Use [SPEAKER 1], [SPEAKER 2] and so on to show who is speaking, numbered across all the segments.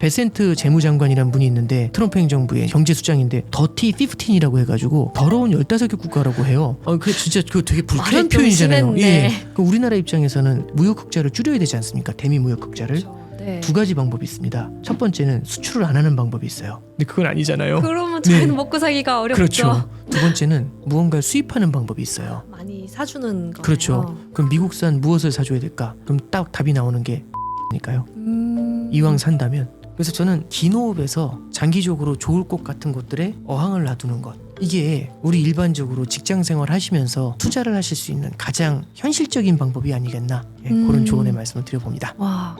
[SPEAKER 1] 베센트 재무장관이라는 분이 있는데 트럼프 행정부의 경제수장인데 더티 15이라고 해가지고 더러운 15개 국가라고 해요. 그 진짜 그거 되게 불쾌한 표현이잖아요. 예. 그 우리나라 입장에서는 무역흑자를 줄여야 되지 않습니까? 대미 무역흑자를.
[SPEAKER 2] 그렇죠. 네.
[SPEAKER 1] 두 가지 방법이 있습니다. 첫 번째는 수출을 안 하는 방법이 있어요. 근데 그건 아니잖아요.
[SPEAKER 2] 그러면 저희는
[SPEAKER 1] 네.
[SPEAKER 2] 먹고 살기가 어렵죠.
[SPEAKER 1] 그렇죠. 두 번째는 무언가를 수입하는 방법이 있어요.
[SPEAKER 2] 많이 사주는 거네요.
[SPEAKER 1] 그렇죠. 그럼 미국산 무엇을 사줘야 될까? 그럼 딱 답이 나오는 게 니까요. 이왕 산다면. 그래서 저는 기노업에서 장기적으로 좋을 곳 같은 곳들에 어항을 놔두는 것, 이게 우리 일반적으로 직장생활 하시면서 투자를 하실 수 있는 가장 현실적인 방법이 아니겠나, 예, 그런 조언의 말씀을 드려봅니다.
[SPEAKER 2] 와.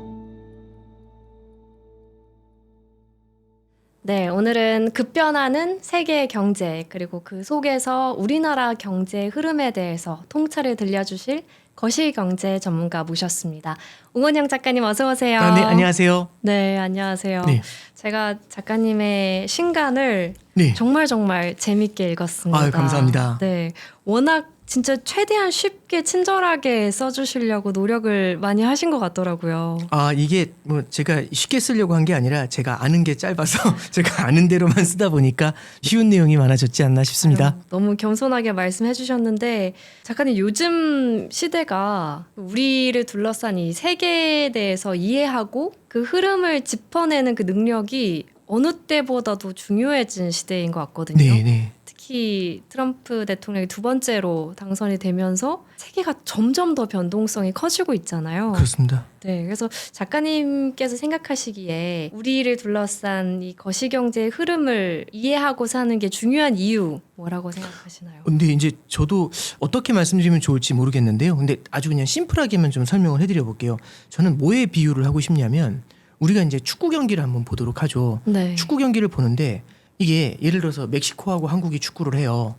[SPEAKER 2] 네, 오늘은 급변하는 세계 경제 그리고 그 속에서 우리나라 경제의 흐름에 대해서 통찰을 들려주실 거시경제 전문가 모셨습니다. 옹원영 작가님 어서 오세요.
[SPEAKER 1] 네, 안녕하세요.
[SPEAKER 2] 네, 안녕하세요.
[SPEAKER 1] 네.
[SPEAKER 2] 제가 작가님의 신간을
[SPEAKER 1] 네.
[SPEAKER 2] 정말 재밌게 읽었습니다.
[SPEAKER 1] 아유, 감사합니다.
[SPEAKER 2] 네, 워낙 진짜 최대한 쉽게 친절하게 써주시려고 노력을 많이 하신 것 같더라고요.
[SPEAKER 1] 이게 뭐 제가 쉽게 쓰려고 한 게 아니라 제가 아는 게 짧아서 제가 아는 대로만 쓰다 보니까 쉬운 내용이 많아졌지 않나 싶습니다.
[SPEAKER 2] 아유, 너무 겸손하게 말씀해 주셨는데 작가님, 요즘 시대가 우리를 둘러싼 이 세계에 대해서 이해하고 그 흐름을 짚어내는 그 능력이 어느 때보다도 중요해진 시대인 것 같거든요.
[SPEAKER 1] 네.
[SPEAKER 2] 특히 트럼프 대통령이 두 번째로 당선이 되면서 세계가 점점 더 변동성이 커지고 있잖아요.
[SPEAKER 1] 그렇습니다.
[SPEAKER 2] 네, 그래서 작가님께서 생각하시기에 우리를 둘러싼 이 거시경제의 흐름을 이해하고 사는 게 중요한 이유 뭐라고 생각하시나요?
[SPEAKER 1] 근데 이제 저도 어떻게 말씀드리면 좋을지 모르겠는데요. 근데 아주 그냥 심플하게만 좀 설명을 해드려 볼게요. 저는 뭐에 비유를 하고 싶냐면 우리가 이제 축구 경기를 한번 보도록 하죠.
[SPEAKER 2] 네.
[SPEAKER 1] 축구 경기를 보는데 이게 예를 들어서 멕시코하고 한국이 축구를 해요.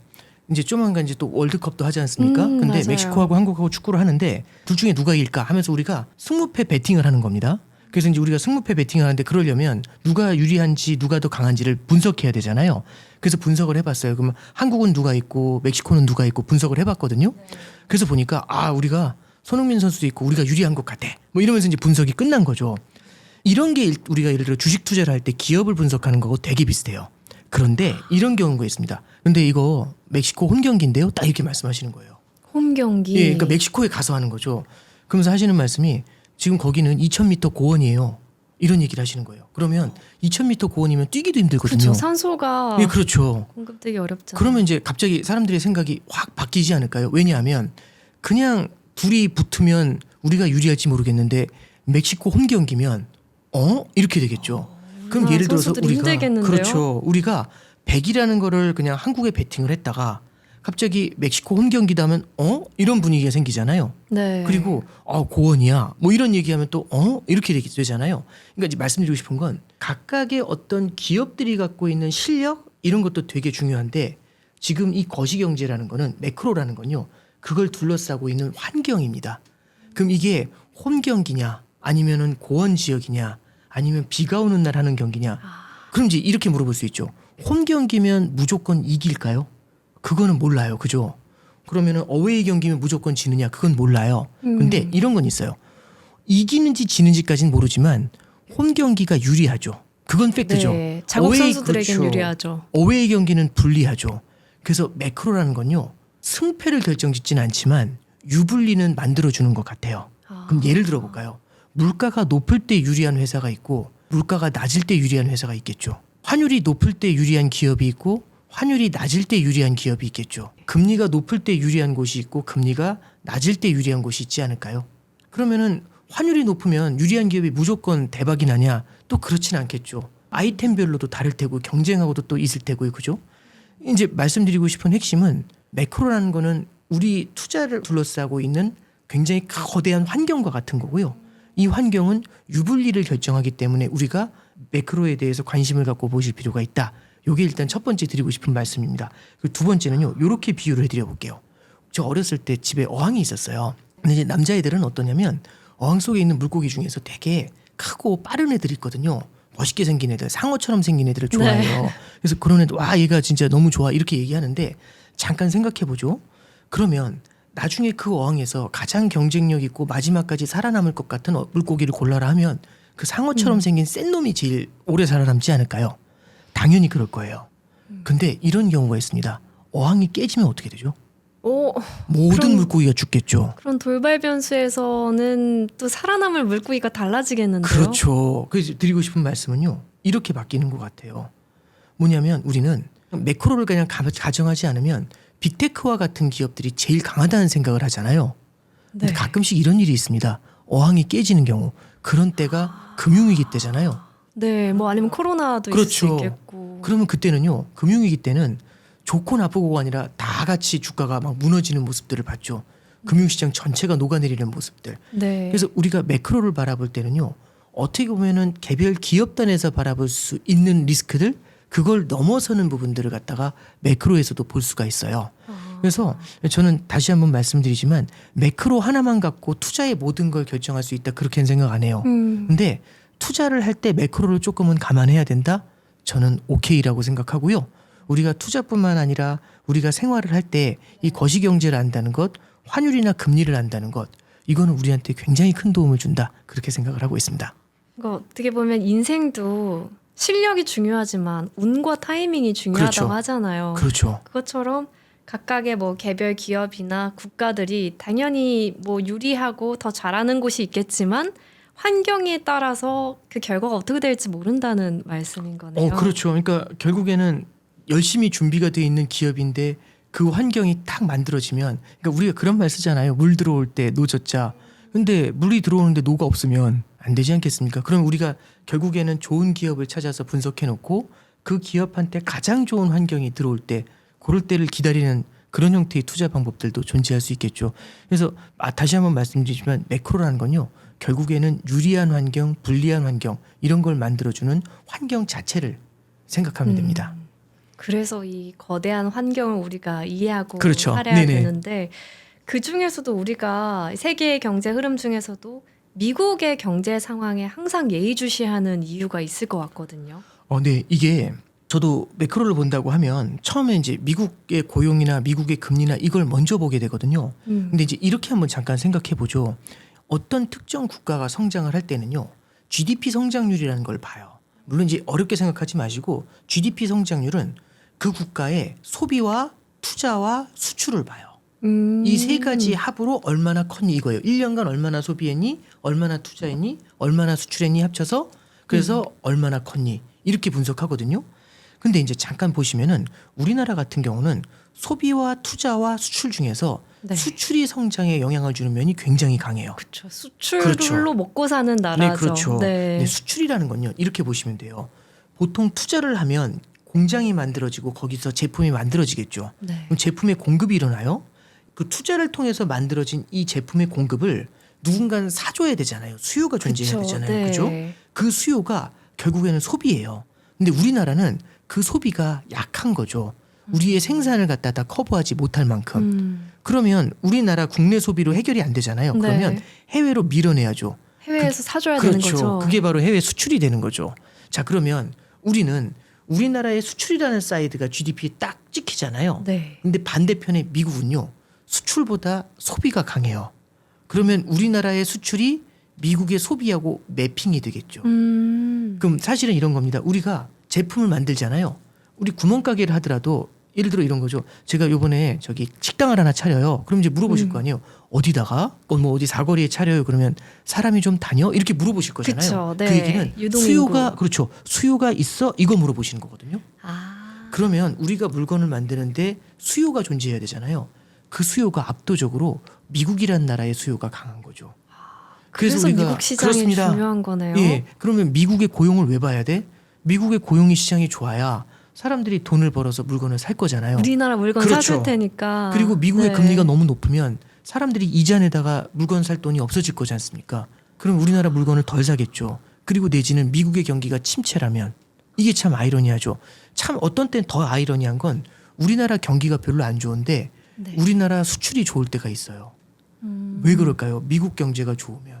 [SPEAKER 1] 이제 조만간 이제 또 월드컵도 하지 않습니까? 근데
[SPEAKER 2] 맞아요.
[SPEAKER 1] 멕시코하고 한국하고 축구를 하는데 둘 중에 누가 이길까 하면서 우리가 승무패 배팅을 하는 겁니다. 그래서 이제 우리가 승무패 배팅을 하는데 그러려면 누가 유리한지 누가 더 강한지를 분석해야 되잖아요. 그래서 분석을 해봤어요. 그러면 한국은 누가 있고 멕시코는 누가 있고 분석을 해봤거든요. 그래서 보니까 우리가 손흥민 선수도 있고 우리가 유리한 것 같아. 뭐 이러면서 이제 분석이 끝난 거죠. 이런 게 우리가 예를 들어 주식 투자를 할 때 기업을 분석하는 거하고 되게 비슷해요. 그런데 이런 경우가 있습니다. 근데 이거 멕시코 홈 경기인데요. 딱 이렇게 말씀하시는 거예요.
[SPEAKER 2] 홈 경기.
[SPEAKER 1] 예, 그러니까 멕시코에 가서 하는 거죠. 그러면서 하시는 말씀이 지금 거기는 2,000m 고원이에요. 이런 얘기를 하시는 거예요. 그러면 2,000m 고원이면 뛰기도 힘들거든요.
[SPEAKER 2] 그렇죠. 산소가
[SPEAKER 1] 예, 그렇죠.
[SPEAKER 2] 공급되기 어렵잖아요.
[SPEAKER 1] 그러면 이제 갑자기 사람들의 생각이 확 바뀌지 않을까요? 왜냐하면 그냥 둘이 붙으면 우리가 유리할지 모르겠는데 멕시코 홈 경기면 이렇게 되겠죠. 그럼 예를 들어서 우리가
[SPEAKER 2] 힘들겠는데요?
[SPEAKER 1] 그렇죠. 우리가 100이라는 거를 그냥 한국에 베팅을 했다가 갑자기 멕시코 홈 경기다 하면 이런 분위기가 생기잖아요.
[SPEAKER 2] 네.
[SPEAKER 1] 그리고 고원이야 뭐 이런 얘기하면 또 이렇게 되잖아요. 그러니까 이제 말씀드리고 싶은 건 각각의 어떤 기업들이 갖고 있는 실력 이런 것도 되게 중요한데 지금 이 거시경제라는 거는 매크로라는 건요. 그걸 둘러싸고 있는 환경입니다. 그럼 이게 홈 경기냐 아니면은 고원 지역이냐 아니면 비가 오는 날 하는 경기냐? 그럼 이제 이렇게 물어볼 수 있죠. 홈 경기면 무조건 이길까요? 그거는 몰라요. 그죠? 그러면은 어웨이 경기면 무조건 지느냐? 그건 몰라요. 근데 이런 건 있어요. 이기는지 지는지까지는 모르지만 홈 경기가 유리하죠. 그건 팩트죠.
[SPEAKER 2] 네, 자국 선수들에겐
[SPEAKER 1] 그렇죠.
[SPEAKER 2] 유리하죠.
[SPEAKER 1] 어웨이 경기는 불리하죠. 그래서 매크로라는 건요. 승패를 결정짓지는 않지만 유불리는 만들어주는 것 같아요. 그럼 예를 들어볼까요? 물가가 높을 때 유리한 회사가 있고 물가가 낮을 때 유리한 회사가 있겠죠. 환율이 높을 때 유리한 기업이 있고 환율이 낮을 때 유리한 기업이 있겠죠. 금리가 높을 때 유리한 곳이 있고 금리가 낮을 때 유리한 곳이 있지 않을까요? 그러면은 환율이 높으면 유리한 기업이 무조건 대박이 나냐? 또 그렇진 않겠죠. 아이템별로도 다를 테고 경쟁하고도 또 있을 테고요. 그죠? 이제 말씀드리고 싶은 핵심은 매크로라는 거는 우리 투자를 둘러싸고 있는 굉장히 거대한 환경과 같은 거고요. 이 환경은 유불리를 결정하기 때문에 우리가 매크로에 대해서 관심을 갖고 보실 필요가 있다. 이게 일단 첫 번째 드리고 싶은 말씀입니다. 그리고 두 번째는요. 이렇게 비유를 해드려 볼게요. 저 어렸을 때 집에 어항이 있었어요. 근데 이제 남자애들은 어떠냐면 어항 속에 있는 물고기 중에서 되게 크고 빠른 애들이 있거든요. 멋있게 생긴 애들, 상어처럼 생긴 애들을 좋아해요.
[SPEAKER 2] 네.
[SPEAKER 1] 그래서 그런 애들 얘가 진짜 너무 좋아 이렇게 얘기하는데 잠깐 생각해보죠. 그러면 나중에 그 어항에서 가장 경쟁력 있고 마지막까지 살아남을 것 같은 물고기를 골라라 하면 그 상어처럼 생긴 센 놈이 제일 오래 살아남지 않을까요? 당연히 그럴 거예요. 근데 이런 경우가 있습니다. 어항이 깨지면 어떻게 되죠?
[SPEAKER 2] 오,
[SPEAKER 1] 모든
[SPEAKER 2] 그럼-
[SPEAKER 1] 물고기가 죽겠죠.
[SPEAKER 2] 그런 돌발 변수에서는 또 살아남을 물고기가 달라지겠는데요.
[SPEAKER 1] 그렇죠. 그래서 드리고 싶은 말씀은요. 이렇게 바뀌는 것 같아요. 뭐냐면 우리는 매크로를 그냥 가정하지 않으면 빅테크와 같은 기업들이 제일 강하다는 생각을 하잖아요. 근데
[SPEAKER 2] 네.
[SPEAKER 1] 가끔씩 이런 일이 있습니다. 어항이 깨지는 경우 그런 때가 금융위기 때잖아요.
[SPEAKER 2] 네, 뭐 아니면 코로나도
[SPEAKER 1] 그렇죠.
[SPEAKER 2] 있을 수 있겠고.
[SPEAKER 1] 그러면 그때는요. 금융위기 때는 좋고 나쁘고가 아니라 다 같이 주가가 막 무너지는 모습들을 봤죠. 금융시장 전체가 녹아내리는 모습들.
[SPEAKER 2] 네.
[SPEAKER 1] 그래서 우리가 매크로를 바라볼 때는요. 어떻게 보면은 개별 기업단에서 바라볼 수 있는 리스크들 그걸 넘어서는 부분들을 갖다가 매크로에서도 볼 수가 있어요. 그래서 저는 다시 한번 말씀드리지만 매크로 하나만 갖고 투자의 모든 걸 결정할 수 있다 그렇게는 생각 안 해요. 근데 투자를 할 때 매크로를 조금은 감안해야 된다? 저는 오케이라고 생각하고요. 우리가 투자뿐만 아니라 우리가 생활을 할 때 이 거시경제를 안다는 것, 환율이나 금리를 안다는 것 이거는 우리한테 굉장히 큰 도움을 준다 그렇게 생각을 하고 있습니다.
[SPEAKER 2] 그러니까 어떻게 보면 인생도 실력이 중요하지만 운과 타이밍이 중요하다고
[SPEAKER 1] 그렇죠.
[SPEAKER 2] 하잖아요.
[SPEAKER 1] 그렇죠.
[SPEAKER 2] 그것처럼 각각의 뭐 개별 기업이나 국가들이 당연히 뭐 유리하고 더 잘하는 곳이 있겠지만 환경에 따라서 그 결과가 어떻게 될지 모른다는 말씀인 거네요.
[SPEAKER 1] 그렇죠. 그러니까 결국에는 열심히 준비가 돼 있는 기업인데 그 환경이 딱 만들어지면 그러니까 우리가 그런 말 쓰잖아요. 물 들어올 때 노 젓자. 근데 물이 들어오는데 노가 없으면 안 되지 않겠습니까? 그럼 우리가 결국에는 좋은 기업을 찾아서 분석해 놓고 그 기업한테 가장 좋은 환경이 들어올 때 그럴 때를 기다리는 그런 형태의 투자 방법들도 존재할 수 있겠죠. 그래서 다시 한번 말씀드리지만 매크로라는 건요. 결국에는 유리한 환경, 불리한 환경 이런 걸 만들어주는 환경 자체를 생각하면 됩니다.
[SPEAKER 2] 그래서 이 거대한 환경을 우리가 이해하고
[SPEAKER 1] 그렇죠.
[SPEAKER 2] 살아야
[SPEAKER 1] 네네.
[SPEAKER 2] 되는데 그 중에서도 우리가 세계의 경제 흐름 중에서도 미국의 경제 상황에 항상 예의주시하는 이유가 있을 것 같거든요.
[SPEAKER 1] 네, 이게 저도 매크로를 본다고 하면 처음에 이제 미국의 고용이나 미국의 금리나 이걸 먼저 보게 되거든요. 근데 이제 이렇게 한번 잠깐 생각해 보죠. 어떤 특정 국가가 성장을 할 때는요. GDP 성장률이라는 걸 봐요. 물론 이제 어렵게 생각하지 마시고 GDP 성장률은 그 국가의 소비와 투자와 수출을 봐요. 이 세 가지 합으로 얼마나 컸니 이거예요. 1년간 얼마나 소비했니, 얼마나 투자했니, 얼마나 수출했니 합쳐서 그래서 얼마나 컸니 이렇게 분석하거든요. 근데 이제 잠깐 보시면은 우리나라 같은 경우는 소비와 투자와 수출 중에서
[SPEAKER 2] 네.
[SPEAKER 1] 수출이 성장에 영향을 주는 면이 굉장히 강해요.
[SPEAKER 2] 그렇죠. 수출로
[SPEAKER 1] 그렇죠.
[SPEAKER 2] 먹고 사는 나라죠.
[SPEAKER 1] 네, 그렇죠.
[SPEAKER 2] 네.
[SPEAKER 1] 네, 수출이라는 건요. 이렇게 보시면 돼요. 보통 투자를 하면 공장이 만들어지고 거기서 제품이 만들어지겠죠.
[SPEAKER 2] 네.
[SPEAKER 1] 그럼 제품의 공급이 일어나요. 그 투자를 통해서 만들어진 이 제품의 공급을 누군가는 사줘야 되잖아요. 수요가 존재해야
[SPEAKER 2] 그쵸.
[SPEAKER 1] 되잖아요.
[SPEAKER 2] 네.
[SPEAKER 1] 그죠? 그 수요가 결국에는 소비예요. 근데 우리나라는 그 소비가 약한 거죠. 우리의 생산을 갖다 다 커버하지 못할 만큼. 그러면 우리나라 국내 소비로 해결이 안 되잖아요.
[SPEAKER 2] 네.
[SPEAKER 1] 그러면 해외로 밀어내야죠.
[SPEAKER 2] 해외에서 사줘야 되는
[SPEAKER 1] 그렇죠.
[SPEAKER 2] 거죠.
[SPEAKER 1] 그게 바로 해외 수출이 되는 거죠. 자, 그러면 우리는 우리나라의 수출이라는 사이드가 GDP에 딱 찍히잖아요.
[SPEAKER 2] 네.
[SPEAKER 1] 근데 반대편에 미국은요. 수출보다 소비가 강해요. 그러면 우리나라의 수출이 미국의 소비하고 매핑이 되겠죠. 그럼 사실은 이런 겁니다. 우리가 제품을 만들잖아요. 우리 구멍가게를 하더라도 예를 들어 이런 거죠. 제가 요번에 저기 식당을 하나 차려요. 그럼 이제 물어보실 거 아니에요. 어디다가? 뭐 어디 사거리에 차려요. 그러면 사람이 좀 다녀? 이렇게 물어보실 거잖아요.
[SPEAKER 2] 그쵸, 네.
[SPEAKER 1] 그 얘기는
[SPEAKER 2] 유동인구.
[SPEAKER 1] 수요가 그렇죠. 수요가 있어? 이거 물어보시는 거거든요.
[SPEAKER 2] 아.
[SPEAKER 1] 그러면 우리가 물건을 만드는데 수요가 존재해야 되잖아요. 그 수요가 압도적으로 미국이라는 나라의 수요가 강한 거죠.
[SPEAKER 2] 그래서 미국 시장이
[SPEAKER 1] 그렇습니다.
[SPEAKER 2] 중요한 거네요.
[SPEAKER 1] 예, 그러면 미국의 고용을 왜 봐야 돼? 미국의 고용이 시장이 좋아야 사람들이 돈을 벌어서 물건을 살 거잖아요.
[SPEAKER 2] 우리나라 물건
[SPEAKER 1] 그렇죠.
[SPEAKER 2] 사줄 테니까.
[SPEAKER 1] 그리고 미국의
[SPEAKER 2] 네.
[SPEAKER 1] 금리가 너무 높으면 사람들이 이자 내다가 물건 살 돈이 없어질 거지 않습니까? 그럼 우리나라 물건을 덜 사겠죠. 그리고 내지는 미국의 경기가 침체라면 이게 참 아이러니하죠. 참 어떤 때는 더 아이러니한 건 우리나라 경기가 별로 안 좋은데
[SPEAKER 2] 네.
[SPEAKER 1] 우리나라 수출이 좋을 때가 있어요. 왜 그럴까요? 미국 경제가 좋으면.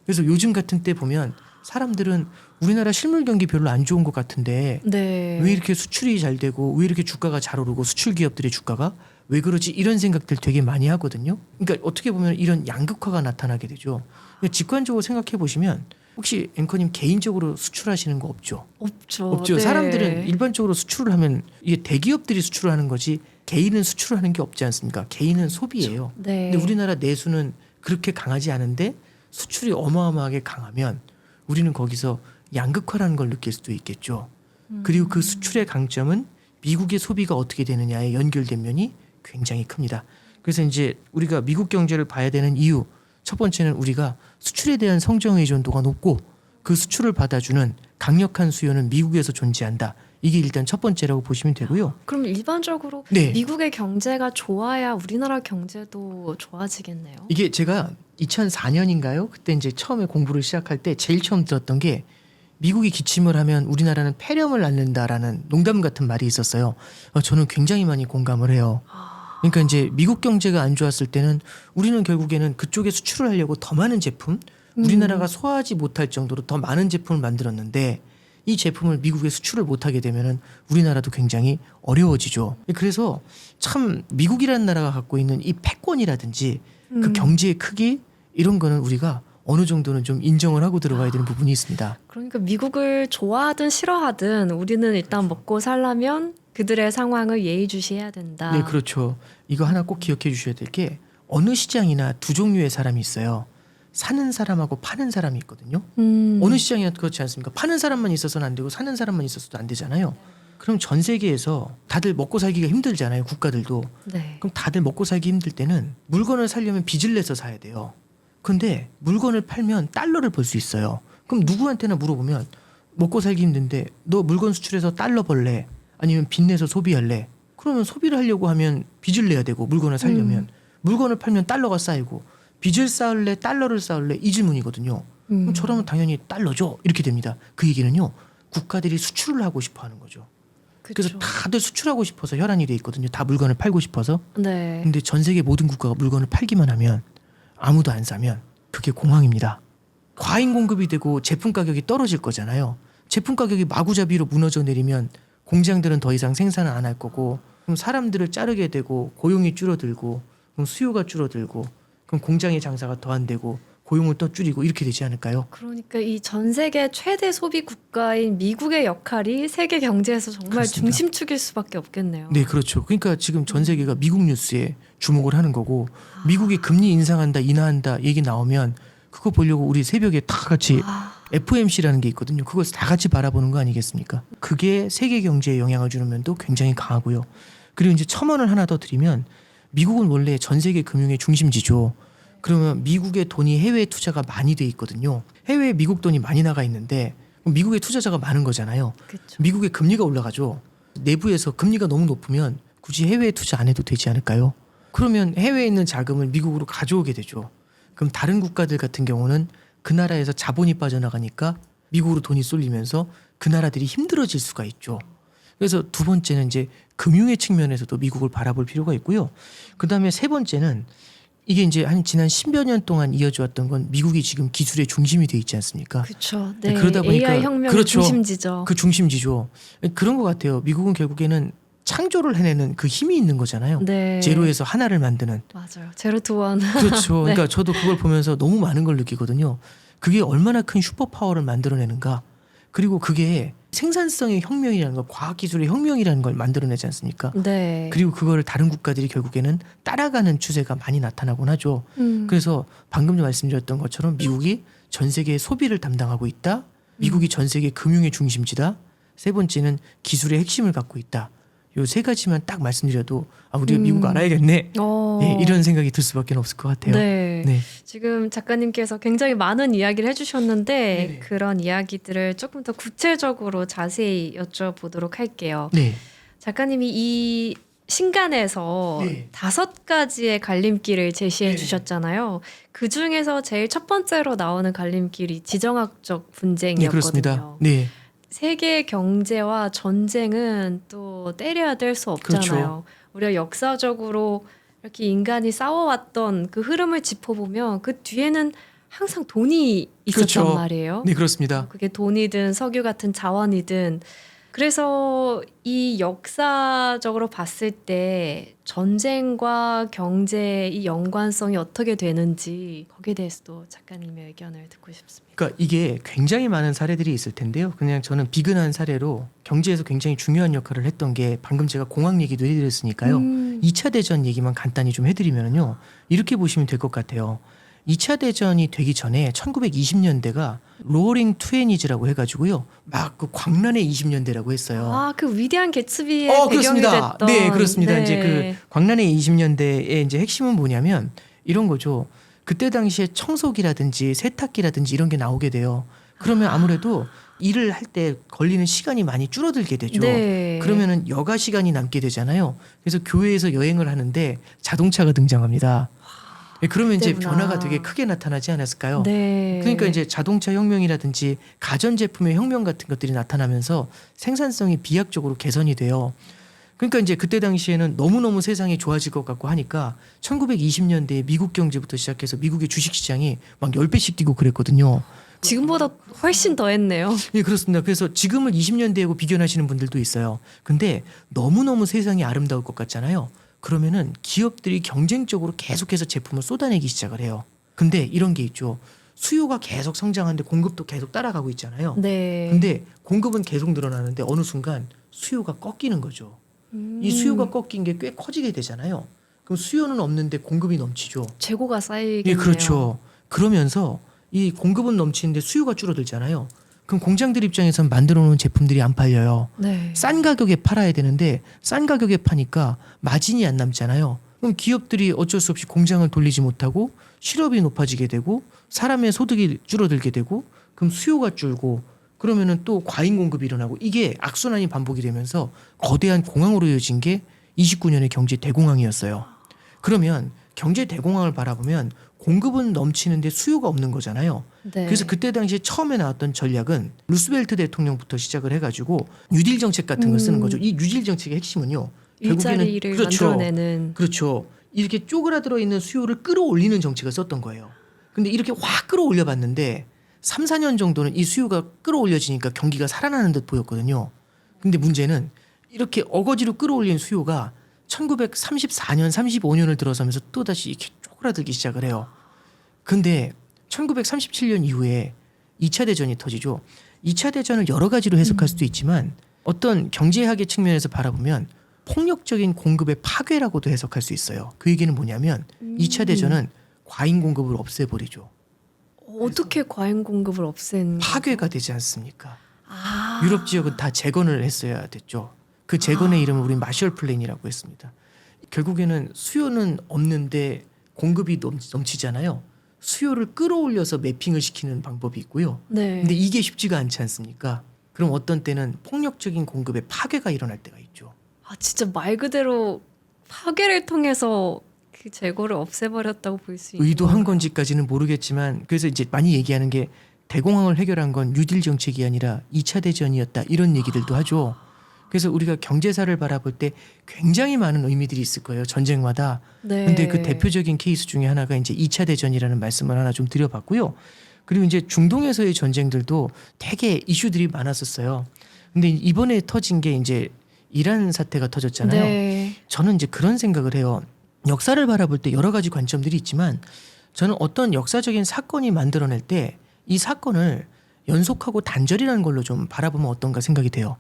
[SPEAKER 1] 그래서 요즘 같은 때 보면 사람들은 우리나라 실물 경기 별로 안 좋은 것 같은데
[SPEAKER 2] 네.
[SPEAKER 1] 왜 이렇게 수출이 잘 되고 왜 이렇게 주가가 잘 오르고 수출 기업들의 주가가 왜 그러지 이런 생각들 되게 많이 하거든요. 그러니까 어떻게 보면 이런 양극화가 나타나게 되죠. 그러니까 직관적으로 생각해 보시면 혹시 앵커님 개인적으로 수출하시는 거 없죠?
[SPEAKER 2] 없죠. 네.
[SPEAKER 1] 사람들은 일반적으로 수출을 하면 이게 대기업들이 수출을 하는 거지 개인은 수출을 하는 게 없지 않습니까? 개인은 소비예요.
[SPEAKER 2] 네.
[SPEAKER 1] 근데 우리나라 내수는 그렇게 강하지 않은데 수출이 어마어마하게 강하면 우리는 거기서 양극화라는 걸 느낄 수도 있겠죠. 그리고 그 수출의 강점은 미국의 소비가 어떻게 되느냐에 연결된 면이 굉장히 큽니다. 그래서 이제 우리가 미국 경제를 봐야 되는 이유 첫 번째는 우리가 수출에 대한 성장 의존도가 높고 그 수출을 받아주는 강력한 수요는 미국에서 존재한다. 이게 일단 첫 번째라고 보시면 되고요.
[SPEAKER 2] 그럼 일반적으로
[SPEAKER 1] 네.
[SPEAKER 2] 미국의 경제가 좋아야 우리나라 경제도 좋아지겠네요.
[SPEAKER 1] 이게 제가 2004년인가요? 그때 이제 처음에 공부를 시작할 때 제일 처음 들었던 게 미국이 기침을 하면 우리나라는 폐렴을 낳는다라는 농담 같은 말이 있었어요. 저는 굉장히 많이 공감을 해요. 그러니까 이제 미국 경제가 안 좋았을 때는 우리는 결국에는 그쪽에 수출을 하려고 더 많은 제품, 우리나라가 소화하지 못할 정도로 더 많은 제품을 만들었는데 이 제품을 미국에 수출을 못하게 되면은 우리나라도 굉장히 어려워지죠. 그래서 참 미국이라는 나라가 갖고 있는 이 패권이라든지 그 경제의 크기 이런 거는 우리가 어느 정도는 좀 인정을 하고 들어가야 되는 부분이 있습니다.
[SPEAKER 2] 그러니까 미국을 좋아하든 싫어하든 우리는 일단 먹고 살려면 그들의 상황을 예의주시해야 된다.
[SPEAKER 1] 네, 그렇죠. 이거 하나 꼭 기억해 주셔야 될 게 어느 시장이나 두 종류의 사람이 있어요. 사는 사람하고 파는 사람이 있거든요. 어느 시장이나 그렇지 않습니까? 파는 사람만 있어서는 안 되고 사는 사람만 있어서도 안 되잖아요. 그럼 전 세계에서 다들 먹고 살기가 힘들잖아요. 국가들도.
[SPEAKER 2] 네.
[SPEAKER 1] 그럼 다들 먹고 살기 힘들 때는 물건을 사려면 빚을 내서 사야 돼요. 근데 물건을 팔면 달러를 벌 수 있어요. 그럼 누구한테나 물어보면 먹고 살기 힘든데 너 물건 수출해서 달러 벌래? 아니면 빚 내서 소비할래? 그러면 소비를 하려고 하면 빚을 내야 되고 물건을 사려면 물건을 팔면 달러가 쌓이고 빚을 쌓을래 달러를 쌓을래 이 질문이거든요. 그럼 저라면 당연히 달러죠. 이렇게 됩니다. 그 얘기는요. 국가들이 수출을 하고 싶어 하는 거죠. 그래서 다들 수출하고 싶어서 혈안이 돼 있거든요. 다 물건을 팔고 싶어서.
[SPEAKER 2] 네.
[SPEAKER 1] 근데 전 세계 모든 국가가 물건을 팔기만 하면 아무도 안 사면 그게 공황입니다. 과잉 공급이 되고 제품 가격이 떨어질 거잖아요. 제품 가격이 마구잡이로 무너져 내리면 공장들은 더 이상 생산을 안 할 거고 그럼 사람들을 자르게 되고 고용이 줄어들고 그럼 수요가 줄어들고 그럼 공장의 장사가 더 안 되고 고용을 또 줄이고 이렇게 되지 않을까요?
[SPEAKER 2] 그러니까 이 전 세계 최대 소비 국가인 미국의 역할이 세계 경제에서 정말
[SPEAKER 1] 그렇습니다.
[SPEAKER 2] 중심축일 수밖에 없겠네요.
[SPEAKER 1] 네, 그렇죠. 그러니까 지금 전 세계가 미국 뉴스에 주목을 하는 거고 미국이 금리 인상한다, 인하한다 얘기 나오면 그거 보려고 우리 새벽에 다 같이 FOMC라는 게 있거든요. 그걸 다 같이 바라보는 거 아니겠습니까? 그게 세계 경제에 영향을 주는 면도 굉장히 강하고요. 그리고 이제 첨언을 하나 더 드리면 미국은 원래 전 세계 금융의 중심지죠. 그러면 미국의 돈이 해외 투자가 많이 돼 있거든요. 해외에 미국 돈이 많이 나가 있는데 미국의 투자자가 많은 거잖아요.
[SPEAKER 2] 그렇죠.
[SPEAKER 1] 미국의 금리가 올라가죠. 내부에서 금리가 너무 높으면 굳이 해외에 투자 안 해도 되지 않을까요? 그러면 해외에 있는 자금을 미국으로 가져오게 되죠. 그럼 다른 국가들 같은 경우는 그 나라에서 자본이 빠져나가니까 미국으로 돈이 쏠리면서 그 나라들이 힘들어질 수가 있죠. 그래서 두 번째는 이제 금융의 측면에서도 미국을 바라볼 필요가 있고요. 그다음에 세 번째는 이게 이제 한 지난 10여 년 동안 이어져 왔던 건 미국이 지금 기술의 중심이 돼 있지 않습니까?
[SPEAKER 2] 그렇죠. 네.
[SPEAKER 1] 그러다 보니까
[SPEAKER 2] AI 혁명의
[SPEAKER 1] 그렇죠.
[SPEAKER 2] 중심지죠.
[SPEAKER 1] 그 중심지죠. 그런 것 같아요. 미국은 결국에는 창조를 해내는 그 힘이 있는 거잖아요.
[SPEAKER 2] 네.
[SPEAKER 1] 제로에서 하나를 만드는.
[SPEAKER 2] 맞아요. 제로 투 원.
[SPEAKER 1] 그렇죠.
[SPEAKER 2] 네.
[SPEAKER 1] 그러니까 저도 그걸 보면서 너무 많은 걸 느끼거든요. 그게 얼마나 큰 슈퍼파워를 만들어내는가. 그리고 그게 생산성의 혁명이라는 걸, 과학기술의 혁명이라는 걸 만들어내지 않습니까?
[SPEAKER 2] 네.
[SPEAKER 1] 그리고 그거를 다른 국가들이 결국에는 따라가는 추세가 많이 나타나곤 하죠. 그래서 방금 말씀드렸던 것처럼 미국이 전 세계의 소비를 담당하고 있다. 미국이 전 세계 금융의 중심지다. 세 번째는 기술의 핵심을 갖고 있다. 요 세 가지만 딱 말씀드려도 우리가 미국 알아야겠네. 네, 이런 생각이 들 수밖에 없을 것 같아요.
[SPEAKER 2] 네.
[SPEAKER 1] 네.
[SPEAKER 2] 지금 작가님께서 굉장히 많은 이야기를 해주셨는데
[SPEAKER 1] 네네.
[SPEAKER 2] 그런 이야기들을 조금 더 구체적으로 자세히 여쭤보도록 할게요.
[SPEAKER 1] 네.
[SPEAKER 2] 작가님이 이 신간에서
[SPEAKER 1] 네.
[SPEAKER 2] 5가지의 갈림길을 제시해
[SPEAKER 1] 네네.
[SPEAKER 2] 주셨잖아요. 그 중에서 제일 첫 번째로 나오는 갈림길이 지정학적
[SPEAKER 1] 네,
[SPEAKER 2] 분쟁이었거든요.
[SPEAKER 1] 그렇습니다. 네.
[SPEAKER 2] 세계 경제와 전쟁은 또 때려야 뗄 수 없잖아요.
[SPEAKER 1] 그렇죠.
[SPEAKER 2] 우리가 역사적으로 이렇게 인간이 싸워왔던 그 흐름을 짚어보면 그 뒤에는 항상 돈이 있었단
[SPEAKER 1] 그렇죠.
[SPEAKER 2] 말이에요.
[SPEAKER 1] 네, 그렇습니다.
[SPEAKER 2] 그게 돈이든 석유 같은 자원이든 그래서 이 역사적으로 봤을 때 전쟁과 경제의 연관성이 어떻게 되는지 거기에 대해서도 작가님의 의견을 듣고 싶습니다.
[SPEAKER 1] 그러니까 이게 굉장히 많은 사례들이 있을 텐데요. 그냥 저는 비근한 사례로 경제에서 굉장히 중요한 역할을 했던 게 방금 제가 공학 얘기도 해드렸으니까요. 2차 대전 얘기만 간단히 좀 해드리면요. 이렇게 보시면 될 것 같아요. 2차 대전이 되기 전에 1920년대가 로어링 트웬이즈라고 해가지고요. 막 그 광란의 20년대라고 했어요.
[SPEAKER 2] 아, 그 위대한 개츠비의 배경이
[SPEAKER 1] 그렇습니다.
[SPEAKER 2] 됐던.
[SPEAKER 1] 네, 그렇습니다.
[SPEAKER 2] 네.
[SPEAKER 1] 이제 그 광란의 20년대의 이제 핵심은 뭐냐면 이런 거죠. 그때 당시에 청소기라든지 세탁기라든지 이런 게 나오게 돼요. 그러면 아무래도 일을 할 때 걸리는 시간이 많이 줄어들게 되죠.
[SPEAKER 2] 네.
[SPEAKER 1] 그러면은 여가 시간이 남게 되잖아요. 그래서 교회에서 여행을 하는데 자동차가 등장합니다. 그러면 이제
[SPEAKER 2] 그때구나.
[SPEAKER 1] 변화가 되게 크게 나타나지 않았을까요?
[SPEAKER 2] 네.
[SPEAKER 1] 그러니까 이제 자동차 혁명이라든지 가전제품의 혁명 같은 것들이 나타나면서 생산성이 비약적으로 개선이 돼요. 그러니까 이제 그때 당시에는 너무너무 세상이 좋아질 것 같고 하니까 1920년대에 미국 경제부터 시작해서 미국의 주식시장이 막 10배씩 뛰고 그랬거든요.
[SPEAKER 2] 지금보다 훨씬 더 했네요.
[SPEAKER 1] 예, 그렇습니다. 그래서 지금을 20년대하고 비교하시는 분들도 있어요. 근데 너무너무 세상이 아름다울 것 같잖아요. 그러면은 기업들이 경쟁적으로 계속해서 제품을 쏟아내기 시작을 해요. 근데 이런 게 있죠. 수요가 계속 성장하는데 공급도 계속 따라가고 있잖아요.
[SPEAKER 2] 네.
[SPEAKER 1] 근데 공급은 계속 늘어나는데 어느 순간 수요가 꺾이는 거죠. 이 수요가 꺾인 게 꽤 커지게 되잖아요. 그럼 수요는 없는데 공급이 넘치죠.
[SPEAKER 2] 재고가 쌓이겠네요.
[SPEAKER 1] 예, 그렇죠. 그러면서 이 공급은 넘치는데 수요가 줄어들잖아요. 그럼 공장들 입장에서는 만들어 놓은 제품들이 안 팔려요.
[SPEAKER 2] 네.
[SPEAKER 1] 싼 가격에 팔아야 되는데 싼 가격에 파니까 마진이 안 남잖아요. 그럼 기업들이 어쩔 수 없이 공장을 돌리지 못하고 실업이 높아지게 되고 사람의 소득이 줄어들게 되고 그럼 수요가 줄고 그러면은 또 과잉 공급이 일어나고 이게 악순환이 반복이 되면서 거대한 공황으로 이어진 게 29년의 경제 대공황이었어요. 그러면 경제 대공황을 바라보면 공급은 넘치는데 수요가 없는 거잖아요.
[SPEAKER 2] 네.
[SPEAKER 1] 그래서 그때 당시에 처음에 나왔던 전략은 루스벨트 대통령부터 시작을 해가지고 뉴딜 정책 같은 걸 쓰는 거죠. 이 뉴딜 정책의 핵심은요.
[SPEAKER 2] 일자리를
[SPEAKER 1] 그렇죠.
[SPEAKER 2] 만들어내는.
[SPEAKER 1] 그렇죠. 이렇게 쪼그라들어 있는 수요를 끌어올리는 정책을 썼던 거예요. 근데 이렇게 확 끌어올려 봤는데 3, 4년 정도는 이 수요가 끌어올려지니까 경기가 살아나는 듯 보였거든요. 근데 문제는 이렇게 어거지로 끌어올린 수요가 1934년, 35년을 들어서면서 또다시 이렇게 쪼그라들기 시작을 해요. 근데 1937년 이후에 2차 대전이 터지죠. 2차 대전을 여러 가지로 해석할 수도 있지만 어떤 경제학의 측면에서 바라보면 폭력적인 공급의 파괴라고도 해석할 수 있어요. 그 얘기는 뭐냐면 2차 대전은 과잉 공급을 없애버리죠.
[SPEAKER 2] 어떻게 과잉 공급을 없앤
[SPEAKER 1] 파괴가 되지 않습니까?
[SPEAKER 2] 아.
[SPEAKER 1] 유럽 지역은 다 재건을 했어야 됐죠. 그 재건의 이름을 우리 마셜 플랜이라고 했습니다. 결국에는 수요는 없는데 공급이 넘치잖아요. 수요를 끌어올려서 매핑을 시키는 방법이 있고요.
[SPEAKER 2] 네.
[SPEAKER 1] 근데 이게 쉽지가 않지 않습니까? 그럼 어떤 때는 폭력적인 공급의 파괴가 일어날 때가 있죠.
[SPEAKER 2] 아, 진짜 말 그대로 파괴를 통해서 그 재고를 없애버렸다고 볼 수 있는
[SPEAKER 1] 의도한
[SPEAKER 2] 건가요?
[SPEAKER 1] 건지까지는 모르겠지만 그래서 이제 많이 얘기하는 게 대공황을 해결한 건 뉴딜 정책이 아니라 2차 대전이었다 이런 얘기들도 하죠. 그래서 우리가 경제사를 바라볼 때 굉장히 많은 의미들이 있을 거예요. 전쟁마다.
[SPEAKER 2] 네.
[SPEAKER 1] 근데 그 대표적인 케이스 중에 하나가 이제 2차 대전이라는 말씀을 하나 좀 드려봤고요. 그리고 이제 중동에서의 전쟁들도 되게 이슈들이 많았었어요. 근데 이번에 터진 게 이제 이란 사태가 터졌잖아요.
[SPEAKER 2] 네.
[SPEAKER 1] 저는 이제 그런 생각을 해요. 역사를 바라볼 때 여러 가지 관점들이 있지만 저는 어떤 역사적인 사건이 만들어낼 때 이 사건을 연속하고 단절이라는 걸로 좀 바라보면 어떤가 생각이 돼요.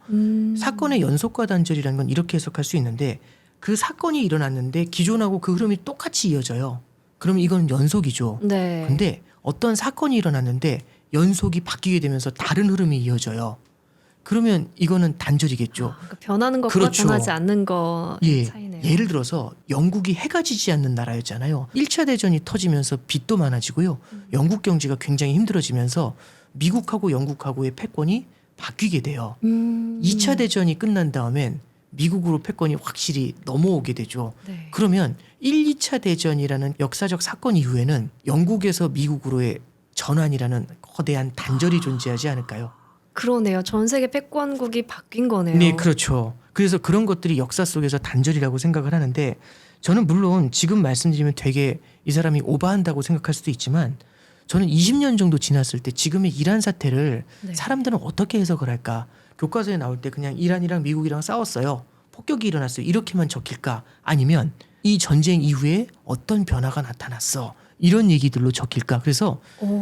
[SPEAKER 1] 사건의 연속과 단절이라는 건 이렇게 해석할 수 있는데 그 사건이 일어났는데 기존하고 그 흐름이 똑같이 이어져요. 그러면 이건 연속이죠.
[SPEAKER 2] 네.
[SPEAKER 1] 근데 어떤 사건이 일어났는데 연속이 바뀌게 되면서 다른 흐름이 이어져요. 그러면 이거는 단절이겠죠.
[SPEAKER 2] 그러니까 변하는 것과
[SPEAKER 1] 그렇죠.
[SPEAKER 2] 변하지 않는 거의
[SPEAKER 1] 예,
[SPEAKER 2] 차이네요.
[SPEAKER 1] 예를 들어서 영국이 해가 지지 않는 나라였잖아요. 1차 대전이 터지면서 빚도 많아지고요. 영국 경제가 굉장히 힘들어지면서 미국하고 영국하고의 패권이 바뀌게 돼요. 2차 대전이 끝난 다음엔 미국으로 패권이 확실히 넘어오게 되죠.
[SPEAKER 2] 네.
[SPEAKER 1] 그러면 1, 2차 대전이라는 역사적 사건 이후에는 영국에서 미국으로의 전환이라는 거대한 단절이 존재하지 않을까요?
[SPEAKER 2] 그러네요. 전 세계 패권국이 바뀐 거네요.
[SPEAKER 1] 네, 그렇죠. 그래서 그런 것들이 역사 속에서 단절이라고 생각을 하는데 저는 물론 지금 말씀드리면 되게 이 사람이 오버한다고 생각할 수도 있지만 저는 20년 정도 지났을 때 지금의 이란 사태를
[SPEAKER 2] 네.
[SPEAKER 1] 사람들은 어떻게 해석을 할까? 교과서에 나올 때 그냥 이란이랑 미국이랑 싸웠어요. 폭격이 일어났어요. 이렇게만 적힐까? 아니면 이 전쟁 이후에 어떤 변화가 나타났어. 이런 얘기들로 적힐까? 그래서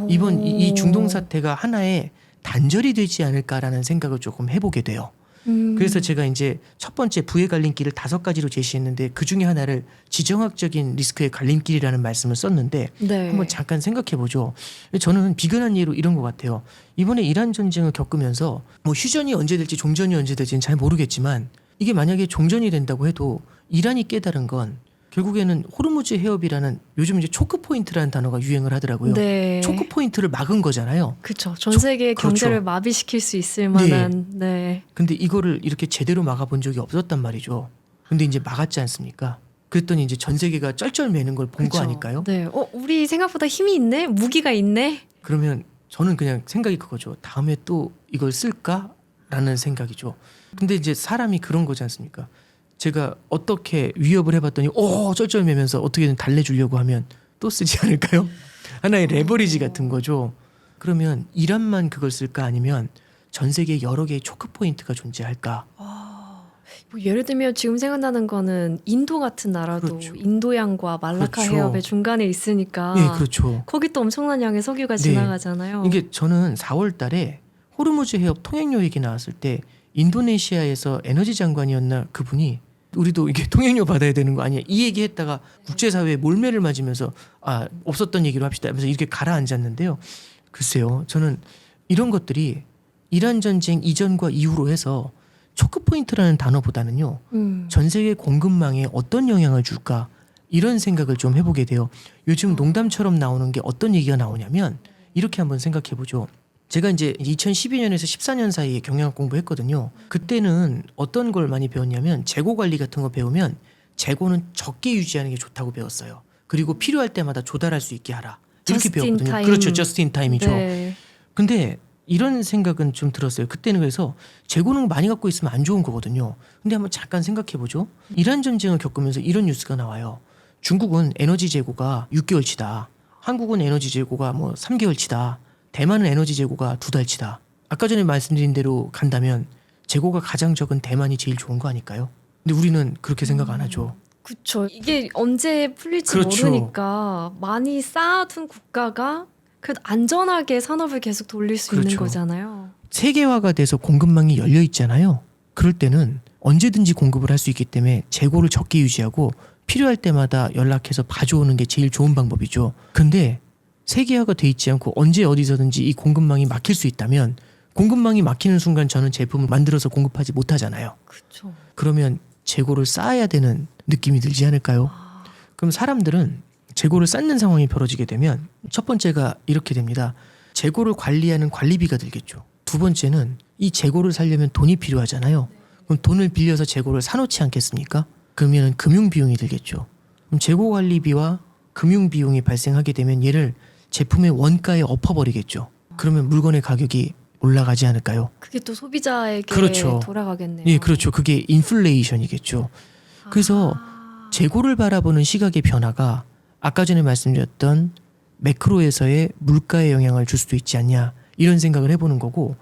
[SPEAKER 1] 이번 이 중동 사태가 하나의 단절이 되지 않을까라는 생각을 조금 해보게 돼요. 그래서 제가 이제 첫 번째 부의 갈림길을 5가지로 제시했는데 그 중에 하나를 지정학적인 리스크의 갈림길이라는 말씀을 썼는데
[SPEAKER 2] 네.
[SPEAKER 1] 한번 잠깐 생각해 보죠. 저는 비근한 예로 이런 것 같아요. 이번에 이란 전쟁을 겪으면서 뭐 휴전이 언제 될지 종전이 언제 될지는 잘 모르겠지만 이게 만약에 종전이 된다고 해도 이란이 깨달은 건 결국에는 호르무즈 해협이라는 요즘 이제 초크 포인트라는 단어가 유행을 하더라고요.
[SPEAKER 2] 네.
[SPEAKER 1] 초크 포인트를 막은 거잖아요.
[SPEAKER 2] 그렇죠. 전 세계
[SPEAKER 1] 그렇죠.
[SPEAKER 2] 경제를 마비시킬 수 있을 만한. 네.
[SPEAKER 1] 근데 이거를 이렇게 제대로 막아본 적이 없었단 말이죠. 근데 이제 막았지 않습니까? 그랬더니 이제 전 세계가 쩔쩔매는 걸 본 거
[SPEAKER 2] 그쵸.
[SPEAKER 1] 아닐까요?
[SPEAKER 2] 네. 우리 생각보다 힘이 있네? 무기가 있네?
[SPEAKER 1] 그러면 저는 그냥 생각이 그거죠. 다음에 또 이걸 쓸까라는 생각이죠. 근데 이제 사람이 그런 거지 않습니까? 제가 어떻게 위협을 해봤더니 쩔쩔매면서 어떻게든 달래주려고 하면 또 쓰지 않을까요? 하나의 레버리지 같은 거죠. 그러면 이란만 그걸 쓸까 아니면 전 세계 여러 개의 초크 포인트가 존재할까?
[SPEAKER 2] 뭐 예를 들면 지금 생각나는 거는 인도 같은 나라도
[SPEAKER 1] 그렇죠.
[SPEAKER 2] 인도양과 말라카
[SPEAKER 1] 그렇죠.
[SPEAKER 2] 해협의 중간에 있으니까
[SPEAKER 1] 예, 그렇죠.
[SPEAKER 2] 거기 또 엄청난 양의 석유가
[SPEAKER 1] 네.
[SPEAKER 2] 지나가잖아요.
[SPEAKER 1] 이게 저는 4월 달에 호르무즈 해협 통행료 얘기 나왔을 때 인도네시아에서 에너지 장관이었나 그분이 우리도 이게 통행료 받아야 되는 거 아니야? 이 얘기했다가 국제사회에 몰매를 맞으면서 없었던 얘기로 합시다 하면서 이렇게 가라앉았는데요. 글쎄요. 저는 이런 것들이 이란 전쟁 이전과 이후로 해서 초크포인트라는 단어보다는요. 전 세계 공급망에 어떤 영향을 줄까? 이런 생각을 좀 해보게 돼요. 요즘 농담처럼 나오는 게 어떤 얘기가 나오냐면 이렇게 한번 생각해 보죠. 제가 이제 2012년에서 14년 사이에 경영학 공부했거든요. 그때는 어떤 걸 많이 배웠냐면 재고 관리 같은 거 배우면 재고는 적게 유지하는 게 좋다고 배웠어요. 그리고 필요할 때마다 조달할 수 있게 하라. 이렇게
[SPEAKER 2] Just in
[SPEAKER 1] 배웠거든요.
[SPEAKER 2] time.
[SPEAKER 1] 그렇죠. 저스트 인 타임이죠.
[SPEAKER 2] 네.
[SPEAKER 1] 근데 이런 생각은 좀 들었어요. 그때는 그래서 재고는 많이 갖고 있으면 안 좋은 거거든요. 근데 한번 잠깐 생각해 보죠. 이란 전쟁을 겪으면서 이런 뉴스가 나와요. 중국은 에너지 재고가 6개월치다. 한국은 에너지 재고가 뭐 3개월치다. 대만은 에너지 재고가 2달치다. 아까 전에 말씀드린 대로 간다면 재고가 가장 적은 대만이 제일 좋은 거 아닐까요? 근데 우리는 그렇게 생각 안 하죠.
[SPEAKER 2] 그렇죠. 이게 언제 풀릴지
[SPEAKER 1] 그렇죠.
[SPEAKER 2] 모르니까 많이 쌓아둔 국가가 그래도 안전하게 산업을 계속 돌릴 수 있는
[SPEAKER 1] 그렇죠.
[SPEAKER 2] 거잖아요.
[SPEAKER 1] 세계화가 돼서 공급망이 열려 있잖아요. 그럴 때는 언제든지 공급을 할 수 있기 때문에 재고를 적게 유지하고 필요할 때마다 연락해서 봐줘오는 게 제일 좋은 방법이죠. 근데 세계화가 돼 있지 않고 언제 어디서든지 이 공급망이 막힐 수 있다면 공급망이 막히는 순간 저는 제품을 만들어서 공급하지 못하잖아요.
[SPEAKER 2] 그렇죠.
[SPEAKER 1] 그러면 재고를 쌓아야 되는 느낌이 들지 않을까요? 그럼 사람들은 재고를 쌓는 상황이 벌어지게 되면 첫 번째가 이렇게 됩니다. 재고를 관리하는 관리비가 들겠죠. 두 번째는 이 재고를 살려면 돈이 필요하잖아요. 그럼 돈을 빌려서 재고를 사놓지 않겠습니까? 그러면 금융 비용이 들겠죠. 그럼 재고 관리비와 금융 비용이 발생하게 되면 얘를 제품의 원가에 엎어버리겠죠. 그러면 물건의 가격이 올라가지 않을까요?
[SPEAKER 2] 그게 또 소비자에게
[SPEAKER 1] 그렇죠.
[SPEAKER 2] 돌아가겠네요.
[SPEAKER 1] 예, 그렇죠. 그게 인플레이션이겠죠. 그래서 재고를 바라보는 시각의 변화가 아까 전에 말씀드렸던 매크로에서의 물가에 영향을 줄 수도 있지 않냐 이런 생각을 해보는 거고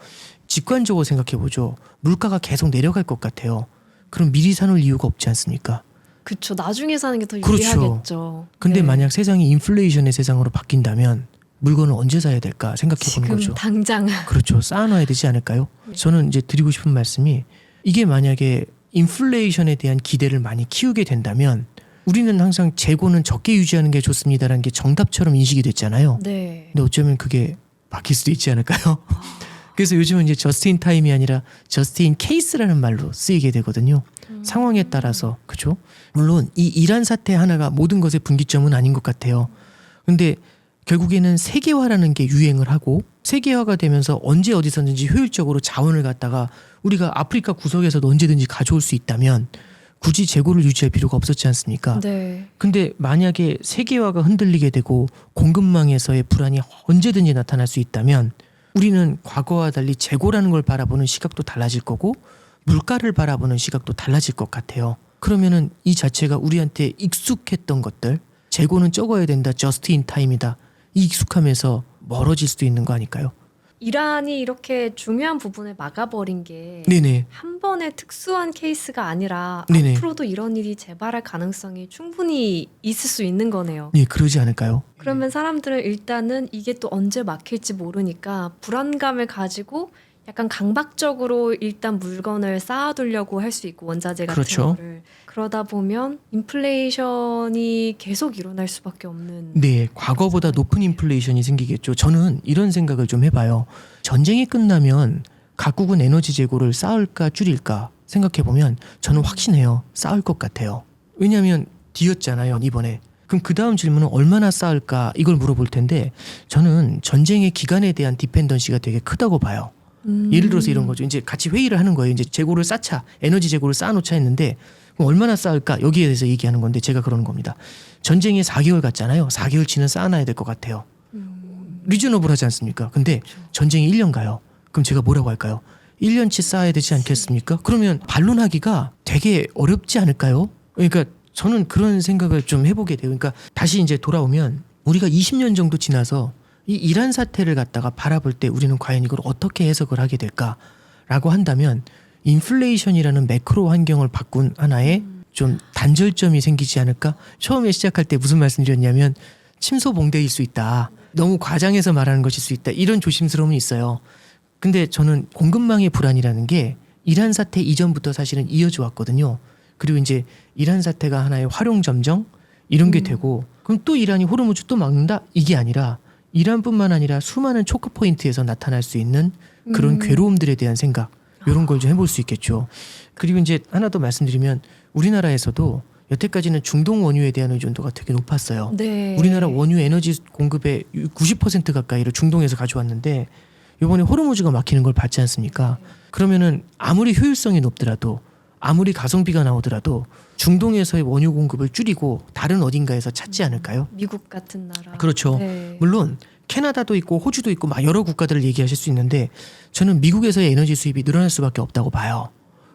[SPEAKER 1] 직관적으로 생각해보죠. 물가가 계속 내려갈 것 같아요. 그럼 미리 사놓을 이유가 없지 않습니까?
[SPEAKER 2] 그렇죠. 나중에 사는 게 더
[SPEAKER 1] 그렇죠.
[SPEAKER 2] 유리하겠죠.
[SPEAKER 1] 근데
[SPEAKER 2] 네.
[SPEAKER 1] 만약 세상이 인플레이션의 세상으로 바뀐다면 물건을 언제 사야 될까 생각해보는
[SPEAKER 2] 지금
[SPEAKER 1] 거죠.
[SPEAKER 2] 당장.
[SPEAKER 1] 그렇죠. 쌓아놔야 되지 않을까요? 저는 이제 드리고 싶은 말씀이 이게 만약에 인플레이션에 대한 기대를 많이 키우게 된다면 우리는 항상 재고는 적게 유지하는 게 좋습니다라는 게 정답처럼 인식이 됐잖아요.
[SPEAKER 2] 네.
[SPEAKER 1] 근데 어쩌면 그게 바뀔 수도 있지 않을까요? 그래서 요즘은 이제 저스트 인 타임이 아니라 저스트 인 케이스라는 말로 쓰이게 되거든요. 상황에 따라서. 그렇죠? 물론 이 이란 사태 하나가 모든 것의 분기점은 아닌 것 같아요. 근데 결국에는 세계화라는 게 유행을 하고 세계화가 되면서 언제 어디서든지 효율적으로 자원을 갖다가 우리가 아프리카 구석에서도 언제든지 가져올 수 있다면 굳이 재고를 유지할 필요가 없었지 않습니까?
[SPEAKER 2] 네.
[SPEAKER 1] 근데 만약에 세계화가 흔들리게 되고 공급망에서의 불안이 언제든지 나타날 수 있다면 우리는 과거와 달리 재고라는 걸 바라보는 시각도 달라질 거고 물가를 바라보는 시각도 달라질 것 같아요. 그러면은 이 자체가 우리한테 익숙했던 것들, 재고는 적어야 된다, 저스트 인 타임이다, 이 익숙함에서 멀어질 수도 있는 거 아닐까요?
[SPEAKER 2] 이란이 이렇게 중요한 부분을 막아버린 게
[SPEAKER 1] 네네.
[SPEAKER 2] 한 번의 특수한 케이스가 아니라
[SPEAKER 1] 네네.
[SPEAKER 2] 앞으로도 이런 일이 재발할 가능성이 충분히 있을 수 있는 거네요.
[SPEAKER 1] 예, 그러지 않을까요?
[SPEAKER 2] 그러면 사람들은 일단은 이게 또 언제 막힐지 모르니까 불안감을 가지고 약간 강박적으로 일단 물건을 쌓아두려고 할 수 있고 원자재 같은
[SPEAKER 1] 그렇죠.
[SPEAKER 2] 거를 그러다 보면 인플레이션이 계속 일어날 수밖에 없는.
[SPEAKER 1] 네, 과거보다 높은 인플레이션이 생기겠죠. 저는 이런 생각을 좀 해봐요. 전쟁이 끝나면 각국은 에너지 재고를 쌓을까 줄일까 생각해보면 저는 확신해요. 쌓을 것 같아요. 왜냐하면 뒤였잖아요, 이번에. 그럼 그 다음 질문은 얼마나 쌓을까 이걸 물어볼 텐데 저는 전쟁의 기간에 대한 디펜던시가 되게 크다고 봐요. 예를 들어서 이런 거죠. 이제 같이 회의를 하는 거예요. 이제 재고를 쌓자, 에너지 재고를 쌓아놓자 했는데 그럼 얼마나 쌓을까 여기에 대해서 얘기하는 건데 제가 그러는 겁니다. 전쟁이 4개월 갔잖아요. 4개월치는 쌓아놔야 될 것 같아요. 리저너블하지 않습니까? 근데 전쟁이 1년 가요. 그럼 제가 뭐라고 할까요? 1년치 쌓아야 되지 않겠습니까? 그러면 반론하기가 되게 어렵지 않을까요? 그러니까 저는 그런 생각을 좀 해보게 돼요. 그러니까 다시 이제 돌아오면 우리가 20년 정도 지나서 이 이란 사태를 갖다가 바라볼 때 우리는 과연 이걸 어떻게 해석을 하게 될까라고 한다면 인플레이션이라는 매크로 환경을 바꾼 하나의 좀 단절점이 생기지 않을까? 처음에 시작할 때 무슨 말씀드렸냐면 침소봉대일 수 있다. 너무 과장해서 말하는 것일 수 있다. 이런 조심스러움이 있어요. 근데 저는 공급망의 불안이라는 게 이란 사태 이전부터 사실은 이어져 왔거든요. 그리고 이제 이란 사태가 하나의 활용점정 이런 게 되고 그럼 또 이란이 호르무즈 또 막는다? 이게 아니라 이란뿐만 아니라 수많은 초크 포인트에서 나타날 수 있는 그런 괴로움들에 대한 생각 이런 걸 좀 해볼 수 있겠죠. 그리고 이제 하나 더 말씀드리면 우리나라에서도 여태까지는 중동 원유에 대한 의존도가 되게 높았어요.
[SPEAKER 2] 네.
[SPEAKER 1] 우리나라 원유 에너지 공급의 90% 가까이를 중동에서 가져왔는데 이번에 호르무즈가 막히는 걸 봤지 않습니까? 그러면은 아무리 효율성이 높더라도 아무리 가성비가 나오더라도 중동에서의 원유 공급을 줄이고 다른 어딘가에서 찾지 않을까요?
[SPEAKER 2] 미국 같은 나라.
[SPEAKER 1] 그렇죠.
[SPEAKER 2] 네.
[SPEAKER 1] 물론 캐나다도 있고 호주도 있고 막 여러 국가들을 얘기하실 수 있는데 저는 미국에서의 에너지 수입이 늘어날 수밖에 없다고 봐요.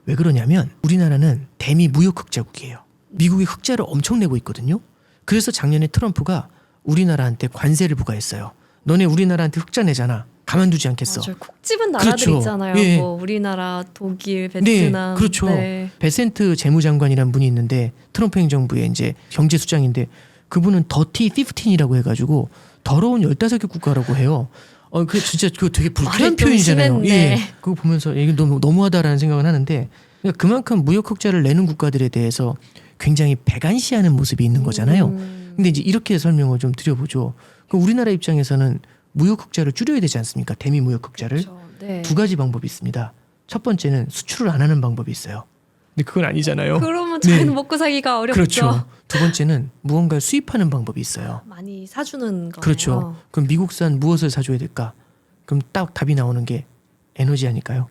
[SPEAKER 1] 왜 그러냐면 우리나라는 대미 무역 흑자국이에요. 미국이 흑자를 엄청 내고 있거든요. 그래서 작년에 트럼프가 우리나라한테 관세를 부과했어요. 너네 우리나라한테 흑자 내잖아. 가만두지 않겠어.
[SPEAKER 2] 맞아요. 콕 집은 나라들
[SPEAKER 1] 그렇죠.
[SPEAKER 2] 있잖아요.
[SPEAKER 1] 예.
[SPEAKER 2] 뭐 우리나라, 독일, 베트남.
[SPEAKER 1] 네, 그렇죠.
[SPEAKER 2] 네.
[SPEAKER 1] 베센트 재무장관이라는 분이 있는데 트럼프 행정부의 이제 경제수장인데 그분은 더티 15이라고 해가지고 더러운 15개 국가라고 해요. 그 진짜 그거 되게 불쾌한
[SPEAKER 2] 말이 좀
[SPEAKER 1] 표현이잖아요.
[SPEAKER 2] 심했네.
[SPEAKER 1] 예, 그거 보면서 이게 너무하다라는 생각을 하는데 그러니까 그만큼 무역 흑자를 내는 국가들에 대해서 굉장히 배관시하는 모습이 있는 거잖아요. 근데 이제 이렇게 설명을 좀 드려보죠. 그 우리나라 입장에서는 무역 흑자를 줄여야 되지 않습니까? 대미 무역 흑자를
[SPEAKER 2] 그렇죠. 네.
[SPEAKER 1] 두 가지 방법이 있습니다. 첫 번째는 수출을 안 하는 방법이 있어요. 근데 그건 아니잖아요.
[SPEAKER 2] 그러면 저희는
[SPEAKER 1] 네.
[SPEAKER 2] 먹고 살기가 어렵죠.
[SPEAKER 1] 그렇죠. 두 번째는 무언가를 수입하는 방법이 있어요.
[SPEAKER 2] 많이 사주는 거예요.
[SPEAKER 1] 그렇죠. 그럼 미국산 무엇을 사줘야 될까? 그럼 딱 답이 나오는 게 에너지 아닐까요?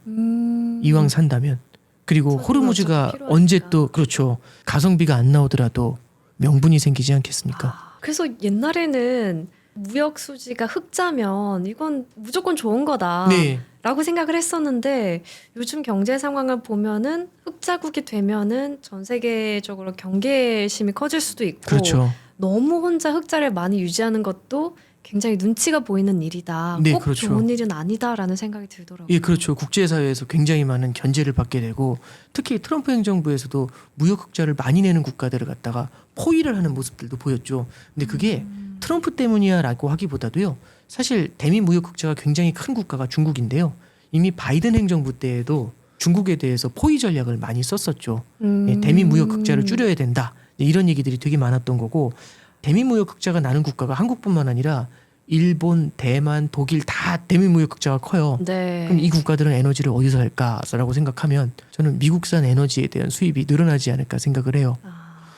[SPEAKER 1] 이왕 산다면. 그리고
[SPEAKER 2] 저도
[SPEAKER 1] 호르무즈가
[SPEAKER 2] 필요하니까.
[SPEAKER 1] 언제 또 그렇죠. 가성비가 안 나오더라도 명분이 생기지 않겠습니까?
[SPEAKER 2] 그래서 옛날에는 무역 수지가 흑자면 이건 무조건 좋은 거다.
[SPEAKER 1] 네.
[SPEAKER 2] 라고 생각을 했었는데 요즘 경제 상황을 보면은 흑자국이 되면은 전 세계적으로 경계심이 커질 수도 있고
[SPEAKER 1] 그렇죠.
[SPEAKER 2] 너무 혼자 흑자를 많이 유지하는 것도 굉장히 눈치가 보이는 일이다.
[SPEAKER 1] 네,
[SPEAKER 2] 꼭
[SPEAKER 1] 그렇죠.
[SPEAKER 2] 좋은 일은 아니다라는 생각이 들더라고요.
[SPEAKER 1] 예, 그렇죠. 국제사회에서 굉장히 많은 견제를 받게 되고 특히 트럼프 행정부에서도 무역 흑자를 많이 내는 국가들을 갖다가 포위를 하는 모습들도 보였죠. 근데 그게 트럼프 때문이야라고 하기보다도요. 사실 대미 무역 흑자가 굉장히 큰 국가가 중국인데요. 이미 바이든 행정부 때에도 중국에 대해서 포위 전략을 많이 썼었죠. 예, 대미 무역 흑자를 줄여야 된다. 이런 얘기들이 되게 많았던 거고 대미 무역 흑자가 나는 국가가 한국뿐만 아니라 일본, 대만, 독일 다 대미 무역 흑자가 커요.
[SPEAKER 2] 네.
[SPEAKER 1] 그럼 이 국가들은 에너지를 어디서 할까라고 생각하면 저는 미국산 에너지에 대한 수입이 늘어나지 않을까 생각을 해요.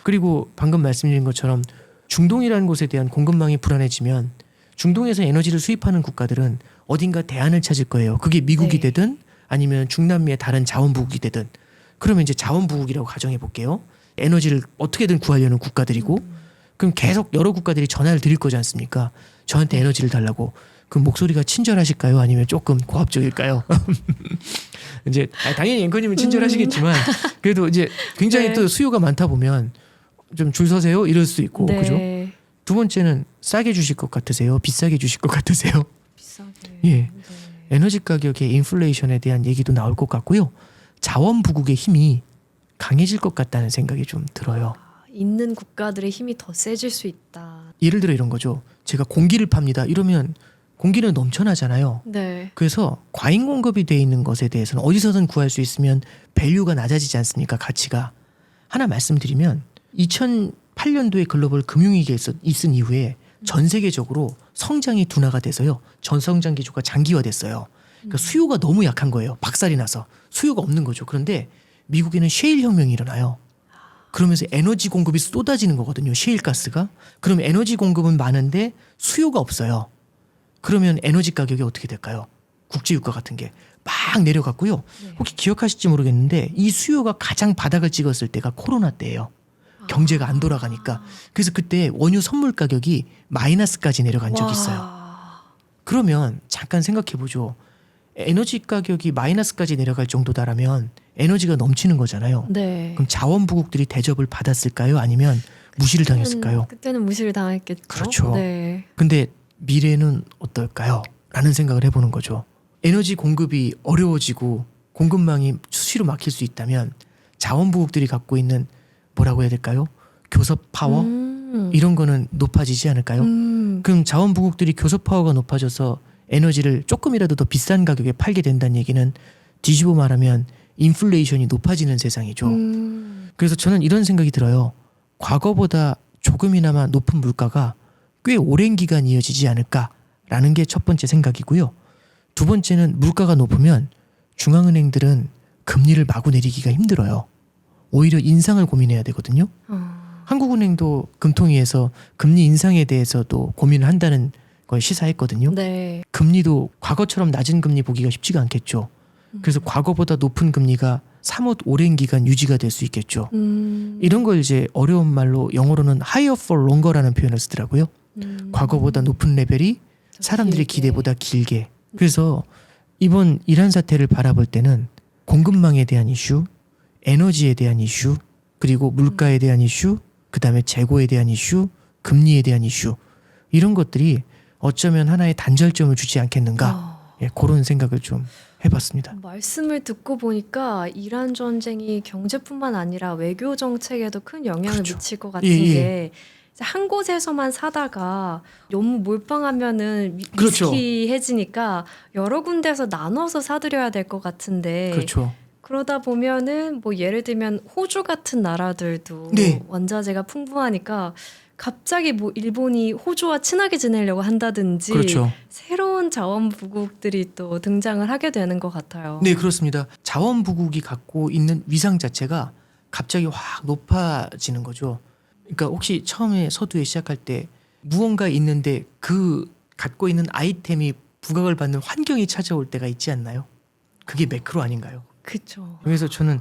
[SPEAKER 1] 그리고 방금 말씀드린 것처럼 중동이라는 곳에 대한 공급망이 불안해지면 중동에서 에너지를 수입하는 국가들은 어딘가 대안을 찾을 거예요. 그게 미국이
[SPEAKER 2] 네.
[SPEAKER 1] 되든 아니면 중남미의 다른 자원부국이 되든 그러면 이제 자원부국이라고 가정해 볼게요. 에너지를 어떻게든 구하려는 국가들이고 그럼 계속 여러 국가들이 전화를 드릴 거지 않습니까? 저한테 에너지를 달라고. 그럼 목소리가 친절하실까요? 아니면 조금 고압적일까요? 이제 당연히 앵커님은 친절하시겠지만 그래도 이제 굉장히
[SPEAKER 2] 네.
[SPEAKER 1] 또 수요가 많다 보면 좀 줄 서세요? 이럴 수 있고
[SPEAKER 2] 네.
[SPEAKER 1] 그죠? 두 번째는 싸게 주실 것 같으세요? 비싸게 주실 것 같으세요?
[SPEAKER 2] 비싸게.
[SPEAKER 1] 예.
[SPEAKER 2] 네.
[SPEAKER 1] 에너지 가격의 인플레이션에 대한 얘기도 나올 것 같고요. 자원 부국의 힘이 강해질 것 같다는 생각이 좀 들어요.
[SPEAKER 2] 있는 국가들의 힘이 더 세질 수 있다.
[SPEAKER 1] 예를 들어 이런 거죠. 제가 공기를 팝니다. 이러면 공기는 넘쳐나잖아요.
[SPEAKER 2] 네.
[SPEAKER 1] 그래서 과잉 공급이 돼 있는 것에 대해서는 어디서든 구할 수 있으면 밸류가 낮아지지 않습니까? 가치가. 하나 말씀드리면 2008년도에 글로벌 금융위기가 있은 이후에 전 세계적으로 성장이 둔화가 돼서요. 전성장 기조가 장기화됐어요. 그러니까 수요가 너무 약한 거예요. 박살이 나서 수요가 없는 거죠. 그런데 미국에는 셰일 혁명이 일어나요. 그러면서 에너지 공급이 쏟아지는 거거든요. 셰일 가스가. 그럼 에너지 공급은 많은데 수요가 없어요. 그러면 에너지 가격이 어떻게 될까요? 국제유가 같은 게 막 내려갔고요. 혹시 기억하실지 모르겠는데 이 수요가 가장 바닥을 찍었을 때가 코로나 때예요. 경제가 안 돌아가니까. 그래서 그때 원유 선물 가격이 마이너스까지 내려간 적이 있어요. 그러면 잠깐 생각해 보죠. 에너지 가격이 마이너스까지 내려갈 정도다라면 에너지가 넘치는 거잖아요.
[SPEAKER 2] 네.
[SPEAKER 1] 그럼 자원부국들이 대접을 받았을까요? 아니면 무시를 당했을까요?
[SPEAKER 2] 그때는 무시를 당했겠죠.
[SPEAKER 1] 그렇죠.
[SPEAKER 2] 네.
[SPEAKER 1] 근데 미래는 어떨까요? 라는 생각을 해보는 거죠. 에너지 공급이 어려워지고 공급망이 수시로 막힐 수 있다면 자원부국들이 갖고 있는 뭐라고 해야 될까요? 교섭 파워? 이런 거는 높아지지 않을까요? 그럼 자원부국들이 교섭 파워가 높아져서 에너지를 조금이라도 더 비싼 가격에 팔게 된다는 얘기는 뒤집어 말하면 인플레이션이 높아지는 세상이죠. 그래서 저는 이런 생각이 들어요. 과거보다 조금이나마 높은 물가가 꽤 오랜 기간 이어지지 않을까라는 게 첫 번째 생각이고요. 두 번째는 물가가 높으면 중앙은행들은 금리를 마구 내리기가 힘들어요. 오히려 인상을 고민해야 되거든요. 한국은행도 금통위에서 금리 인상에 대해서도 고민을 한다는 걸 시사했거든요.
[SPEAKER 2] 네.
[SPEAKER 1] 금리도 과거처럼 낮은 금리 보기가 쉽지가 않겠죠. 그래서 과거보다 높은 금리가 사뭇 오랜 기간 유지가 될 수 있겠죠. 이런 걸 이제 어려운 말로 영어로는 higher for longer라는 표현을 쓰더라고요. 과거보다 높은 레벨이 사람들의
[SPEAKER 2] 길게.
[SPEAKER 1] 기대보다 길게. 그래서 이번 이란 사태를 바라볼 때는 공급망에 대한 이슈, 에너지에 대한 이슈, 그리고 물가에 대한 이슈, 그다음에 재고에 대한 이슈, 금리에 대한 이슈, 이런 것들이 어쩌면 하나의 단절점을 주지 않겠는가, 예, 그런 생각을 좀 해봤습니다.
[SPEAKER 2] 말씀을 듣고 보니까 이란 전쟁이 경제뿐만 아니라 외교 정책에도 큰 영향을
[SPEAKER 1] 그렇죠.
[SPEAKER 2] 미칠 것 같은
[SPEAKER 1] 예, 예.
[SPEAKER 2] 게 한 곳에서만 사다가 너무 몰빵하면은
[SPEAKER 1] 그렇죠.
[SPEAKER 2] 위스키해지니까 여러 군데서 나눠서 사들여야 될 것 같은데
[SPEAKER 1] 그렇죠.
[SPEAKER 2] 그러다 보면은 뭐 예를 들면 호주 같은 나라들도
[SPEAKER 1] 네.
[SPEAKER 2] 원자재가 풍부하니까 갑자기 뭐 일본이 호주와 친하게 지내려고 한다든지
[SPEAKER 1] 그렇죠.
[SPEAKER 2] 새로운 자원부국들이 또 등장을 하게 되는 것 같아요.
[SPEAKER 1] 네, 그렇습니다. 자원부국이 갖고 있는 위상 자체가 갑자기 확 높아지는 거죠. 그러니까 혹시 처음에 서두에 시작할 때 무언가 있는데 그 갖고 있는 아이템이 부각을 받는 환경이 찾아올 때가 있지 않나요? 그게 매크로 아닌가요?
[SPEAKER 2] 그렇죠.
[SPEAKER 1] 그래서 저는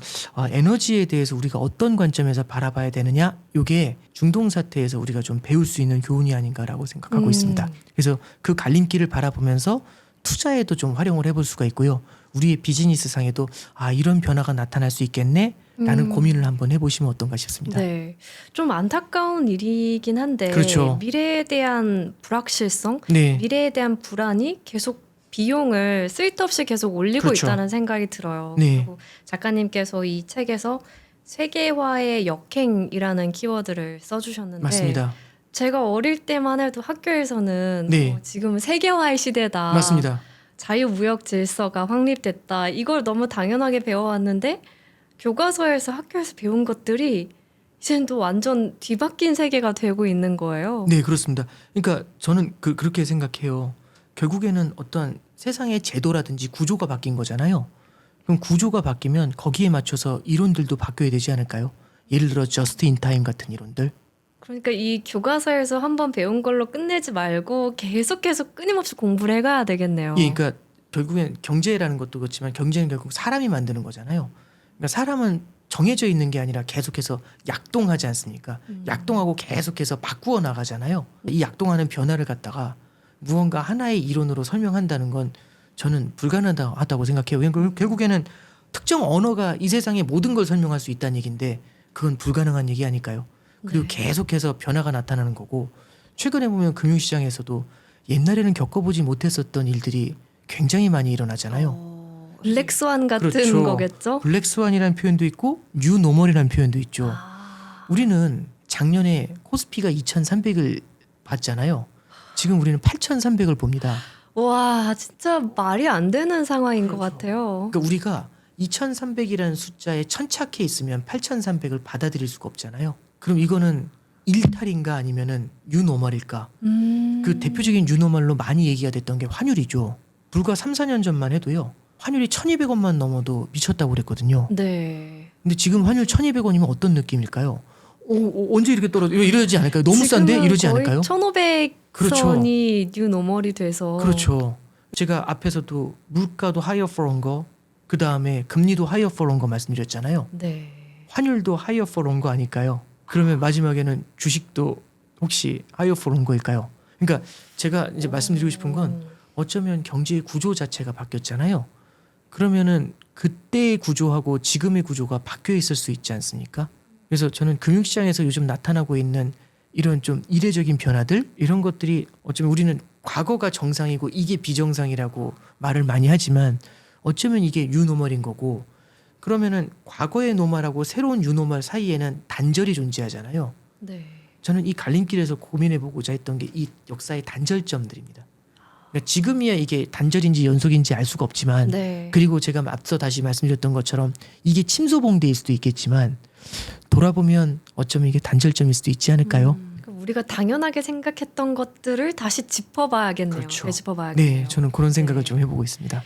[SPEAKER 1] 에너지에 대해서 우리가 어떤 관점에서 바라봐야 되느냐, 이게 중동 사태에서 우리가 좀 배울 수 있는 교훈이 아닌가라고 생각하고 있습니다. 그래서 그 갈림길을 바라보면서 투자에도 좀 활용을 해볼 수가 있고요. 우리의 비즈니스 상에도 이런 변화가 나타날 수 있겠네 라는 고민을 한번 해보시면 어떤가 싶습니다.
[SPEAKER 2] 네, 좀 안타까운 일이긴 한데
[SPEAKER 1] 그렇죠.
[SPEAKER 2] 미래에 대한 불확실성,
[SPEAKER 1] 네,
[SPEAKER 2] 미래에 대한 불안이 계속 비용을 쓸데없이 계속 올리고
[SPEAKER 1] 그렇죠.
[SPEAKER 2] 있다는 생각이 들어요.
[SPEAKER 1] 네.
[SPEAKER 2] 그리고 작가님께서 이 책에서 세계화의 역행이라는 키워드를 써주셨는데
[SPEAKER 1] 맞습니다.
[SPEAKER 2] 제가 어릴 때만 해도 학교에서는
[SPEAKER 1] 네.
[SPEAKER 2] 지금은 세계화의 시대다.
[SPEAKER 1] 맞습니다.
[SPEAKER 2] 자유무역 질서가 확립됐다. 이걸 너무 당연하게 배워왔는데 교과서에서 학교에서 배운 것들이 이제는 또 완전 뒤바뀐 세계가 되고 있는 거예요.
[SPEAKER 1] 네, 그렇습니다. 그러니까 저는 그렇게 생각해요. 결국에는 어떤 세상의 제도라든지 구조가 바뀐 거잖아요. 그럼 구조가 바뀌면 거기에 맞춰서 이론들도 바뀌어야 되지 않을까요? 예를 들어 저스트 인 타임 같은 이론들.
[SPEAKER 2] 그러니까 이 교과서에서 한번 배운 걸로 끝내지 말고 계속 끊임없이 공부를 해가야 되겠네요.
[SPEAKER 1] 예, 그러니까 결국엔 경제라는 것도 그렇지만 경제는 결국 사람이 만드는 거잖아요. 그러니까 사람은 정해져 있는 게 아니라 계속해서 약동하지 않습니까? 약동하고 계속해서 바꾸어 나가잖아요. 이 약동하는 변화를 갖다가 무언가 하나의 이론으로 설명한다는 건 저는 불가능하다고 생각해요. 왜냐하면 결국에는 특정 언어가 이 세상의 모든 걸 설명할 수 있다는 얘기인데 그건 불가능한 얘기 아닐까요? 그리고
[SPEAKER 2] 네.
[SPEAKER 1] 계속해서 변화가 나타나는 거고 최근에 보면 금융시장에서도 옛날에는 겪어보지 못했었던 일들이 굉장히 많이 일어나잖아요.
[SPEAKER 2] 블랙스완 같은
[SPEAKER 1] 그렇죠.
[SPEAKER 2] 거겠죠?
[SPEAKER 1] 블랙스완이라는 표현도 있고 뉴노멀이라는 표현도 있죠.
[SPEAKER 2] 아.
[SPEAKER 1] 우리는 작년에 코스피가 2,300을 봤잖아요. 지금 우리는 8,300을 봅니다.
[SPEAKER 2] 와, 진짜 말이 안 되는 상황인 것
[SPEAKER 1] 그렇죠.
[SPEAKER 2] 같아요.
[SPEAKER 1] 그러니까 우리가 2,300이라는 숫자에 천착해 있으면 8,300을 받아들일 수가 없잖아요. 그럼 이거는 일탈인가 아니면은 뉴노멀일까? 그 대표적인 뉴노멀로 많이 얘기가 됐던 게 환율이죠. 불과 3, 4년 전만 해도요. 환율이 1,200원만 넘어도 미쳤다고 그랬거든요.
[SPEAKER 2] 네.
[SPEAKER 1] 근데 지금 환율 1,200원이면 어떤 느낌일까요? 언제 이렇게 떨어져? 이러지 않을까요? 너무 싼데? 이러지 않을까요?
[SPEAKER 2] 1,500선이
[SPEAKER 1] 그렇죠.
[SPEAKER 2] 뉴노멀이 돼서.
[SPEAKER 1] 그렇죠. 제가 앞에서도 물가도 higher for longer, 그 다음에 금리도 higher for longer 말씀드렸잖아요.
[SPEAKER 2] 네.
[SPEAKER 1] 환율도 higher for longer 아닐까요? 그러면 마지막에는 주식도 혹시 higher for longer일까요? 그러니까 제가 이제 말씀드리고 싶은 건 어쩌면 경제의 구조 자체가 바뀌었잖아요. 그러면은 그때의 구조하고 지금의 구조가 바뀌어 있을 수 있지 않습니까? 그래서 저는 금융시장에서 요즘 나타나고 있는 이런 좀 이례적인 변화들, 이런 것들이 어쩌면 우리는 과거가 정상이고 이게 비정상이라고 말을 많이 하지만 어쩌면 이게 뉴노멀인 거고, 그러면은 과거의 노멀하고 새로운 뉴노멀 사이에는 단절이 존재하잖아요.
[SPEAKER 2] 네.
[SPEAKER 1] 저는 이 갈림길에서 고민해보고자 했던 게 이 역사의 단절점들입니다. 그러니까 지금이야 이게 단절인지 연속인지 알 수가 없지만,
[SPEAKER 2] 네.
[SPEAKER 1] 그리고 제가 앞서 다시 말씀드렸던 것처럼 이게 침소봉대일 수도 있겠지만 돌아보면 어쩌면 이게 단절점일 수도 있지 않을까요?
[SPEAKER 2] 그럼 우리가 당연하게 생각했던 것들을 다시 짚어봐야겠네요.
[SPEAKER 1] 그렇죠.
[SPEAKER 2] 되짚어봐야겠네요.
[SPEAKER 1] 네, 저는 그런 생각을
[SPEAKER 2] 네.
[SPEAKER 1] 좀 해보고 있습니다.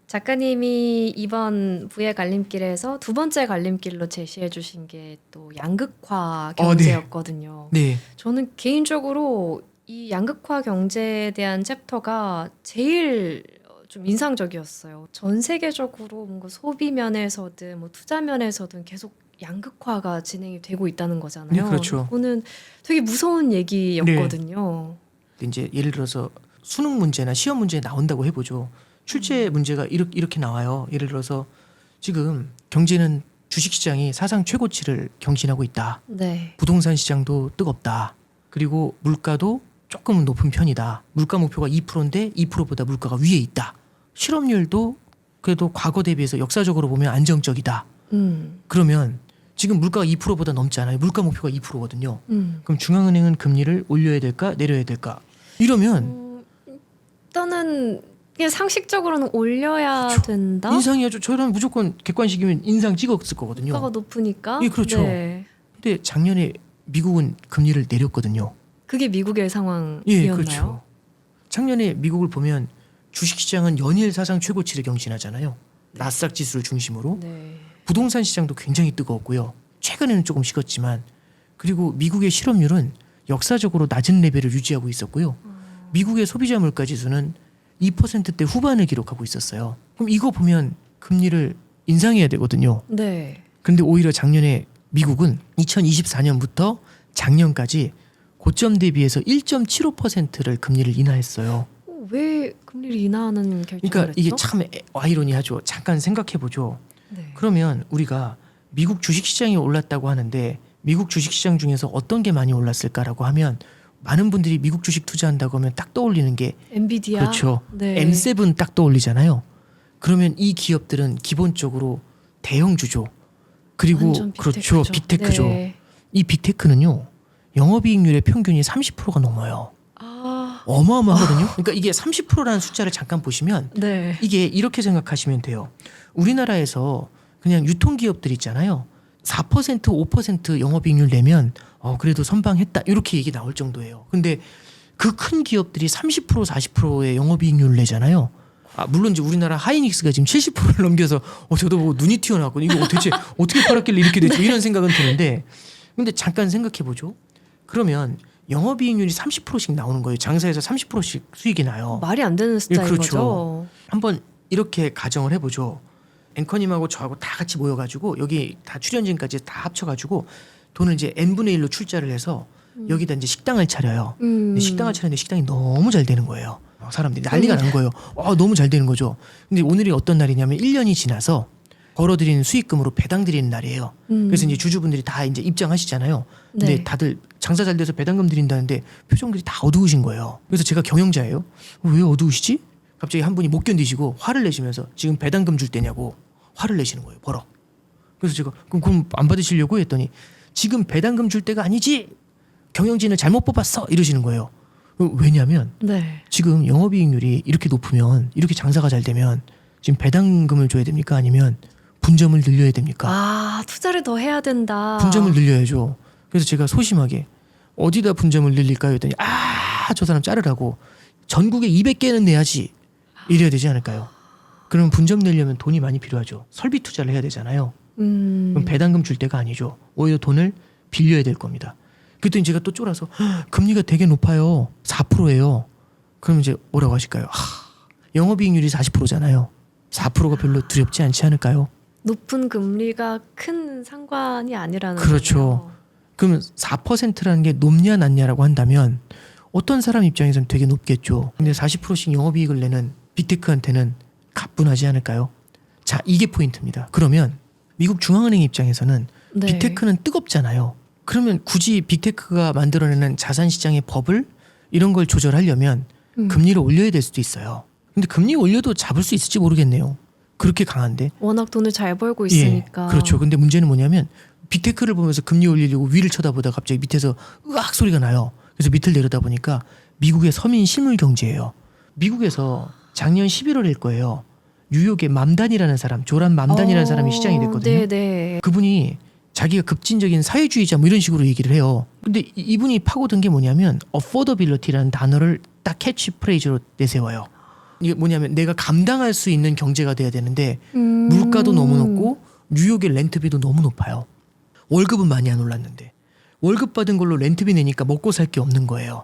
[SPEAKER 2] 작가님이 이번 부의 갈림길에서 두 번째 갈림길로 제시해 주신 게 또 양극화
[SPEAKER 1] 네.
[SPEAKER 2] 경제였거든요.
[SPEAKER 1] 네,
[SPEAKER 2] 저는 개인적으로 이 양극화 경제에 대한 챕터가 제일 좀 인상적이었어요. 전 세계적으로 뭔가 소비 면에서든 뭐 투자 면에서든 계속 양극화가 진행이 되고 있다는 거잖아요.
[SPEAKER 1] 네, 그렇죠.
[SPEAKER 2] 그거는 되게 무서운 얘기였거든요.
[SPEAKER 1] 이제 예를 들어서 수능 문제나 시험 문제에 나온다고 해보죠. 출제 문제가 이렇게 나와요. 예를 들어서 지금 경제는 주식시장이 사상 최고치를 경신하고 있다.
[SPEAKER 2] 네.
[SPEAKER 1] 부동산 시장도 뜨겁다. 그리고 물가도 조금은 높은 편이다. 물가 목표가 2%인데 2%보다 물가가 위에 있다. 실업률도 그래도 과거 대비해서 역사적으로 보면 안정적이다. 그러면 지금 물가가 2%보다 넘잖아요. 물가 목표가 2%거든요. 그럼 중앙은행은 금리를 올려야 될까 내려야 될까? 이러면
[SPEAKER 2] 일단은 그냥 상식적으로는 올려야
[SPEAKER 1] 그렇죠.
[SPEAKER 2] 된다.
[SPEAKER 1] 인상이야죠. 저라면 무조건 객관식이면 인상 찍었을 거거든요.
[SPEAKER 2] 물가가 높으니까.
[SPEAKER 1] 예, 그렇죠.
[SPEAKER 2] 네.
[SPEAKER 1] 근데 작년에 미국은 금리를 내렸거든요.
[SPEAKER 2] 그게 미국의 상황이었나요?
[SPEAKER 1] 예, 그렇죠. 작년에 미국을 보면 주식시장은 연일 사상 최고치를 경신하잖아요. 나스닥 지수를 중심으로.
[SPEAKER 2] 네.
[SPEAKER 1] 부동산 시장도 굉장히 뜨거웠고요. 최근에는 조금 식었지만, 그리고 미국의 실업률은 역사적으로 낮은 레벨을 유지하고 있었고요. 미국의 소비자 물가 지수는 2%대 후반을 기록하고 있었어요. 그럼 이거 보면 금리를 인상해야 되거든요.
[SPEAKER 2] 네.
[SPEAKER 1] 근데 오히려 작년에 미국은 2024년부터 작년까지 고점 대비해서 1.75%를 금리를 인하했어요.
[SPEAKER 2] 왜 금리를 인하하는 결정을
[SPEAKER 1] 그러니까
[SPEAKER 2] 했죠?
[SPEAKER 1] 이게 참 아이러니하죠. 잠깐 생각해 보죠.
[SPEAKER 2] 네.
[SPEAKER 1] 그러면 우리가 미국 주식시장이 올랐다고 하는데 미국 주식시장 중에서 어떤 게 많이 올랐을까라고 하면 많은 분들이 미국 주식 투자한다고 하면 딱 떠올리는 게
[SPEAKER 2] 엔비디아.
[SPEAKER 1] 그렇죠.
[SPEAKER 2] 네.
[SPEAKER 1] M7 딱 떠올리잖아요. 그러면 이 기업들은 기본적으로 대형주죠. 그리고
[SPEAKER 2] 완전
[SPEAKER 1] 그렇죠. 빅테크죠.
[SPEAKER 2] 네.
[SPEAKER 1] 이 빅테크는요. 영업이익률의 평균이 30%가 넘어요.
[SPEAKER 2] 아,
[SPEAKER 1] 어마어마하거든요. 그러니까 이게 30%라는 숫자를 잠깐 보시면
[SPEAKER 2] 네.
[SPEAKER 1] 이게 이렇게 생각하시면 돼요. 우리나라에서 그냥 유통기업들 있잖아요. 4% 5% 영업이익률 내면 그래도 선방했다 이렇게 얘기 나올 정도예요. 근데 그 큰 기업들이 30% 40%의 영업이익률을 내잖아요. 물론 이제 우리나라 하이닉스가 지금 70%를 넘겨서 저도 보고 눈이 튀어나왔거든요. 이거 대체 어떻게 팔았길래 이렇게 되죠? 이런 생각은 드는데, 근데 잠깐 생각해 보죠. 그러면 영업이익률이 30%씩 나오는 거예요. 장사에서 30%씩 수익이 나요.
[SPEAKER 2] 말이 안 되는 숫자인
[SPEAKER 1] 그렇죠.
[SPEAKER 2] 거죠.
[SPEAKER 1] 한번 이렇게 가정을 해보죠. 앵커님하고 저하고 다 같이 모여가지고 여기 다 출연진까지 다 합쳐가지고 돈을 이제 n분의 1로 출자를 해서 여기다 이제 식당을 차려요. 근데 식당을 차렸는데 식당이 너무 잘 되는 거예요. 사람들이 난리가 난 거예요. 너무 잘 되는 거죠. 근데 오늘이 어떤 날이냐면 1년이 지나서 벌어들이는 수익금으로 배당 드리는 날이에요. 그래서 이제 주주분들이 다 이제 입장하시잖아요. 근데
[SPEAKER 2] 네.
[SPEAKER 1] 다들 장사 잘 돼서 배당금 드린다는데 표정들이 다 어두우신 거예요. 그래서 제가 경영자예요. 왜 어두우시지? 갑자기 한 분이 못 견디시고 화를 내시면서 지금 배당금 줄 때냐고 화를 내시는 거예요. 벌어. 그래서 제가 그럼 안 받으시려고 했더니 지금 배당금 줄 때가 아니지. 경영진을 잘못 뽑았어. 이러시는 거예요. 왜냐하면
[SPEAKER 2] 네.
[SPEAKER 1] 지금 영업이익률이 이렇게 높으면 이렇게 장사가 잘 되면 지금 배당금을 줘야 됩니까? 아니면 분점을 늘려야 됩니까?
[SPEAKER 2] 아, 투자를 더 해야 된다.
[SPEAKER 1] 분점을 늘려야죠. 그래서 제가 소심하게 어디다 분점을 늘릴까요? 했더니 저 사람 자르라고 전국에 200개는 내야지 이래야 되지 않을까요? 그럼 분점 내려면 돈이 많이 필요하죠. 설비 투자를 해야 되잖아요. 그럼 배당금 줄 때가 아니죠. 오히려 돈을 빌려야 될 겁니다. 그랬더니 제가 또 쫄아서 금리가 되게 높아요. 4%예요. 그럼 이제 뭐라고 하실까요? 영업이익률이 40%잖아요. 4%가 별로 두렵지 않지 않을까요?
[SPEAKER 2] 높은 금리가 큰 상관이 아니라는
[SPEAKER 1] 그렇죠.
[SPEAKER 2] 거예요.
[SPEAKER 1] 그러면 4%라는 게 높냐 낮냐라고 한다면 어떤 사람 입장에서는 되게 높겠죠. 근데 40%씩 영업이익을 내는 빅테크한테는 가뿐하지 않을까요? 자, 이게 포인트입니다. 그러면 미국 중앙은행 입장에서는
[SPEAKER 2] 네.
[SPEAKER 1] 빅테크는 뜨겁잖아요. 그러면 굳이 빅테크가 만들어내는 자산시장의 법을 이런 걸 조절하려면 금리를 올려야 될 수도 있어요. 근데 금리 올려도 잡을 수 있을지 모르겠네요. 그렇게 강한데.
[SPEAKER 2] 워낙 돈을 잘 벌고 있으니까.
[SPEAKER 1] 예, 그렇죠. 근데 문제는 뭐냐면 빅테크를 보면서 금리 올리려고 위를 쳐다보다 갑자기 밑에서 으악 소리가 나요. 그래서 밑을 내려다 보니까 미국의 서민 실물 경제예요. 미국에서 작년 11월일 거예요. 뉴욕의 맘단이라는 사람, 조란 맘단이라는 사람이 시장이 됐거든요.
[SPEAKER 2] 네네.
[SPEAKER 1] 그분이 자기가 급진적인 사회주의자 뭐 이런 식으로 얘기를 해요. 근데 이분이 파고든 게 뭐냐면 affordability라는 단어를 딱 캐치프레이즈로 내세워요. 이게 뭐냐면 내가 감당할 수 있는 경제가 돼야 되는데 물가도 너무 높고 뉴욕의 렌트비도 너무 높아요. 월급은 많이 안 올랐는데 월급 받은 걸로 렌트비 내니까 먹고 살 게 없는 거예요.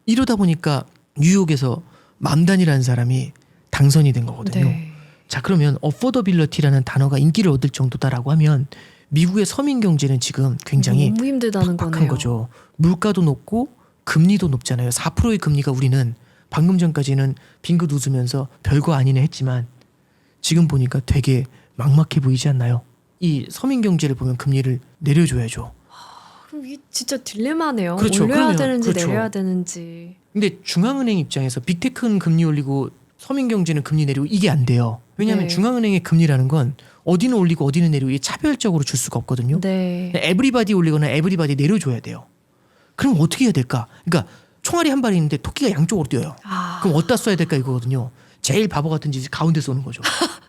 [SPEAKER 1] 이러다 보니까 뉴욕에서 맘단이라는 사람이 당선이 된 거거든요.
[SPEAKER 2] 네.
[SPEAKER 1] 자, 그러면 affordability라는 단어가 인기를 얻을 정도다라고 하면 미국의 서민 경제는 지금 굉장히
[SPEAKER 2] 너무 힘들다는
[SPEAKER 1] 팍팍한
[SPEAKER 2] 거네요.
[SPEAKER 1] 거죠. 물가도 높고 금리도 높잖아요. 4%의 금리가 우리는 방금 전까지는 빙긋 웃으면서 별거 아니네 했지만 지금 보니까 되게 막막해 보이지 않나요? 이 서민 경제를 보면 금리를 내려줘야죠.
[SPEAKER 2] 그럼 이게 진짜 딜레마네요.
[SPEAKER 1] 그렇죠.
[SPEAKER 2] 올려야
[SPEAKER 1] 그러면,
[SPEAKER 2] 되는지
[SPEAKER 1] 그렇죠.
[SPEAKER 2] 내려야 되는지.
[SPEAKER 1] 근데 중앙은행 입장에서 빅테크는 금리 올리고 서민 경제는 금리 내리고 이게 안 돼요. 왜냐하면
[SPEAKER 2] 네.
[SPEAKER 1] 중앙은행의 금리라는 건 어디는 올리고 어디는 내리고 이게 차별적으로 줄 수가 없거든요.
[SPEAKER 2] 네.
[SPEAKER 1] 에브리바디 올리거나 에브리바디 내려줘야 돼요. 그럼 어떻게 해야 될까? 그러니까 총알이 한 발이 있는데 토끼가 양쪽으로 뛰어요. 그럼 어디다 쏴야 될까 이거거든요. 제일 바보 같은 짓이 가운데 쏘는 거죠.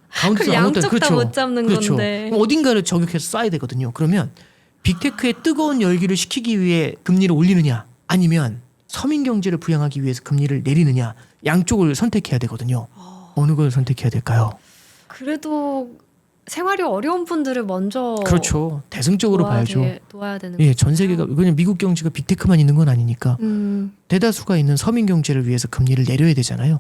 [SPEAKER 1] 가운데
[SPEAKER 2] 그 양쪽 다 못 잡는
[SPEAKER 1] 그렇죠.
[SPEAKER 2] 건데.
[SPEAKER 1] 그럼 어딘가를 저격해서 쏴야 되거든요. 그러면 빅테크의 뜨거운 열기를 식히기 위해 금리를 올리느냐 아니면 서민 경제를 부양하기 위해서 금리를 내리느냐 양쪽을 선택해야 되거든요. 어느 걸 선택해야 될까요?
[SPEAKER 2] 그래도 생활이 어려운 분들을 먼저
[SPEAKER 1] 그렇죠. 대승적으로 봐야죠.
[SPEAKER 2] 도와야 되는
[SPEAKER 1] 예,
[SPEAKER 2] 거죠.
[SPEAKER 1] 전 세계가 그냥 미국 경제가 빅테크만 있는 건 아니니까 대다수가 있는 서민 경제를 위해서 금리를 내려야 되잖아요.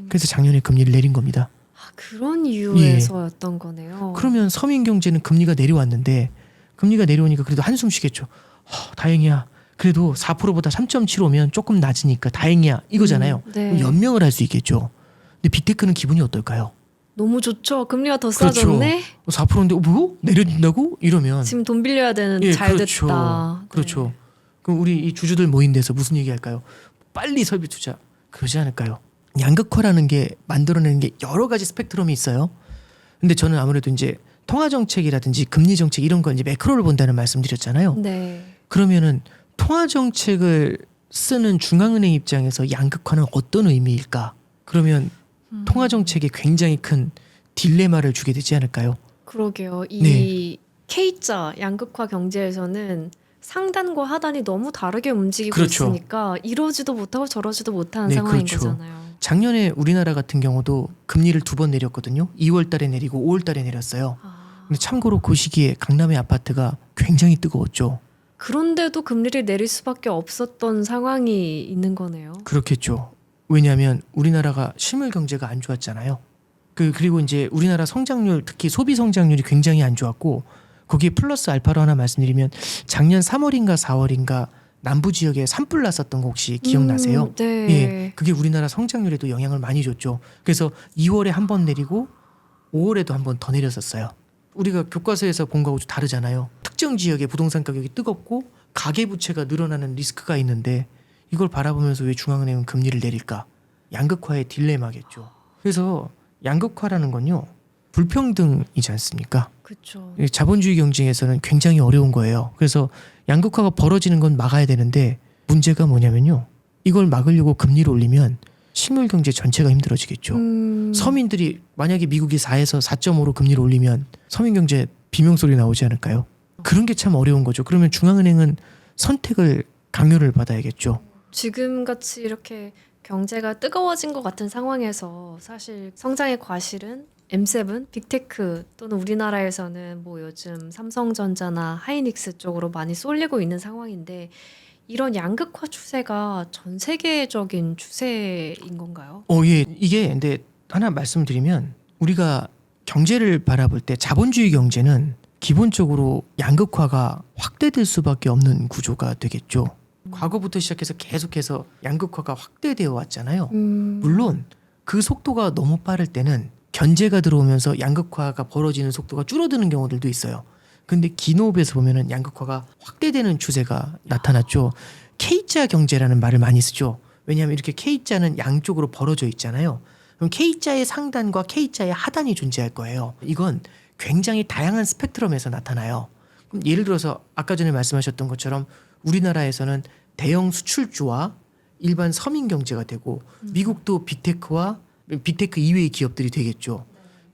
[SPEAKER 1] 그래서 작년에 금리를 내린 겁니다.
[SPEAKER 2] 아, 그런 이유에서였던 거네요.
[SPEAKER 1] 그러면 서민 경제는 금리가 내려왔는데 금리가 내려오니까 그래도 한숨 쉬겠죠. 다행이야. 그래도 4%보다 3.75면 조금 낮으니까 다행이야. 이거잖아요.
[SPEAKER 2] 네.
[SPEAKER 1] 그럼 연명을 할 수 있겠죠. 근데 빅테크는 기분이 어떨까요?
[SPEAKER 2] 너무 좋죠. 금리가 더
[SPEAKER 1] 그렇죠.
[SPEAKER 2] 싸졌네.
[SPEAKER 1] 4%인데 뭐 내려준다고? 이러면
[SPEAKER 2] 지금 돈 빌려야 되는
[SPEAKER 1] 예,
[SPEAKER 2] 잘
[SPEAKER 1] 그렇죠.
[SPEAKER 2] 됐다.
[SPEAKER 1] 그렇죠.
[SPEAKER 2] 네.
[SPEAKER 1] 그럼 우리 이 주주들 모인 데서 무슨 얘기할까요? 빨리 설비 투자. 그러지 않을까요? 양극화라는 게 만들어내는 게 여러 가지 스펙트럼이 있어요. 근데 저는 아무래도 이제 통화 정책이라든지 금리 정책 이런 거 이제 매크로를 본다는 말씀드렸잖아요.
[SPEAKER 2] 네.
[SPEAKER 1] 그러면은 통화 정책을 쓰는 중앙은행 입장에서 양극화는 어떤 의미일까? 그러면 통화 정책에 굉장히 큰 딜레마를 주게 되지 않을까요?
[SPEAKER 2] 그러게요. 이
[SPEAKER 1] 네.
[SPEAKER 2] K자 양극화 경제에서는 상단과 하단이 너무 다르게 움직이고
[SPEAKER 1] 그렇죠.
[SPEAKER 2] 있으니까 이러지도 못하고 저러지도 못하는
[SPEAKER 1] 네,
[SPEAKER 2] 상황인
[SPEAKER 1] 그렇죠.
[SPEAKER 2] 거잖아요.
[SPEAKER 1] 작년에 우리나라 같은 경우도 금리를 2번 내렸거든요. 2월 달에 내리고 5월 달에 내렸어요. 근데 참고로 그 시기에 강남의 아파트가 굉장히 뜨거웠죠.
[SPEAKER 2] 그런데도 금리를 내릴 수밖에 없었던 상황이 있는 거네요.
[SPEAKER 1] 그렇겠죠. 왜냐하면 우리나라가 실물 경제가 안 좋았잖아요. 그리고 이제 우리나라 성장률 특히 소비 성장률이 굉장히 안 좋았고 거기에 플러스 알파로 하나 말씀드리면 작년 3월인가 4월인가 남부 지역에 산불 났었던 거 혹시 기억나세요?
[SPEAKER 2] 네.
[SPEAKER 1] 예, 그게 우리나라 성장률에도 영향을 많이 줬죠. 그래서 2월에 한 번 내리고 5월에도 한 번 더 내렸었어요. 우리가 교과서에서 본 거하고 좀 다르잖아요. 특정 지역의 부동산 가격이 뜨겁고 가계부채가 늘어나는 리스크가 있는데 이걸 바라보면서 왜 중앙은행은 금리를 내릴까? 양극화의 딜레마겠죠. 그래서 양극화라는 건요 불평등이지 않습니까?
[SPEAKER 2] 그렇죠.
[SPEAKER 1] 자본주의 경쟁에서는 굉장히 어려운 거예요. 그래서 양극화가 벌어지는 건 막아야 되는데 문제가 뭐냐면요. 이걸 막으려고 금리를 올리면 실물 경제 전체가 힘들어지겠죠. 서민들이 만약에 미국이 4에서 4.5로 금리를 올리면 서민 경제 비명소리 나오지 않을까요? 그런 게 참 어려운 거죠. 그러면 중앙은행은 선택을 강요를 받아야겠죠.
[SPEAKER 2] 지금 같이 이렇게 경제가 뜨거워진 것 같은 상황에서 사실 성장의 과실은 M7, 빅테크 또는 우리나라에서는 뭐 요즘 삼성전자나 하이닉스 쪽으로 많이 쏠리고 있는 상황인데 이런 양극화 추세가 전 세계적인 추세인 건가요?
[SPEAKER 1] 예. 이게 근데 하나 말씀드리면 우리가 경제를 바라볼 때 자본주의 경제는 기본적으로 양극화가 확대될 수밖에 없는 구조가 되겠죠. 과거부터 시작해서 계속해서 양극화가 확대되어 왔잖아요. 물론 그 속도가 너무 빠를 때는 견제가 들어오면서 양극화가 벌어지는 속도가 줄어드는 경우들도 있어요. 근데 기노업에서 보면은 양극화가 확대되는 추세가 나타났죠. K자 경제라는 말을 많이 쓰죠. 왜냐하면 이렇게 K자는 양쪽으로 벌어져 있잖아요. 그럼 K자의 상단과 K자의 하단이 존재할 거예요. 이건 굉장히 다양한 스펙트럼에서 나타나요. 그럼 예를 들어서 아까 전에 말씀하셨던 것처럼 우리나라에서는 대형 수출주와 일반 서민 경제가 되고 미국도 빅테크와 빅테크 이외의 기업들이 되겠죠.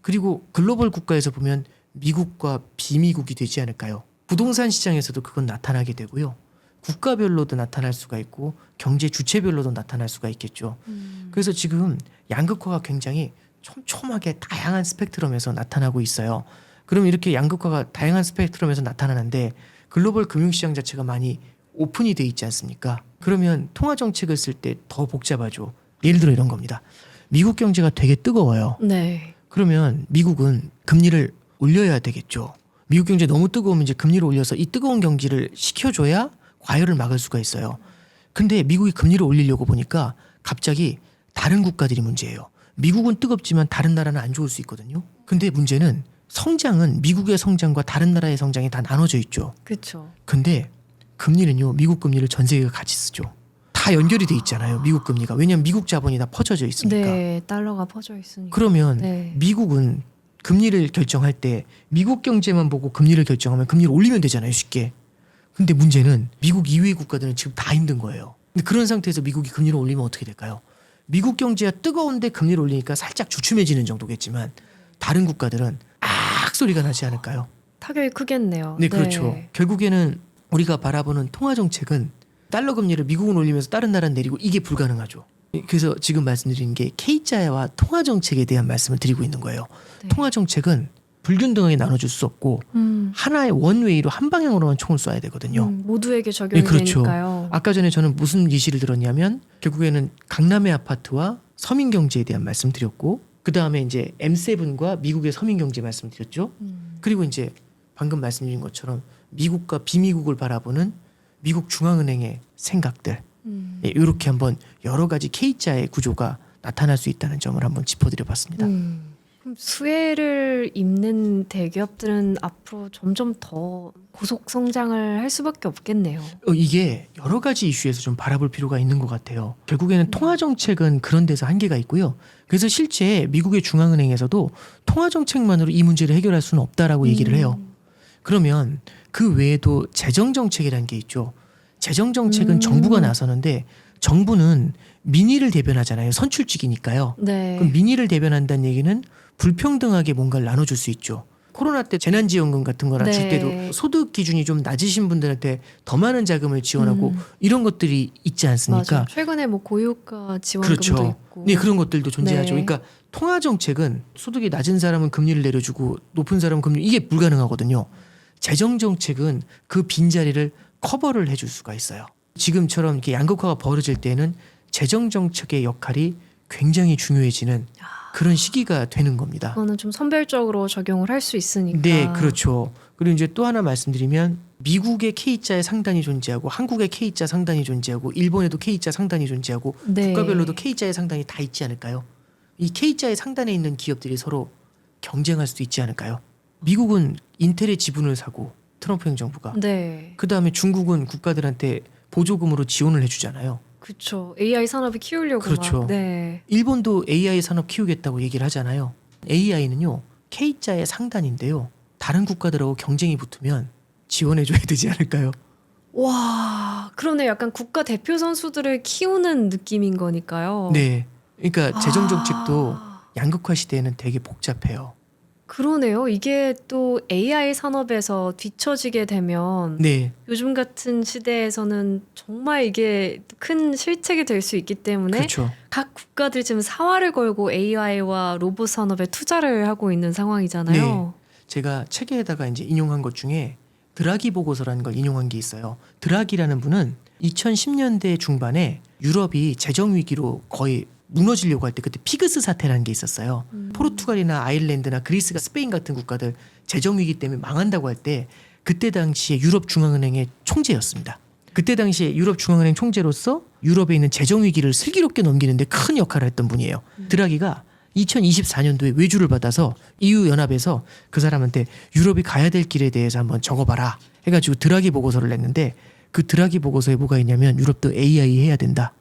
[SPEAKER 1] 그리고 글로벌 국가에서 보면 미국과 비미국이 되지 않을까요? 부동산 시장에서도 그건 나타나게 되고요. 국가별로도 나타날 수가 있고 경제 주체별로도 나타날 수가 있겠죠. 그래서 지금 양극화가 굉장히 촘촘하게 다양한 스펙트럼에서 나타나고 있어요. 그럼 이렇게 양극화가 다양한 스펙트럼에서 나타나는데 글로벌 금융시장 자체가 많이 오픈이 돼 있지 않습니까? 그러면 통화정책을 쓸 때 더 복잡하죠. 예를 들어 이런 겁니다. 미국 경제가 되게 뜨거워요.
[SPEAKER 2] 네.
[SPEAKER 1] 그러면 미국은 금리를 올려야 되겠죠. 미국 경제 너무 뜨거우면 이제 금리를 올려서 이 뜨거운 경기를 식혀줘야 과열을 막을 수가 있어요. 근데 미국이 금리를 올리려고 보니까 갑자기 다른 국가들이 문제예요. 미국은 뜨겁지만 다른 나라는 안 좋을 수 있거든요. 근데 문제는 성장은 미국의 성장과 다른 나라의 성장이 다 나눠져 있죠.
[SPEAKER 2] 그렇죠.
[SPEAKER 1] 근데 금리는요. 미국 금리를 전 세계가 같이 쓰죠. 다 연결이 돼 있잖아요. 미국 금리가. 왜냐하면 미국 자본이 다 퍼져져 있으니까.
[SPEAKER 2] 네, 달러가 퍼져 있으니까.
[SPEAKER 1] 그러면
[SPEAKER 2] 네.
[SPEAKER 1] 미국은 금리를 결정할 때 미국 경제만 보고 금리를 결정하면 금리를 올리면 되잖아요. 쉽게. 근데 문제는 미국 이외의 국가들은 지금 다 힘든 거예요. 근데 그런 상태에서 미국이 금리를 올리면 어떻게 될까요? 미국 경제가 뜨거운데 금리를 올리니까 살짝 주춤해지는 정도겠지만 다른 국가들은 악 소리가 나지 않을까요?
[SPEAKER 2] 타격이 크겠네요.
[SPEAKER 1] 네, 그렇죠. 결국에는 우리가 바라보는 통화 정책은 달러 금리를 미국은 올리면서 다른 나라는 내리고 이게 불가능하죠. 그래서 지금 말씀드리는 게 K자와 통화 정책에 대한 말씀을 드리고 있는 거예요.
[SPEAKER 2] 네.
[SPEAKER 1] 통화 정책은 불균등하게 나눠줄 수 없고 하나의 원웨이로 한 방향으로만 총을 쏴야 되거든요.
[SPEAKER 2] 모두에게 적용이
[SPEAKER 1] 네, 그렇죠.
[SPEAKER 2] 되니까요.
[SPEAKER 1] 아까 전에 저는 무슨 예시를 들었냐면 결국에는 강남의 아파트와 서민 경제에 대한 말씀드렸고 그 다음에 이제 M7과 미국의 서민 경제 말씀드렸죠. 그리고 이제 방금 말씀드린 것처럼 미국과 비미국을 바라보는 미국 중앙은행의 생각들 이렇게 한번 여러 가지 K자의 구조가 나타날 수 있다는 점을 한번 짚어드려봤습니다.
[SPEAKER 2] 그럼 수혜를 입는 대기업들은 앞으로 점점 더 고속 성장을 할 수밖에 없겠네요.
[SPEAKER 1] 이게 여러 가지 이슈에서 좀 바라볼 필요가 있는 것 같아요. 결국에는 통화 정책은 그런 데서 한계가 있고요. 그래서 실제 미국의 중앙은행에서도 통화 정책만으로 이 문제를 해결할 수는 없다라고 얘기를 해요. 그러면 그 외에도 재정 정책이라는 게 있죠. 재정 정책은 정부가 나서는데 정부는 민의를 대변하잖아요. 선출직이니까요.
[SPEAKER 2] 네.
[SPEAKER 1] 그럼 민의를 대변한다는 얘기는 불평등하게 뭔가를 나눠줄 수 있죠. 코로나 때 재난지원금 같은 거나 줄
[SPEAKER 2] 네.
[SPEAKER 1] 때도 소득 기준이 좀 낮으신 분들한테 더 많은 자금을 지원하고 이런 것들이 있지 않습니까?
[SPEAKER 2] 맞아요. 최근에 뭐 고유가 지원금도
[SPEAKER 1] 그렇죠.
[SPEAKER 2] 있고.
[SPEAKER 1] 네, 그런 것들도 존재하죠.
[SPEAKER 2] 네.
[SPEAKER 1] 그러니까 통화 정책은 소득이 낮은 사람은 금리를 내려주고 높은 사람은 금리 이게 불가능하거든요. 재정 정책은 그 빈자리를 커버를 해줄 수가 있어요. 지금처럼 이렇게 양극화가 벌어질 때는 재정 정책의 역할이 굉장히 중요해지는 그런 시기가 되는 겁니다.
[SPEAKER 2] 그거는 좀 선별적으로 적용을 할 수 있으니까.
[SPEAKER 1] 네, 그렇죠. 그리고 이제 또 하나 말씀드리면 미국의 K자의 상단이 존재하고 한국의 K자 상단이 존재하고 일본에도 K자 상단이 존재하고
[SPEAKER 2] 네.
[SPEAKER 1] 국가별로도 K자의 상단이 다 있지 않을까요? 이 K자의 상단에 있는 기업들이 서로 경쟁할 수도 있지 않을까요? 미국은 인텔의 지분을 사고 트럼프 행정부가
[SPEAKER 2] 네.
[SPEAKER 1] 그다음에 중국은 국가들한테 보조금으로 지원을 해주잖아요.
[SPEAKER 2] 그렇죠. AI 산업을 키우려고
[SPEAKER 1] 그렇죠.
[SPEAKER 2] 막. 네.
[SPEAKER 1] 일본도 AI 산업 키우겠다고 얘기를 하잖아요. AI는요 K자의 상단인데요. 다른 국가들하고 경쟁이 붙으면 지원해줘야 되지 않을까요?
[SPEAKER 2] 와, 그러네. 약간 국가 대표 선수들을 키우는 느낌인 거니까요.
[SPEAKER 1] 네. 그러니까 재정
[SPEAKER 2] 아.
[SPEAKER 1] 정책도 양극화 시대에는 되게 복잡해요.
[SPEAKER 2] 그러네요. 이게 또 AI 산업에서 뒤처지게 되면
[SPEAKER 1] 네.
[SPEAKER 2] 요즘 같은 시대에서는 정말 이게 큰 실책이 될 수 있기 때문에
[SPEAKER 1] 그렇죠.
[SPEAKER 2] 각 국가들이 지금 사활을 걸고 AI와 로봇 산업에 투자를 하고 있는 상황이잖아요.
[SPEAKER 1] 제가 책에다가 이제 인용한 것 중에 드라기 보고서라는 걸 인용한 게 있어요. 드라기라는 분은 2010년대 중반에 유럽이 재정 위기로 거의 무너지려고 할 때 그때 피그스 사태라는 게 있었어요. 포르투갈이나 아일랜드나 그리스가 스페인 같은 국가들 재정 위기 때문에 망한다고 할 때 그때 당시에 유럽 중앙은행의 총재였습니다. 그때 당시에 유럽 중앙은행 총재로서 유럽에 있는 재정 위기를 슬기롭게 넘기는데 큰 역할을 했던 분이에요. 드라기가 2024년도에 외주를 받아서 EU 연합에서 그 사람한테 유럽이 가야 될 길에 대해서 한번 적어봐라 해가지고 드라기 보고서를 냈는데 그 드라기 보고서에 뭐가 있냐면 유럽도 AI 해야 된다.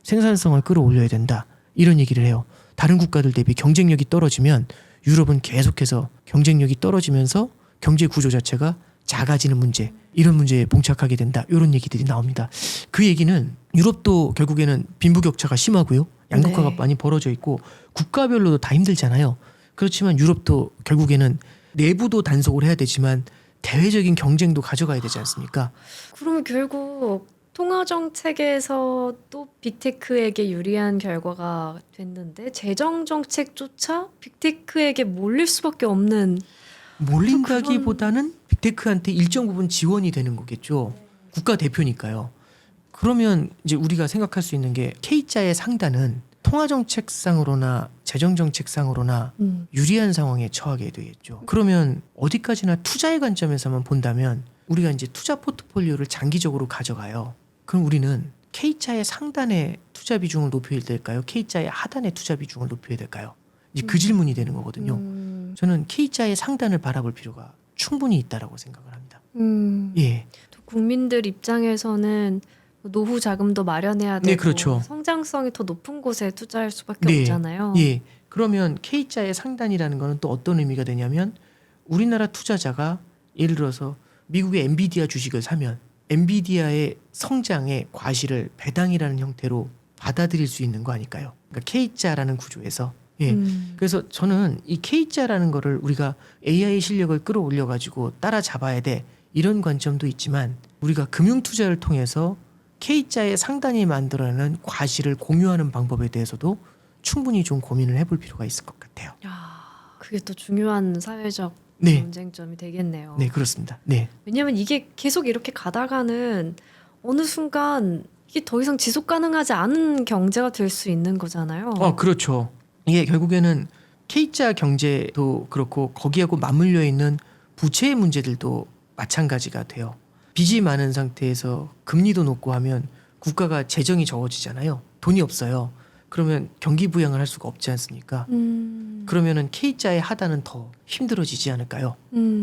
[SPEAKER 1] 생산성을 끌어올려야 된다. 이런 얘기를 해요. 다른 국가들 대비 경쟁력이 떨어지면 유럽은 계속해서 경쟁력이 떨어지면서 경제 구조 자체가 작아지는 문제, 이런 문제에 봉착하게 된다. 이런 얘기들이 나옵니다. 그 얘기는 유럽도 결국에는 빈부격차가 심하고요. 양극화가
[SPEAKER 2] 네.
[SPEAKER 1] 많이 벌어져 있고 국가별로도 다 힘들잖아요. 그렇지만 유럽도 결국에는 내부도 단속을 해야 되지만 대외적인 경쟁도 가져가야 되지 않습니까?
[SPEAKER 2] 그러면 결국 통화 정책에서 또 빅테크에게 유리한 결과가 됐는데 재정 정책조차 빅테크에게 몰릴 수밖에 없는
[SPEAKER 1] 몰린다기보다는 빅테크한테 일정 부분 지원이 되는 거겠죠. 국가 대표니까요. 그러면 이제 우리가 생각할 수 있는 게 K자의 상단은 통화 정책상으로나 재정 정책상으로나 유리한 상황에 처하게 되겠죠. 그러면 어디까지나 투자의 관점에서만 본다면 우리가 이제 투자 포트폴리오를 장기적으로 가져가요. 그럼 우리는 K자의 상단에 투자 비중을 높여야 될까요? K자의 하단에 투자 비중을 높여야 될까요? 이제 그 질문이 되는 거거든요. 저는 K자의 상단을 바라볼 필요가 충분히 있다라고 생각을 합니다. 예.
[SPEAKER 2] 또 국민들 입장에서는 노후 자금도 마련해야 되고
[SPEAKER 1] 네, 그렇죠.
[SPEAKER 2] 성장성이 더 높은 곳에 투자할 수밖에
[SPEAKER 1] 네.
[SPEAKER 2] 없잖아요.
[SPEAKER 1] 예. 그러면 K자의 상단이라는 거는 또 어떤 의미가 되냐면 우리나라 투자자가 예를 들어서 미국의 엔비디아 주식을 사면 엔비디아의 성장의 과실을 배당이라는 형태로 받아들일 수 있는 거 아닐까요? 그러니까 K자라는 구조에서. 예. 그래서 저는 이 K자라는 거를 우리가 AI 실력을 끌어올려 가지고 따라잡아야 돼. 이런 관점도 있지만 우리가 금융 투자를 통해서 K자의 상단이 만들어내는 과실을 공유하는 방법에 대해서도 충분히 좀 고민을 해볼 필요가 있을 것 같아요.
[SPEAKER 2] 그게 또 중요한 사회적
[SPEAKER 1] 네.
[SPEAKER 2] 논쟁점이 되겠네요.
[SPEAKER 1] 네, 그렇습니다. 네.
[SPEAKER 2] 왜냐하면 이게 계속 이렇게 가다가는 어느 순간 이게 더 이상 지속 가능하지 않은 경제가 될 수 있는 거잖아요.
[SPEAKER 1] 그렇죠. 이게 결국에는 K자 경제도 그렇고 거기하고 맞물려 있는 부채의 문제들도 마찬가지가 돼요. 빚이 많은 상태에서 금리도 높고 하면 국가가 재정이 적어지잖아요. 돈이 없어요. 그러면 경기 부양을 할 수가 없지 않습니까? 그러면은 K자의 하단은 더 힘들어지지 않을까요?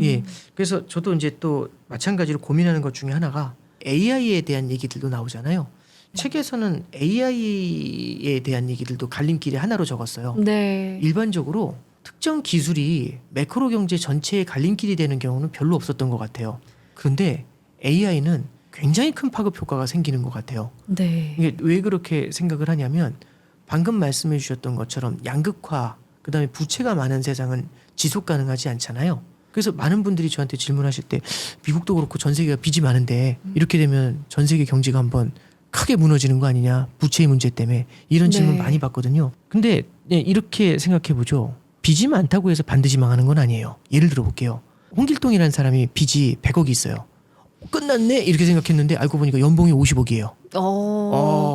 [SPEAKER 1] 예. 그래서 저도 이제 또 마찬가지로 고민하는 것 중에 하나가 AI에 대한 얘기들도 나오잖아요. 책에서는 AI에 대한 얘기들도 갈림길의 하나로 적었어요.
[SPEAKER 2] 네.
[SPEAKER 1] 일반적으로 특정 기술이 매크로 경제 전체의 갈림길이 되는 경우는 별로 없었던 것 같아요. 그런데 AI는 굉장히 큰 파급 효과가 생기는 것 같아요.
[SPEAKER 2] 네.
[SPEAKER 1] 이게 왜 그렇게 생각을 하냐면 방금 말씀해 주셨던 것처럼 양극화, 그다음에 부채가 많은 세상은 지속 가능하지 않잖아요. 그래서 많은 분들이 저한테 질문하실 때 미국도 그렇고 전 세계가 빚이 많은데 이렇게 되면 전 세계 경제가 한번 크게 무너지는 거 아니냐, 부채의 문제 때문에, 이런 질문
[SPEAKER 2] 네.
[SPEAKER 1] 많이 받거든요. 근데 이렇게 생각해 보죠. 빚이 많다고 해서 반드시 망하는 건 아니에요. 예를 들어 볼게요. 홍길동이라는 사람이 빚이 100억이 있어요. 끝났네 이렇게 생각했는데 알고 보니까 연봉이 50억이에요.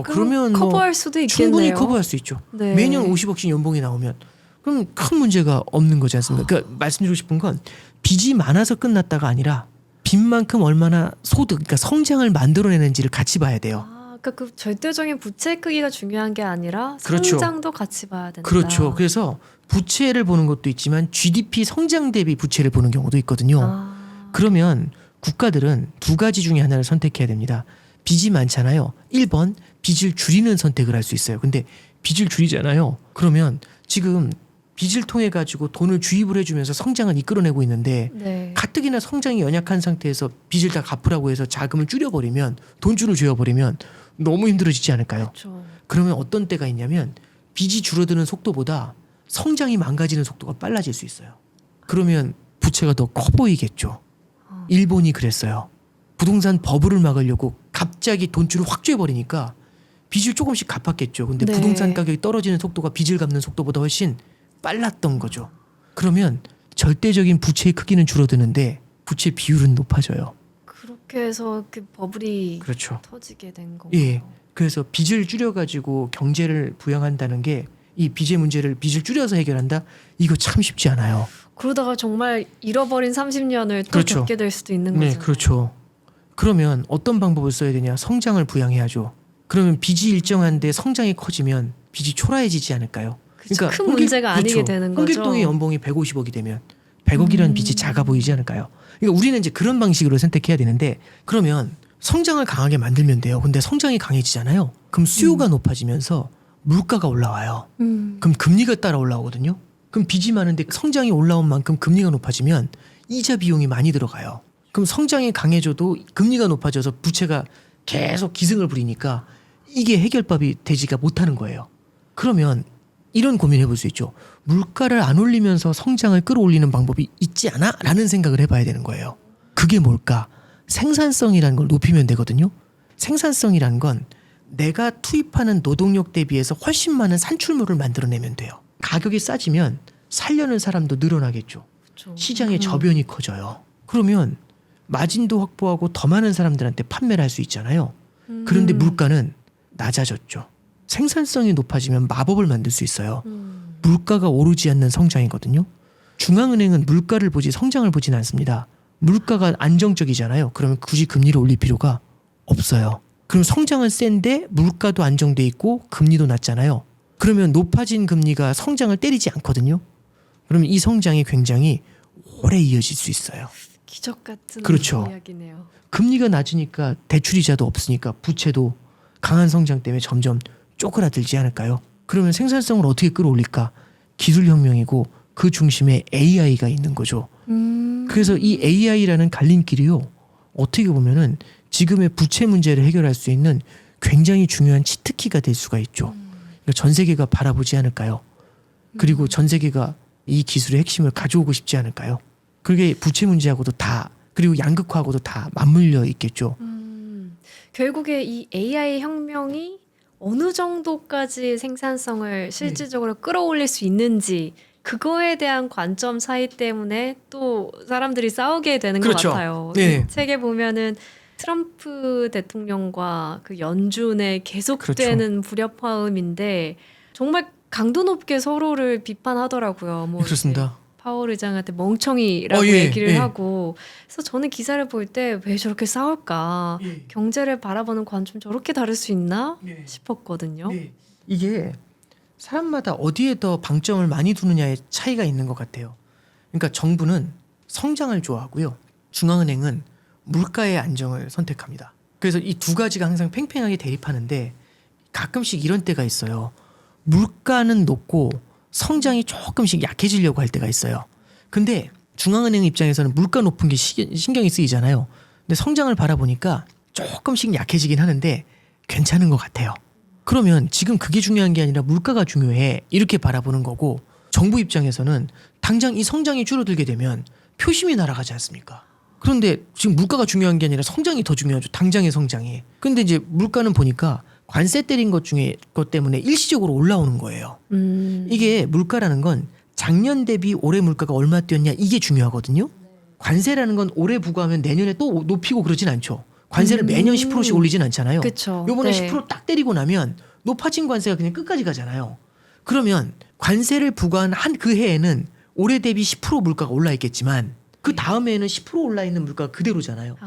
[SPEAKER 1] 그러면 뭐
[SPEAKER 2] 커버할 수도 있겠네요.
[SPEAKER 1] 충분히 커버할 수 있죠.
[SPEAKER 2] 네.
[SPEAKER 1] 매년 50억씩 연봉이 나오면 그럼 큰 문제가 없는 거지 않습니까? 그러니까 말씀드리고 싶은 건 빚이 많아서 끝났다가 아니라 빚만큼 얼마나 소득, 그러니까 성장을 만들어내는지를 같이 봐야 돼요.
[SPEAKER 2] 그러니까 그 절대적인 부채 크기가 중요한 게 아니라
[SPEAKER 1] 그렇죠.
[SPEAKER 2] 성장도 같이 봐야 된다.
[SPEAKER 1] 그렇죠. 그래서 부채를 보는 것도 있지만 GDP 성장 대비 부채를 보는 경우도 있거든요. 그러면 국가들은 두 가지 중에 하나를 선택해야 됩니다. 빚이 많잖아요. 1번 빚을 줄이는 선택을 할 수 있어요. 근데 빚을 줄이잖아요. 그러면 지금 빚을 통해 가지고 돈을 주입을 해주면서 성장을 이끌어내고 있는데
[SPEAKER 2] 네.
[SPEAKER 1] 가뜩이나 성장이 연약한 상태에서 빚을 다 갚으라고 해서 자금을 줄여버리면 돈줄을 조여버리면 너무 힘들어지지 않을까요?
[SPEAKER 2] 그렇죠.
[SPEAKER 1] 그러면 어떤 때가 있냐면 빚이 줄어드는 속도보다 성장이 망가지는 속도가 빨라질 수 있어요. 그러면 부채가 더 커 보이겠죠. 일본이 그랬어요. 부동산 버블을 막으려고 갑자기 돈줄을 확 조여버리니까 빚을 조금씩 갚았겠죠. 근데
[SPEAKER 2] 네.
[SPEAKER 1] 부동산 가격이 떨어지는 속도가 빚을 갚는 속도보다 훨씬 빨랐던 거죠. 그러면 절대적인 부채의 크기는 줄어드는데 부채 비율은 높아져요.
[SPEAKER 2] 그렇게 해서 그 버블이
[SPEAKER 1] 그렇죠.
[SPEAKER 2] 터지게 된 건가요?
[SPEAKER 1] 예. 그래서 빚을 줄여가지고 경제를 부양한다는 게 이 빚의 문제를 빚을 줄여서 해결한다? 이거 참 쉽지 않아요.
[SPEAKER 2] 그러다가 정말 잃어버린 30년을 또
[SPEAKER 1] 그렇죠.
[SPEAKER 2] 겪게 될 수도 있는
[SPEAKER 1] 네,
[SPEAKER 2] 거죠.
[SPEAKER 1] 그렇죠. 그러면 어떤 방법을 써야 되냐? 성장을 부양해야죠. 그러면 빚이 일정한데 성장이 커지면 빚이 초라해지지 않을까요?
[SPEAKER 2] 그쵸, 큰 문제가 아니게 되는 거죠.
[SPEAKER 1] 홍길동의 연봉이 150억이 되면 100억이라는 빚이 작아 보이지 않을까요? 그러니까 우리는 이제 그런 방식으로 선택해야 되는데 그러면 성장을 강하게 만들면 돼요. 근데 성장이 강해지잖아요. 그럼 수요가 높아지면서 물가가 올라와요. 그럼 금리가 따라 올라오거든요. 그럼 빚이 많은데 성장이 올라온 만큼 금리가 높아지면 이자 비용이 많이 들어가요. 그럼 성장이 강해져도 금리가 높아져서 부채가 계속 기승을 부리니까 이게 해결법이 되지가 못하는 거예요. 그러면 이런 고민을 해볼 수 있죠. 물가를 안 올리면서 성장을 끌어올리는 방법이 있지 않아? 라는 생각을 해봐야 되는 거예요. 그게 뭘까? 생산성이라는 걸 높이면 되거든요. 생산성이란 건 내가 투입하는 노동력 대비해서 훨씬 많은 산출물을 만들어내면 돼요. 가격이 싸지면 살려는 사람도 늘어나겠죠.
[SPEAKER 2] 그렇죠.
[SPEAKER 1] 시장의 저변이 커져요. 그러면 마진도 확보하고 더 많은 사람들한테 판매를 할 수 있잖아요. 그런데 물가는 낮아졌죠. 생산성이 높아지면 마법을 만들 수 있어요. 물가가 오르지 않는 성장이거든요. 중앙은행은 물가를 보지 성장을 보진 않습니다. 물가가 안정적이잖아요. 그러면 굳이 금리를 올릴 필요가 없어요. 그럼 성장은 센데 물가도 안정돼 있고 금리도 낮잖아요. 그러면 높아진 금리가 성장을 때리지 않거든요. 그러면 이 성장이 굉장히 오래 이어질 수 있어요.
[SPEAKER 2] 기적 같은
[SPEAKER 1] 그렇죠.
[SPEAKER 2] 이야기네요.
[SPEAKER 1] 금리가 낮으니까 대출이자도 없으니까 부채도 강한 성장 때문에 점점 쪼그라들지 않을까요? 그러면 생산성을 어떻게 끌어올릴까? 기술혁명이고 그 중심에 AI가 있는 거죠. 그래서 이 AI라는 갈림길이요. 어떻게 보면은 지금의 부채 문제를 해결할 수 있는 굉장히 중요한 치트키가 될 수가 있죠. 그러니까 전 세계가 바라보지 않을까요? 그리고 전 세계가 이 기술의 핵심을 가져오고 싶지 않을까요? 그게 부채 문제하고도 다 그리고 양극화하고도 다 맞물려 있겠죠.
[SPEAKER 2] 결국에 이 AI 혁명이 어느 정도까지 생산성을 실질적으로 끌어올릴 수 있는지 그거에 대한 관점 차이 때문에 또 사람들이 싸우게 되는
[SPEAKER 1] 그렇죠.
[SPEAKER 2] 것 같아요.
[SPEAKER 1] 네.
[SPEAKER 2] 이 책에 보면은 트럼프 대통령과 그 연준의 계속되는 불협화음인데 정말 강도 높게 서로를 비판하더라고요. 뭐
[SPEAKER 1] 그렇습니다.
[SPEAKER 2] 파월 의장한테 멍청이라고
[SPEAKER 1] 예,
[SPEAKER 2] 얘기를
[SPEAKER 1] 예.
[SPEAKER 2] 하고 그래서 저는 기사를 볼 때 왜 저렇게 싸울까
[SPEAKER 1] 예.
[SPEAKER 2] 경제를 바라보는 관점 저렇게 다를 수 있나
[SPEAKER 1] 네.
[SPEAKER 2] 싶었거든요.
[SPEAKER 1] 네. 이게 사람마다 어디에 더 방점을 많이 두느냐의 차이가 있는 것 같아요. 그러니까 정부는 성장을 좋아하고요. 중앙은행은 물가의 안정을 선택합니다. 그래서 이 두 가지가 항상 팽팽하게 대립하는데 가끔씩 이런 때가 있어요. 물가는 높고 성장이 조금씩 약해지려고 할 때가 있어요. 근데 중앙은행 입장에서는 물가 높은 게 신경이 쓰이잖아요. 근데 성장을 바라보니까 조금씩 약해지긴 하는데 괜찮은 것 같아요. 그러면 지금 그게 중요한 게 아니라 물가가 중요해 이렇게 바라보는 거고 정부 입장에서는 당장 이 성장이 줄어들게 되면 표심이 날아가지 않습니까? 그런데 지금 물가가 중요한 게 아니라 성장이 더 중요하죠. 당장의 성장이. 근데 이제 물가는 보니까 관세 때린 것 때문에 일시적으로 올라오는 거예요. 이게 물가라는 건 작년 대비 올해 물가가 얼마 뛰었냐 이게 중요하거든요. 관세라는 건 올해 부과하면 내년에 또 높이고 그러진 않죠. 관세를 매년 10%씩 올리진 않잖아요.
[SPEAKER 2] 그쵸.
[SPEAKER 1] 요번에
[SPEAKER 2] 네.
[SPEAKER 1] 10%딱 때리고 나면 높아진 관세가 그냥 끝까지 가잖아요. 그러면 관세를 부과한 한 그 해에는 올해 대비 10% 물가가 올라 있겠지만 그 다음 해에는 10% 올라 있는 물가가 그대로잖아요.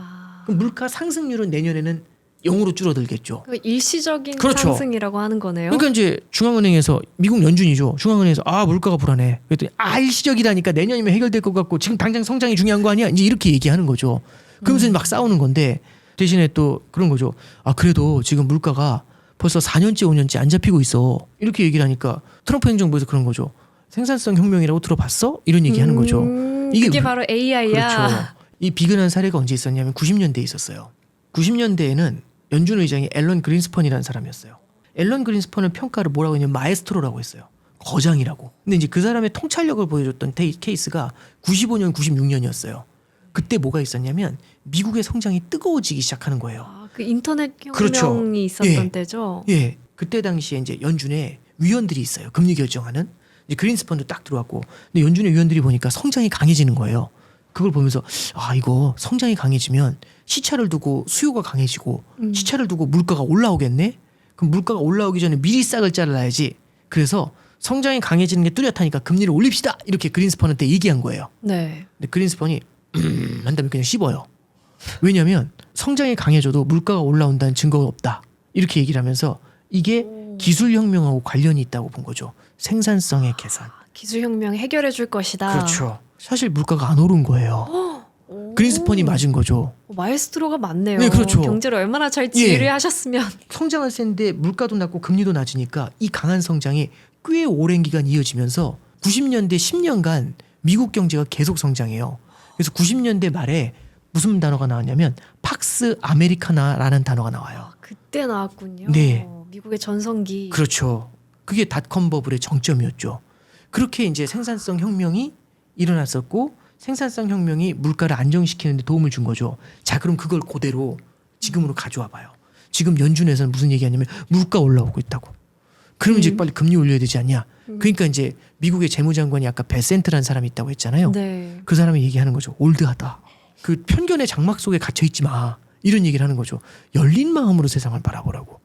[SPEAKER 1] 그럼 물가 상승률은 내년에는 0으로 줄어들겠죠.
[SPEAKER 2] 그 일시적인
[SPEAKER 1] 그렇죠.
[SPEAKER 2] 상승이라고 하는 거네요.
[SPEAKER 1] 그러니까 이제 중앙은행에서 미국 연준이죠. 중앙은행에서 물가가 불안해. 그랬더니 일시적이라니까 내년이면 해결될 것 같고 지금 당장 성장이 중요한 거 아니야? 이제 이렇게 얘기하는 거죠. 그러면서 막 싸우는 건데 대신에 또 그런 거죠. 아 그래도 지금 물가가 벌써 4년째 5년째 안 잡히고 있어. 이렇게 얘기를 하니까 트럼프 행정부에서 그런 거죠. 생산성 혁명이라고 들어봤어? 이런 얘기하는 거죠.
[SPEAKER 2] 이게 바로 AI야.
[SPEAKER 1] 그렇죠. 이 비근한 사례가 언제 있었냐면 90년대에 있었어요. 90년대에는 연준 의장이 앨런 그린스펀이라는 사람이었어요. 앨런 그린스펀을 평가를 뭐라고 했냐면 마에스트로라고 했어요. 거장이라고. 근데 이제 그 사람의 통찰력을 보여줬던 케이스가 95년, 96년이었어요. 그때 뭐가 있었냐면 미국의 성장이 뜨거워지기 시작하는 거예요.
[SPEAKER 2] 아, 그 인터넷 혁명이
[SPEAKER 1] 그렇죠.
[SPEAKER 2] 있었던 때죠.
[SPEAKER 1] 예, 그때 당시에 이제 연준에 위원들이 있어요. 금리 결정하는. 이제 그린스펀도 딱 들어왔고, 근데 연준의 위원들이 보니까 성장이 강해지는 거예요. 그걸 보면서 아 이거 성장이 강해지면 시차를 두고 수요가 강해지고 시차를 두고 물가가 올라오겠네. 그럼 물가가 올라오기 전에 미리 싹을 잘라야지. 그래서 성장이 강해지는 게 뚜렷하니까 금리를 올립시다. 이렇게 그린스펀한테 얘기한 거예요.
[SPEAKER 2] 네. 근데
[SPEAKER 1] 그린스펀이 한 다음에 그냥 씹어요. 왜냐하면 성장이 강해져도 물가가 올라온다는 증거가 없다. 이렇게 얘기를 하면서 이게 기술혁명하고 관련이 있다고 본 거죠. 생산성의 개선.
[SPEAKER 2] 기술혁명이 해결해 줄 것이다.
[SPEAKER 1] 그렇죠. 사실 물가가 안 오른 거예요. 그린스펀이 맞은 거죠.
[SPEAKER 2] 마에스트로가 맞네요.
[SPEAKER 1] 네, 그렇죠.
[SPEAKER 2] 경제를 얼마나 잘 지휘를 하셨으면.
[SPEAKER 1] 성장은 센데 물가도 낮고 금리도 낮으니까 이 강한 성장이 꽤 오랜 기간 이어지면서 90년대 10년간 미국 경제가 계속 성장해요. 그래서 90년대 말에 무슨 단어가 나왔냐면 팍스 아메리카나라는 단어가 나와요.
[SPEAKER 2] 그때 나왔군요.
[SPEAKER 1] 네.
[SPEAKER 2] 미국의 전성기.
[SPEAKER 1] 그렇죠. 그게 닷컴 버블의 정점이었죠. 그렇게 이제 생산성 혁명이 일어났었고 생산성 혁명이 물가를 안정시키는 데 도움을 준 거죠. 자, 그럼 그걸 그대로 지금으로 가져와 봐요. 지금 연준에서는 무슨 얘기하냐면 물가 올라오고 있다고. 그럼 이제 빨리 금리 올려야 되지 않냐. 그러니까 이제 미국의 재무장관이 아까 베센트라는 사람이 있다고 했잖아요.
[SPEAKER 2] 네.
[SPEAKER 1] 그 사람이 얘기하는 거죠. 올드하다. 그 편견의 장막 속에 갇혀 있지 마. 이런 얘기를 하는 거죠. 열린 마음으로 세상을 바라보라고.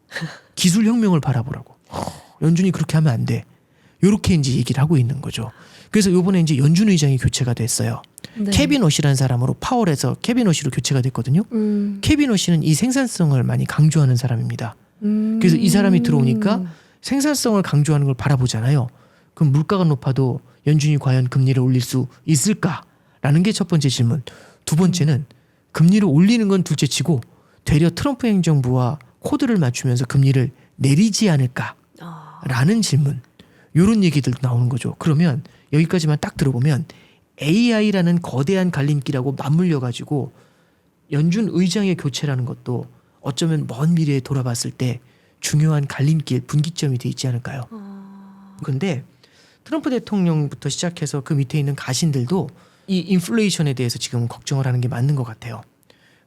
[SPEAKER 1] 기술혁명을 바라보라고. 연준이 그렇게 하면 안 돼. 이렇게 이제 얘기를 하고 있는 거죠. 그래서 이번에 이제 연준 의장이 교체가 됐어요.
[SPEAKER 2] 네.
[SPEAKER 1] 케빈 워시라는 사람으로 파월에서 케빈 워시로 교체가 됐거든요. 케빈 워시는 이 생산성을 많이 강조하는 사람입니다. 그래서 이 사람이 들어오니까 생산성을 강조하는 걸 바라보잖아요. 그럼 물가가 높아도 연준이 과연 금리를 올릴 수 있을까라는 게 첫 번째 질문. 두 번째는 금리를 올리는 건 둘째치고 되려 트럼프 행정부와 코드를 맞추면서 금리를 내리지 않을까라는 질문. 이런 얘기들도 나오는 거죠. 그러면 여기까지만 딱 들어보면 AI라는 거대한 갈림길하고 맞물려 가지고 연준 의장의 교체라는 것도 어쩌면 먼 미래에 돌아봤을 때 중요한 갈림길, 분기점이 돼 있지 않을까요? 그런데 트럼프 대통령부터 시작해서 그 밑에 있는 가신들도 이 인플레이션에 대해서 지금 걱정을 하는 게 맞는 것 같아요.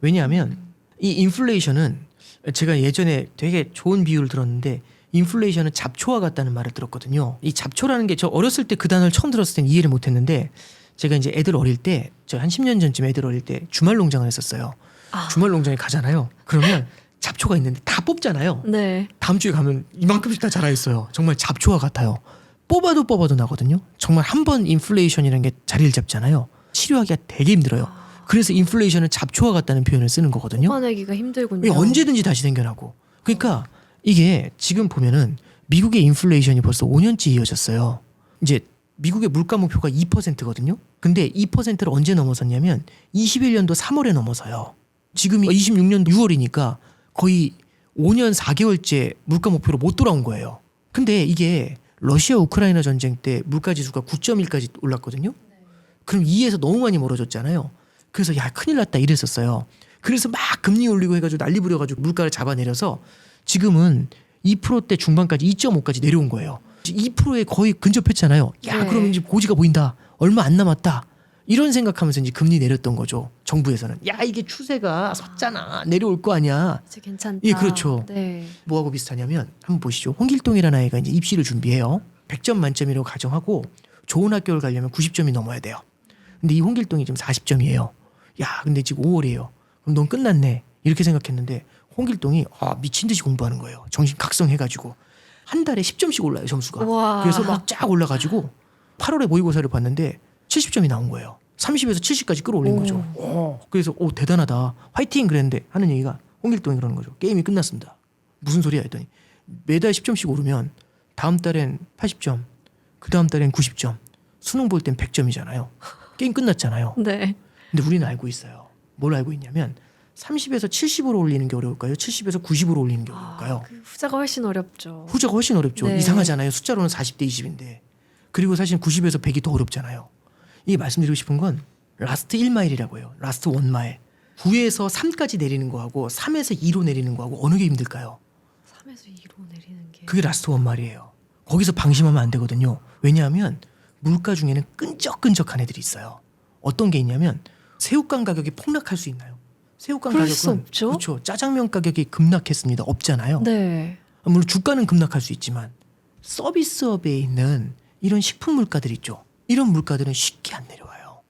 [SPEAKER 1] 왜냐하면 이 인플레이션은 제가 예전에 되게 좋은 비유를 들었는데 인플레이션은 잡초와 같다는 말을 들었거든요. 이 잡초라는 게 저 어렸을 때 그 단어를 처음 들었을 땐 이해를 못했는데 제가 이제 애들 어릴 때 저 한 10년 전쯤 애들 어릴 때 주말 농장을 했었어요. 주말 농장에 가잖아요. 그러면 잡초가 있는데 다 뽑잖아요.
[SPEAKER 2] 네.
[SPEAKER 1] 다음 주에 가면 이만큼씩 다 자라 있어요. 정말 잡초와 같아요. 뽑아도 나거든요. 정말 한 번 인플레이션이라는 게 자리를 잡잖아요. 치료하기가 되게 힘들어요. 그래서 인플레이션은 잡초와 같다는 표현을 쓰는 거거든요.
[SPEAKER 2] 뽑아내기가 힘들군요.
[SPEAKER 1] 언제든지 다시 생겨나고. 그러니까 이게 지금 보면은 미국의 인플레이션이 벌써 5년째 이어졌어요. 이제 미국의 물가 목표가 2%거든요. 근데 2%를 언제 넘어섰냐면 21년도 3월에 넘어서요. 지금이 26년도 6월이니까 거의 5년 4개월째 물가 목표로 못 돌아온 거예요. 근데 이게 러시아 우크라이나 전쟁 때 물가 지수가 9.1까지 올랐거든요. 그럼 2에서 너무 많이 멀어졌잖아요. 그래서 야 큰일 났다 이랬었어요. 그래서 막 금리 올리고 해가지고 난리 부려가지고 물가를 잡아내려서 지금은 2%대 중반까지 2.5까지 내려온 거예요. 2%에 거의 근접했잖아요. 야
[SPEAKER 2] 네.
[SPEAKER 1] 그럼 이제 고지가 보인다. 얼마 안 남았다. 이런 생각하면서 이제 금리 내렸던 거죠. 정부에서는. 야 이게 추세가 섰잖아. 내려올 거 아니야.
[SPEAKER 2] 이제 괜찮다.
[SPEAKER 1] 예, 그렇죠.
[SPEAKER 2] 네.
[SPEAKER 1] 뭐하고 비슷하냐면 한번 보시죠. 홍길동이라는 아이가 이제 입시를 준비해요. 100점 만점이라고 가정하고 좋은 학교를 가려면 90점이 넘어야 돼요. 근데 이 홍길동이 지금 40점이에요. 야 근데 지금 5월이에요. 그럼 넌 끝났네. 이렇게 생각했는데 홍길동이 미친 듯이 공부하는 거예요. 정신 각성해가지고 한 달에 10점씩 올라요 점수가.
[SPEAKER 2] 우와.
[SPEAKER 1] 그래서 막 쫙 올라가지고 8월에 모의고사를 봤는데 70점이 나온 거예요. 30에서 70까지 끌어올린 거죠. 그래서 대단하다. 화이팅 그랬는데 하는 얘기가 홍길동이 그러는 거죠. 게임이 끝났습니다. 무슨 소리야 했더니 매달 10점씩 오르면 다음 달엔 80점, 그 다음 달엔 90점, 수능 볼 땐 100점이잖아요. 게임 끝났잖아요.
[SPEAKER 2] 네.
[SPEAKER 1] 근데 우리는 알고 있어요. 뭘 알고 있냐면 30에서 70으로 올리는 게 어려울까요? 70에서 90으로 올리는 게 어려울까요?
[SPEAKER 2] 그 후자가 훨씬 어렵죠.
[SPEAKER 1] 후자가 훨씬 어렵죠.
[SPEAKER 2] 네.
[SPEAKER 1] 이상하잖아요. 숫자로는 40대 20인데. 그리고 사실 90에서 100이 더 어렵잖아요. 이게 말씀드리고 싶은 건 라스트 1마일이라고 해요. 라스트 1마일. 9에서 3까지 내리는 거하고 3에서 2로 내리는 거하고 어느 게 힘들까요?
[SPEAKER 2] 3에서 2로 내리는 게.
[SPEAKER 1] 그게 라스트 1마일이에요. 거기서 방심하면 안 되거든요. 왜냐하면 물가 중에는 끈적끈적한 애들이 있어요. 어떤 게 있냐면 새우깡 가격이 폭락할 수 있나요? 새우깡
[SPEAKER 2] 그럴
[SPEAKER 1] 가격은
[SPEAKER 2] 수 없죠.
[SPEAKER 1] 그렇죠. 짜장면 가격이 급락했습니다. 없잖아요.
[SPEAKER 2] 네.
[SPEAKER 1] 물론 주가는 급락할 수 있지만 서비스업에 있는 이런 식품 물가들 있죠. 이런 물가들은 쉽게 안 내려와요.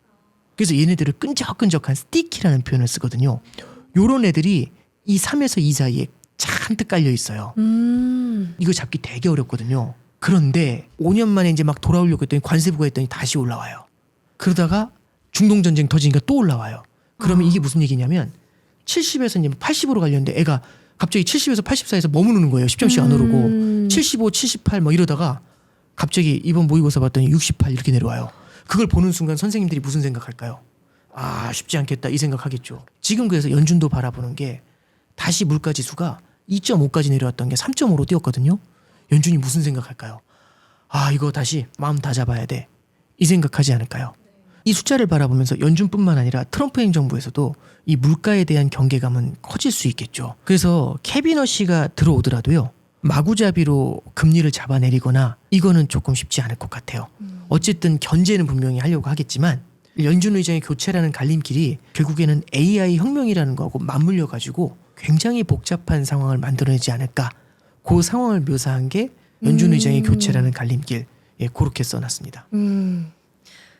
[SPEAKER 1] 그래서 얘네들을 끈적끈적한 스티키라는 표현을 쓰거든요. 요런 애들이 이 3에서 2 사이에 잔뜩 깔려 있어요. 이거 잡기 되게 어렵거든요. 그런데 5년 만에 이제 막 돌아오려고 했더니 관세 부과했더니 다시 올라와요. 그러다가 중동전쟁 터지니까 또 올라와요. 그러면 이게 무슨 얘기냐면 70에서 이제 80으로 가려는데 애가 갑자기 70에서 80 사이에서 머무르는 거예요. 10점씩 안 오르고 75, 78 뭐 이러다가 갑자기 이번 모의고사 봤더니 68 이렇게 내려와요. 그걸 보는 순간 선생님들이 무슨 생각할까요? 아 쉽지 않겠다 이 생각하겠죠. 지금 그래서 연준도 바라보는 게 다시 물가지수가 2.5까지 내려왔던 게 3.5로 뛰었거든요. 연준이 무슨 생각할까요? 아 이거 다시 마음 다 잡아야 돼. 이 생각하지 않을까요? 이 숫자를 바라보면서 연준뿐만 아니라 트럼프 행정부에서도 이 물가에 대한 경계감은 커질 수 있겠죠. 그래서 캐비너시가 들어오더라도요. 마구잡이로 금리를 잡아내리거나 이거는 조금 쉽지 않을 것 같아요. 어쨌든 견제는 분명히 하려고 하겠지만 연준 의장의 교체라는 갈림길이 결국에는 AI 혁명이라는 거하고 맞물려 가지고 굉장히 복잡한 상황을 만들어내지 않을까. 그 상황을 묘사한 게 연준 의장의 교체라는 갈림길. 예, 그렇게 써놨습니다.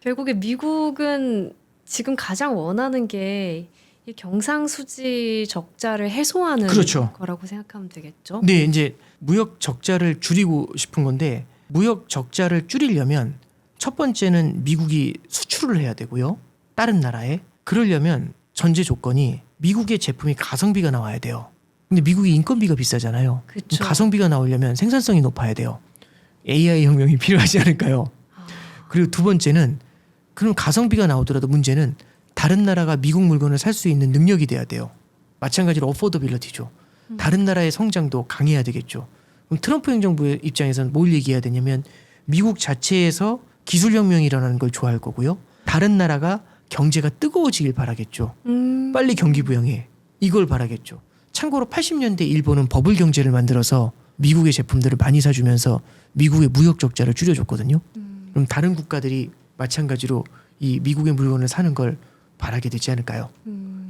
[SPEAKER 2] 결국에 미국은 지금 가장 원하는 게 이 경상수지 적자를 해소하는
[SPEAKER 1] 그렇죠.
[SPEAKER 2] 거라고 생각하면 되겠죠.
[SPEAKER 1] 네, 이제 무역 적자를 줄이고 싶은 건데 무역 적자를 줄이려면 첫 번째는 미국이 수출을 해야 되고요. 다른 나라에. 그러려면 전제 조건이 미국의 제품이 가성비가 나와야 돼요. 근데 미국이 인건비가 비싸잖아요.
[SPEAKER 2] 그쵸.
[SPEAKER 1] 가성비가 나오려면 생산성이 높아야 돼요. AI 혁명이 필요하지 않을까요? 그리고 두 번째는 그럼 가성비가 나오더라도 문제는 다른 나라가 미국 물건을 살 수 있는 능력이 돼야 돼요. 마찬가지로 어포더빌리티죠. 다른 나라의 성장도 강해야 되겠죠. 그럼 트럼프 행정부의 입장에서는 뭘 얘기해야 되냐면 미국 자체에서 기술혁명이 일어나는 걸 좋아할 거고요. 다른 나라가 경제가 뜨거워지길 바라겠죠. 빨리 경기 부양해. 이걸 바라겠죠. 참고로 80년대 일본은 버블 경제를 만들어서 미국의 제품들을 많이 사주면서 미국의 무역 적자를 줄여줬거든요. 그럼 다른 국가들이 마찬가지로 이 미국의 물건을 사는 걸 바라게 되지 않을까요?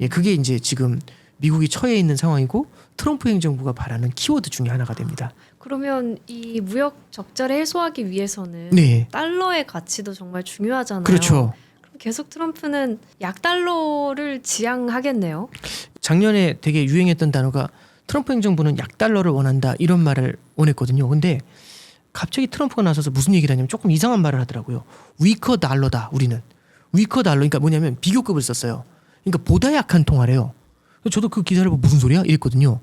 [SPEAKER 1] 예, 그게 이제 지금 미국이 처해 있는 상황이고 트럼프 행정부가 바라는 키워드 중에 하나가 됩니다.
[SPEAKER 2] 그러면 이 무역 적자를 해소하기 위해서는
[SPEAKER 1] 네,
[SPEAKER 2] 달러의 가치도 정말 중요하잖아요.
[SPEAKER 1] 그렇죠.
[SPEAKER 2] 그럼 계속 트럼프는 약달러를 지향하겠네요.
[SPEAKER 1] 작년에 되게 유행했던 단어가 트럼프 행정부는 약달러를 원한다 이런 말을 원했거든요. 근데 갑자기 트럼프가 나서서 무슨 얘기를 하냐면 조금 이상한 말을 하더라고요. 위커 달러다 우리는. 위커 달러 그러니까 뭐냐면 비교급을 썼어요. 그러니까 보다 약한 통화래요. 저도 그 기사를 보고 무슨 소리야 이랬거든요.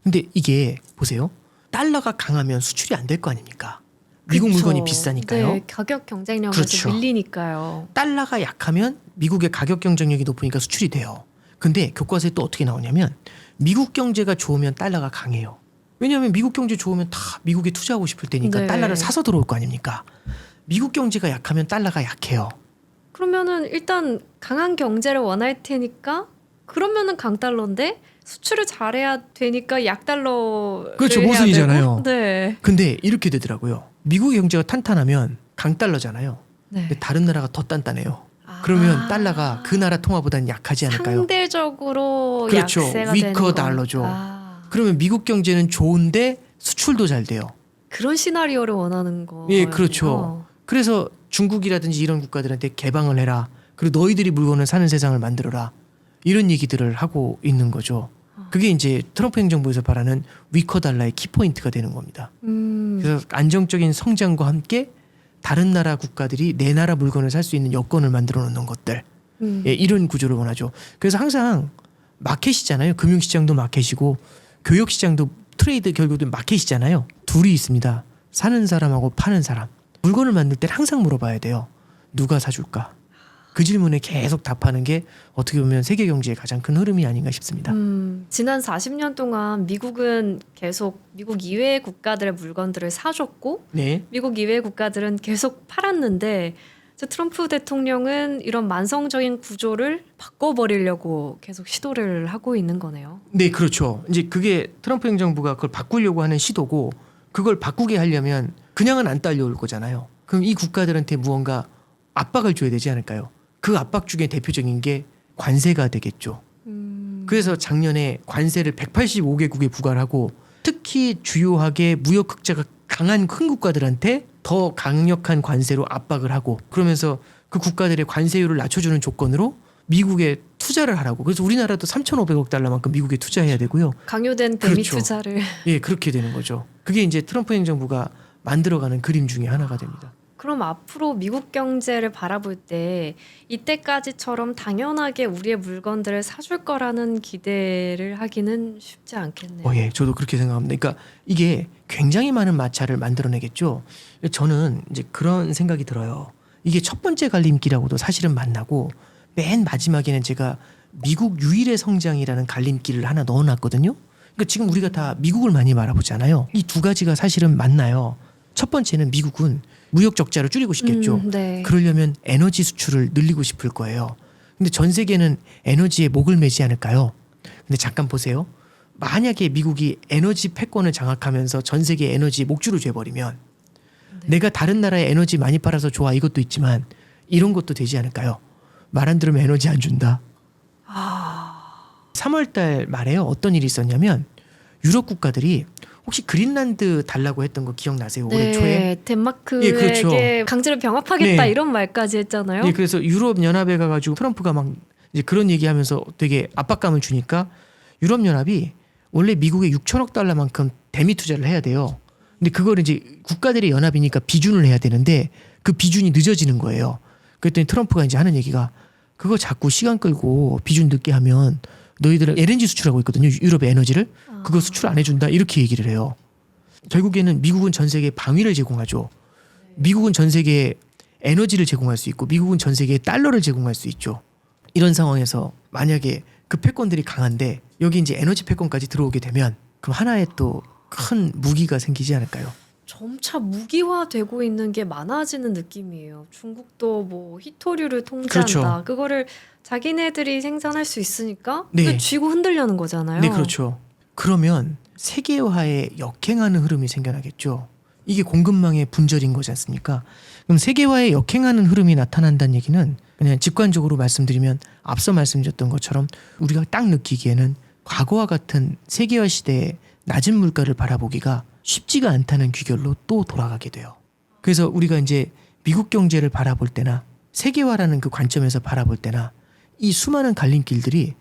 [SPEAKER 1] 근데 이게 보세요. 달러가 강하면 수출이 안 될 거 아닙니까? 미국
[SPEAKER 2] 그쵸.
[SPEAKER 1] 물건이 비싸니까요.
[SPEAKER 2] 네, 가격 경쟁력에서
[SPEAKER 1] 그렇죠.
[SPEAKER 2] 밀리니까요.
[SPEAKER 1] 달러가 약하면 미국의 가격 경쟁력이 높으니까 수출이 돼요. 근데 교과서에 또 어떻게 나오냐면 미국 경제가 좋으면 달러가 강해요. 왜냐하면 미국 경제 좋으면 다 미국에 투자하고 싶을 테니까
[SPEAKER 2] 네.
[SPEAKER 1] 달러를 사서 들어올 거 아닙니까? 미국 경제가 약하면 달러가 약해요.
[SPEAKER 2] 그러면은 일단 강한 경제를 원할 테니까 그러면은 강달러인데 수출을 잘해야 되니까 약달러를
[SPEAKER 1] 그렇죠.
[SPEAKER 2] 해야
[SPEAKER 1] 모순이잖아요.
[SPEAKER 2] 되고. 네.
[SPEAKER 1] 근데 이렇게 되더라고요. 미국의 경제가 탄탄하면 강달러잖아요.
[SPEAKER 2] 네.
[SPEAKER 1] 근데 다른 나라가 더 단단해요. 그러면
[SPEAKER 2] 아.
[SPEAKER 1] 달러가 그 나라 통화보다는 약하지 않을까요?
[SPEAKER 2] 상대적으로
[SPEAKER 1] 그렇죠.
[SPEAKER 2] 약세가
[SPEAKER 1] 위커
[SPEAKER 2] 되는 거.
[SPEAKER 1] 달러죠. 그러면 미국 경제는 좋은데 수출도 잘 돼요.
[SPEAKER 2] 그런 시나리오를 원하는 거.
[SPEAKER 1] 예, 그렇죠. 그래서 중국이라든지 이런 국가들한테 개방을 해라. 그리고 너희들이 물건을 사는 세상을 만들어라. 이런 얘기들을 하고 있는 거죠. 그게 이제 트럼프 행정부에서 바라는 위커 달러의 키포인트가 되는 겁니다. 그래서 안정적인 성장과 함께 다른 나라 국가들이 내 나라 물건을 살 수 있는 여건을 만들어 놓는 것들. 예, 이런 구조를 원하죠. 그래서 항상 마켓이잖아요. 금융시장도 마켓이고 교역시장도 트레이드 결국은 마켓이잖아요. 둘이 있습니다. 사는 사람하고 파는 사람. 물건을 만들 때 항상 물어봐야 돼요. 누가 사줄까? 그 질문에 계속 답하는 게 어떻게 보면 세계 경제의 가장 큰 흐름이 아닌가 싶습니다.
[SPEAKER 2] 지난 40년 동안 미국은 계속 미국 이외의 국가들의 물건들을 사줬고
[SPEAKER 1] 네.
[SPEAKER 2] 미국 이외의 국가들은 계속 팔았는데 트럼프 대통령은 이런 만성적인 구조를 바꿔버리려고 계속 시도를 하고 있는 거네요.
[SPEAKER 1] 네, 그렇죠. 이제 그게 트럼프 행정부가 그걸 바꾸려고 하는 시도고 그걸 바꾸게 하려면 그냥은 안 딸려올 거잖아요. 그럼 이 국가들한테 무언가 압박을 줘야 되지 않을까요? 그 압박 중에 대표적인 게 관세가 되겠죠. 그래서 작년에 관세를 185개국에 부과를 하고 특히 주요하게 무역 흑자가 강한 큰 국가들한테 더 강력한 관세로 압박을 하고 그러면서 그 국가들의 관세율을 낮춰주는 조건으로 미국에 투자를 하라고. 그래서 우리나라도 3,500억 달러만큼 미국에 투자해야 되고요.
[SPEAKER 2] 강요된 대미
[SPEAKER 1] 그렇죠.
[SPEAKER 2] 투자를.
[SPEAKER 1] 예, 그렇게 되는 거죠. 그게 이제 트럼프 행정부가 만들어가는 그림 중에 하나가 됩니다.
[SPEAKER 2] 그럼 앞으로 미국 경제를 바라볼 때 이때까지처럼 당연하게 우리의 물건들을 사줄 거라는 기대를 하기는 쉽지 않겠네요.
[SPEAKER 1] 예, 저도 그렇게 생각합니다. 그러니까 이게 굉장히 많은 마찰을 만들어내겠죠. 저는 이제 그런 생각이 들어요. 이게 첫 번째 갈림길하고도 사실은 만나고 맨 마지막에는 제가 미국 유일의 성장이라는 갈림길을 하나 넣어놨거든요. 그러니까 지금 우리가 다 미국을 많이 바라보잖아요. 이 두 가지가 사실은 만나요. 첫 번째는 미국은 무역 적자를 줄이고 싶겠죠.
[SPEAKER 2] 네.
[SPEAKER 1] 그러려면 에너지 수출을 늘리고 싶을 거예요. 근데 전 세계는 에너지에 목을 매지 않을까요? 근데 잠깐 보세요. 만약에 미국이 에너지 패권을 장악하면서 전 세계 에너지 목줄을 죄버리면 내가 다른 나라에 에너지 많이 팔아서 좋아 이것도 있지만 이런 것도 되지 않을까요? 말 안 들으면 에너지 안 준다. 3월 달 말에요. 어떤 일이 있었냐면 유럽 국가들이 혹시 그린란드 달라고 했던 거 기억나세요? 올해 초에?
[SPEAKER 2] 덴마크에게
[SPEAKER 1] 예, 그렇죠.
[SPEAKER 2] 강제로 병합하겠다
[SPEAKER 1] 네.
[SPEAKER 2] 이런 말까지 했잖아요.
[SPEAKER 1] 예, 그래서 유럽 연합에 가가지고 트럼프가 막 이제 그런 얘기하면서 되게 압박감을 주니까 유럽 연합이 원래 미국에 6천억 달러만큼 대미 투자를 해야 돼요. 근데 그걸 이제 국가들의 연합이니까 비준을 해야 되는데 그 비준이 늦어지는 거예요. 그랬더니 트럼프가 이제 하는 얘기가 그거 자꾸 시간 끌고 비준 늦게 하면 너희들은 LNG 수출하고 있거든요. 유럽의 에너지를. 그거 수출 안 해준다. 이렇게 얘기를 해요. 결국에는 미국은 전 세계에 방위를 제공하죠. 미국은 전 세계에 에너지를 제공할 수 있고 미국은 전 세계에 달러를 제공할 수 있죠. 이런 상황에서 만약에 그 패권들이 강한데 여기 이제 에너지 패권까지 들어오게 되면 그럼 하나의 또 큰 무기가 생기지 않을까요?
[SPEAKER 2] 점차 무기화되고 있는 게 많아지는 느낌이에요. 중국도 뭐 히토류를 통제한다.
[SPEAKER 1] 그렇죠.
[SPEAKER 2] 그거를 자기네들이 생산할 수 있으니까
[SPEAKER 1] 네.
[SPEAKER 2] 쥐고 흔들려는 거잖아요.
[SPEAKER 1] 네, 그렇죠. 그러면 세계화에 역행하는 흐름이 생겨나겠죠. 이게 공급망의 분절인 거지 않습니까? 그럼 세계화에 역행하는 흐름이 나타난다는 얘기는 그냥 직관적으로 말씀드리면 앞서 말씀드렸던 것처럼 우리가 딱 느끼기에는 과거와 같은 세계화 시대의 낮은 물가를 바라보기가 쉽지가 않다는 귀결로 또 돌아가게 돼요. 그래서 우리가 이제 미국 경제를 바라볼 때나 세계화라는 그 관점에서 바라볼 때나 이 수많은 갈림길들이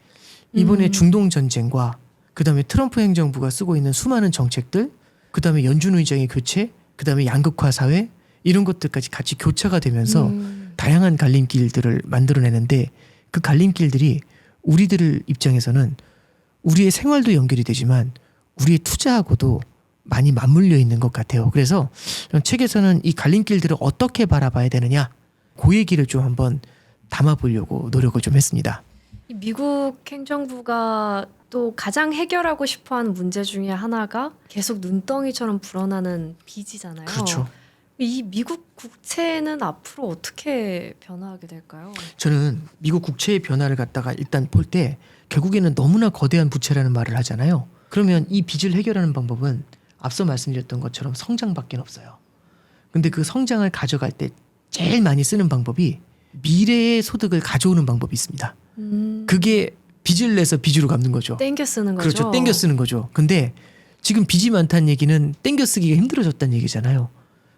[SPEAKER 1] 이번에 중동 전쟁과 그다음에 트럼프 행정부가 쓰고 있는 수많은 정책들, 그다음에 연준 의장의 교체, 그다음에 양극화 사회 이런 것들까지 같이 교차가 되면서 다양한 갈림길들을 만들어내는데 그 갈림길들이 우리들 입장에서는 우리의 생활도 연결이 되지만 우리의 투자하고도 많이 맞물려 있는 것 같아요. 그래서 책에서는 이 갈림길들을 어떻게 바라봐야 되느냐 그 얘기를 좀 한번 담아보려고 노력을 좀 했습니다.
[SPEAKER 2] 이 미국 행정부가 또 가장 해결하고 싶어하는 문제 중에 하나가 계속 눈덩이처럼 불어나는 빚이잖아요.
[SPEAKER 1] 그렇죠.
[SPEAKER 2] 이 미국 국채는 앞으로 어떻게 변화하게 될까요?
[SPEAKER 1] 저는 미국 국채의 변화를 갖다가 일단 볼 때 결국에는 너무나 거대한 부채라는 말을 하잖아요. 그러면 이 빚을 해결하는 방법은 앞서 말씀드렸던 것처럼 성장밖에 없어요. 근데 그 성장을 가져갈 때 제일 많이 쓰는 방법이 미래의 소득을 가져오는 방법이 있습니다. 그게 빚을 내서 빚으로 갚는 거죠.
[SPEAKER 2] 땡겨 쓰는 거죠.
[SPEAKER 1] 그렇죠. 땡겨 쓰는 거죠. 근데 지금 빚이 많다는 얘기는 땡겨 쓰기가 힘들어졌다는 얘기잖아요.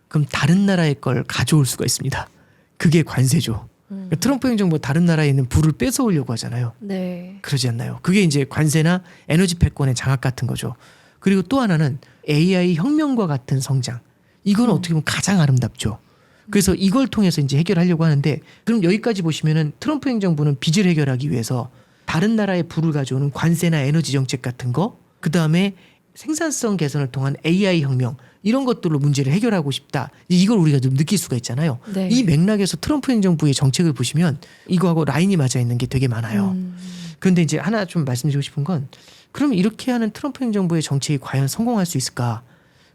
[SPEAKER 1] 그럼 다른 나라의 걸 가져올 수가 있습니다. 그게 관세죠. 그러니까 트럼프 행정부 다른 나라에 있는 부를 뺏어오려고 하잖아요.
[SPEAKER 2] 네.
[SPEAKER 1] 그러지 않나요? 그게 이제 관세나 에너지 패권의 장악 같은 거죠. 그리고 또 하나는 AI 혁명과 같은 성장. 이건 어떻게 보면 가장 아름답죠. 그래서 이걸 통해서 이제 해결하려고 하는데 그럼 여기까지 보시면은 트럼프 행정부는 빚을 해결하기 위해서 다른 나라의 부를 가져오는 관세나 에너지 정책 같은 거, 그 다음에 생산성 개선을 통한 AI 혁명 이런 것들로 문제를 해결하고 싶다. 이걸 우리가 좀 느낄 수가 있잖아요.
[SPEAKER 2] 네.
[SPEAKER 1] 이 맥락에서 트럼프 행정부의 정책을 보시면 이거하고 라인이 맞아 있는 게 되게 많아요. 그런데 이제 하나 좀 말씀드리고 싶은 건 그럼 이렇게 하는 트럼프 행정부의 정책이 과연 성공할 수 있을까?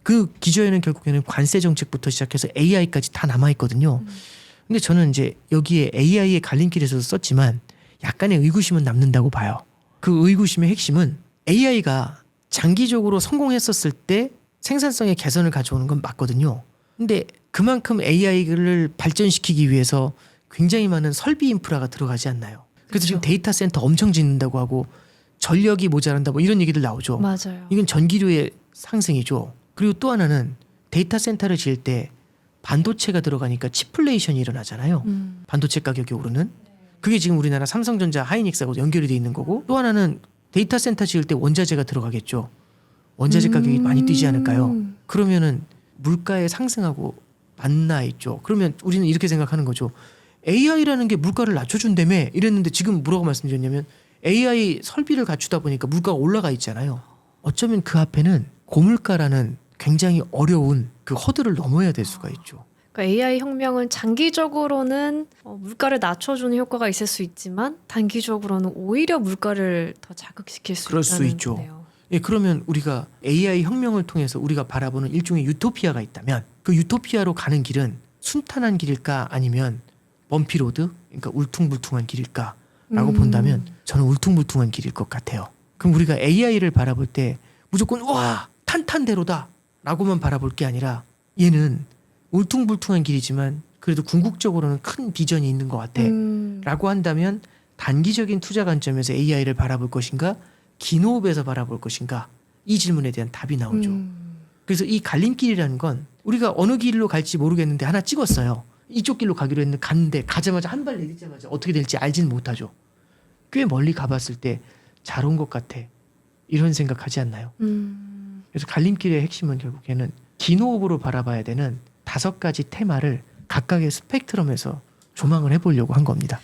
[SPEAKER 1] 그 기저에는 결국에는 관세 정책부터 시작해서 AI까지 다 남아 있거든요. 근데 저는 이제 여기에 AI의 갈림길에서도 썼지만 약간의 의구심은 남는다고 봐요. 그 의구심의 핵심은 AI가 장기적으로 성공했었을 때 생산성의 개선을 가져오는 건 맞거든요. 근데 그만큼 AI를 발전시키기 위해서 굉장히 많은 설비 인프라가 들어가지 않나요? 그래서 지금 데이터 센터 엄청 짓는다고 하고 전력이 모자란다 뭐 이런 얘기들 나오죠.
[SPEAKER 2] 맞아요.
[SPEAKER 1] 이건 전기료의 상승이죠. 그리고 또 하나는 데이터 센터를 지을 때 반도체가 들어가니까 치플레이션이 일어나잖아요. 반도체 가격이 오르는. 그게 지금 우리나라 삼성전자 하이닉스하고 연결이 돼 있는 거고 또 하나는 데이터 센터 지을 때 원자재가 들어가겠죠. 원자재 가격이 많이 뛰지 않을까요? 그러면은 물가에 상승하고 맞나 있죠. 그러면 우리는 이렇게 생각하는 거죠. AI라는 게 물가를 낮춰준다며 이랬는데 지금 뭐라고 말씀드렸냐면 AI 설비를 갖추다 보니까 물가가 올라가 있잖아요. 어쩌면 그 앞에는 고물가라는 굉장히 어려운 그 허들을 넘어야 될 수가 있죠.
[SPEAKER 2] 그러니까 AI 혁명은 장기적으로는 물가를 낮춰주는 효과가 있을 수 있지만 단기적으로는 오히려 물가를 더 자극시킬 수
[SPEAKER 1] 그럴 수
[SPEAKER 2] 있다는
[SPEAKER 1] 있죠.
[SPEAKER 2] 거네요.
[SPEAKER 1] 예, 그러면 우리가 AI 혁명을 통해서 우리가 바라보는 일종의 유토피아가 있다면 그 유토피아로 가는 길은 순탄한 길일까 아니면 범피로드, 그러니까 울퉁불퉁한 길일까라고 본다면 저는 울퉁불퉁한 길일 것 같아요. 그럼 우리가 AI를 바라볼 때 무조건 와 탄탄대로다라고만 바라볼 게 아니라 얘는 울퉁불퉁한 길이지만 그래도 궁극적으로는 큰 비전이 있는 것 같아 라고 한다면 단기적인 투자 관점에서 AI를 바라볼 것인가 긴 호흡에서 바라볼 것인가 이 질문에 대한 답이 나오죠. 그래서 이 갈림길이라는 건 우리가 어느 길로 갈지 모르겠는데 하나 찍었어요. 이쪽 길로 가기로 했는데 갔는데 가자마자 한 발 내딛자마자 어떻게 될지 알지는 못하죠. 꽤 멀리 가봤을 때 잘 온 것 같아 이런 생각하지 않나요? 그래서 갈림길의 핵심은 결국에는 긴 호흡으로 바라봐야 되는 5가지 테마를 각각의 스펙트럼에서 조망을 해보려고 한 겁니다.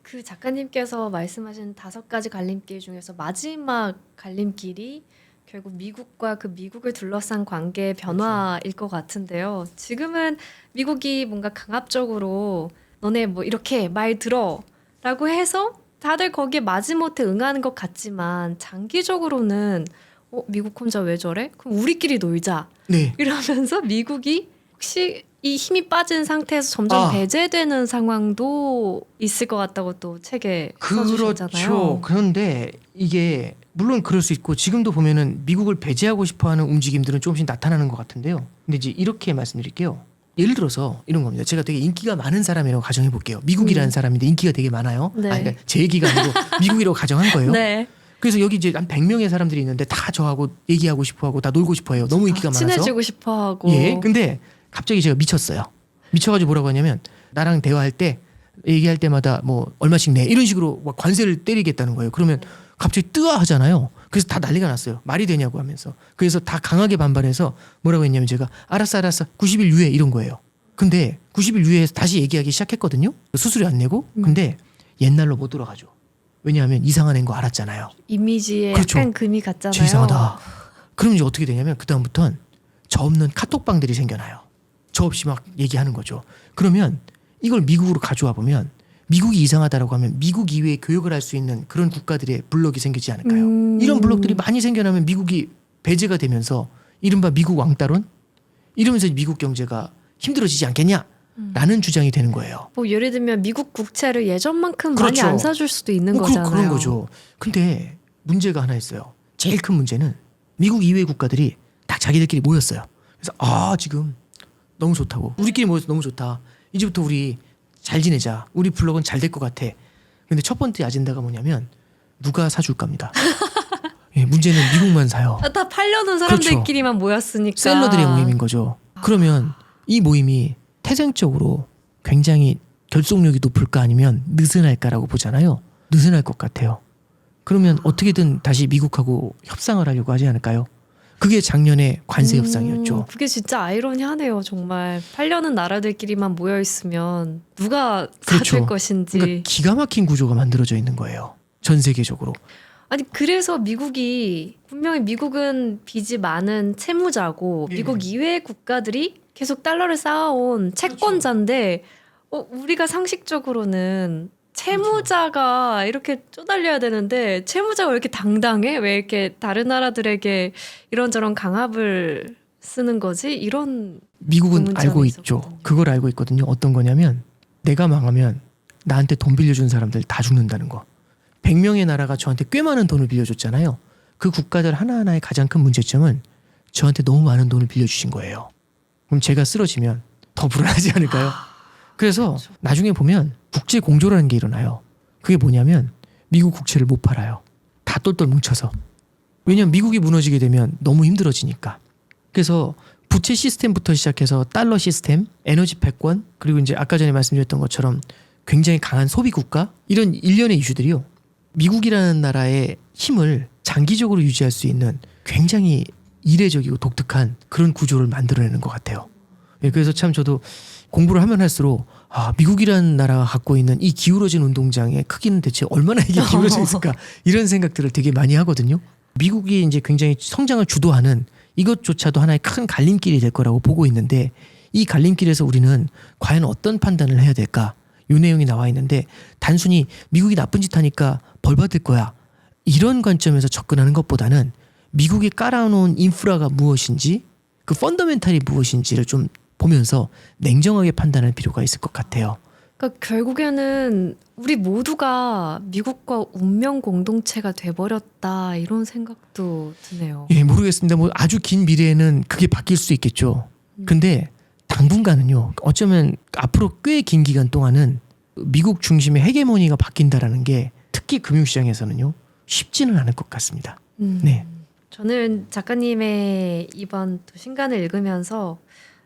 [SPEAKER 2] 그 작가님께서 말씀하신 5가지 갈림길 중에서 마지막 갈림길이 결국 미국과 그 미국을 둘러싼 관계의 변화일 것 같은데요. 지금은 미국이 뭔가 강압적으로 너네 뭐 이렇게 말 들어 라고 해서 다들 거기에 마지못해 응하는 것 같지만 장기적으로는 미국 혼자 왜 저래? 그럼 우리끼리 놀자.
[SPEAKER 1] 네.
[SPEAKER 2] 이러면서 미국이 혹시 이 힘이 빠진 상태에서 점점 배제되는 상황도 있을 것 같다고 또 책에 써주셨잖아요.
[SPEAKER 1] 그렇죠. 그런데 이게 물론 그럴 수 있고 지금도 보면은 미국을 배제하고 싶어하는 움직임들은 조금씩 나타나는 것 같은데요. 근데 이제 이렇게 말씀드릴게요. 예를 들어서 이런 겁니다. 제가 되게 인기가 많은 사람이라고 가정해 볼게요. 미국이라는 사람인데 인기가 되게 많아요.
[SPEAKER 2] 네.
[SPEAKER 1] 그러니까 제 얘기가 아니고 미국이라고 가정한 거예요.
[SPEAKER 2] 네.
[SPEAKER 1] 그래서 여기 이제 한 100명의 사람들이 있는데 다 저하고 얘기하고 싶어하고 다 놀고 싶어해요. 너무 인기가 많아서.
[SPEAKER 2] 친해지고 싶어하고.
[SPEAKER 1] 예. 근데 갑자기 제가 미쳤어요. 미쳐가지고 뭐라고 하냐면 나랑 대화할 때 얘기할 때마다 뭐 얼마씩 내 이런 식으로 막 관세를 때리겠다는 거예요. 그러면 갑자기 뜨아하잖아요. 그래서 다 난리가 났어요. 말이 되냐고 하면서. 그래서 다 강하게 반발해서 뭐라고 했냐면 제가 알았어 90일 유예 이런 거예요. 근데 90일 유예해서 다시 얘기하기 시작했거든요. 수수료 안 내고. 근데 옛날로 못 돌아가죠. 왜냐하면 이상한 애인 거 알았잖아요.
[SPEAKER 2] 이미지에
[SPEAKER 1] 그렇죠.
[SPEAKER 2] 약간 금이 갔잖아요.
[SPEAKER 1] 쟤 이상하다. 그럼 이제 어떻게 되냐면 그다음부터는 저 없는 카톡방들이 생겨나요. 저 없이 막 얘기하는 거죠. 그러면 이걸 미국으로 가져와 보면 미국이 이상하다라고 하면 미국 이외에 교역을 할 수 있는 그런 국가들의 블록이 생기지 않을까요? 이런 블록들이 많이 생겨나면 미국이 배제가 되면서 이른바 미국 왕따론 이러면서 미국 경제가 힘들어지지 않겠냐? 라는 주장이 되는 거예요.
[SPEAKER 2] 뭐 예를 들면 미국 국채를 예전만큼
[SPEAKER 1] 그렇죠.
[SPEAKER 2] 많이 안 사줄 수도 있는 거잖아요.
[SPEAKER 1] 그런 거죠. 근데 문제가 하나 있어요. 제일 큰 문제는 미국 이외의 국가들이 딱 자기들끼리 모였어요. 그래서 지금 너무 좋다고. 우리끼리 모여서 너무 좋다. 이제부터 우리 잘 지내자. 우리 블록은 잘 될 것 같아. 근데 첫 번째 아젠다가 뭐냐면 누가 사줄 겁니다. 예, 문제는 미국만 사요.
[SPEAKER 2] 다 팔려는 사람들끼리만 모였으니까.
[SPEAKER 1] 셀러들의 모임인 거죠. 그러면 이 모임이 태생적으로 굉장히 결속력이 높을까 아니면 느슨할까라고 보잖아요. 느슨할 것 같아요. 그러면 어떻게든 다시 미국하고 협상을 하려고 하지 않을까요? 그게 작년에 관세 협상이었죠.
[SPEAKER 2] 그게 진짜 아이러니하네요. 정말 팔려는 나라들끼리만 모여 있으면 누가 사줄
[SPEAKER 1] 그렇죠.
[SPEAKER 2] 것인지.
[SPEAKER 1] 그러니까 기가 막힌 구조가 만들어져 있는 거예요. 전 세계적으로.
[SPEAKER 2] 아니 그래서 미국이 분명히 미국은 빚이 많은 채무자고
[SPEAKER 1] 예.
[SPEAKER 2] 미국 이외의 국가들이 계속 달러를 쌓아온 채권자인데 우리가 상식적으로는 채무자가 이렇게 쪼달려야 되는데 채무자가 왜 이렇게 당당해? 왜 이렇게 다른 나라들에게 이런저런 강압을 쓰는 거지? 이런
[SPEAKER 1] 미국은
[SPEAKER 2] 의문점이
[SPEAKER 1] 알고 있죠.
[SPEAKER 2] 있었거든요.
[SPEAKER 1] 그걸 알고 있거든요. 어떤 거냐면 내가 망하면 나한테 돈 빌려준 사람들 다 죽는다는 거. 100명의 나라가 저한테 꽤 많은 돈을 빌려줬잖아요. 그 국가들 하나하나의 가장 큰 문제점은 저한테 너무 많은 돈을 빌려주신 거예요. 그럼 제가 쓰러지면 더 불안하지 않을까요? 그래서
[SPEAKER 2] 그렇죠.
[SPEAKER 1] 나중에 보면 국제 공조라는 게 일어나요. 그게 뭐냐면 미국 국채를 못 팔아요. 다 똘똘 뭉쳐서. 왜냐면 미국이 무너지게 되면 너무 힘들어지니까. 그래서 부채 시스템부터 시작해서 달러 시스템, 에너지 패권, 그리고 이제 아까 전에 말씀드렸던 것처럼 굉장히 강한 소비 국가, 이런 일련의 이슈들이요. 미국이라는 나라의 힘을 장기적으로 유지할 수 있는 굉장히 이례적이고 독특한 그런 구조를 만들어내는 것 같아요. 예, 그래서 참 저도 공부를 하면 할수록 미국이라는 나라가 갖고 있는 이 기울어진 운동장의 크기는 대체 얼마나 이게 기울어져 있을까 이런 생각들을 되게 많이 하거든요. 미국이 이제 굉장히 성장을 주도하는 이것조차도 하나의 큰 갈림길이 될 거라고 보고 있는데 이 갈림길에서 우리는 과연 어떤 판단을 해야 될까? 이 내용이 나와 있는데 단순히 미국이 나쁜 짓 하니까 벌 받을 거야. 이런 관점에서 접근하는 것보다는 미국이 깔아놓은 인프라가 무엇인지 그 펀더멘탈이 무엇인지를 좀 보면서 냉정하게 판단할 필요가 있을 것 같아요.
[SPEAKER 2] 그러니까 결국에는 우리 모두가 미국과 운명 공동체가 돼버렸다 이런 생각도 드네요.
[SPEAKER 1] 예, 모르겠습니다. 뭐 아주 긴 미래에는 그게 바뀔 수 있겠죠. 근데 당분간은요. 어쩌면 앞으로 꽤 긴 기간 동안은 미국 중심의 헤게모니가 바뀐다라는 게 특히 금융시장에서는요. 쉽지는 않을 것 같습니다. 네.
[SPEAKER 2] 저는 작가님의 이번 또 신간을 읽으면서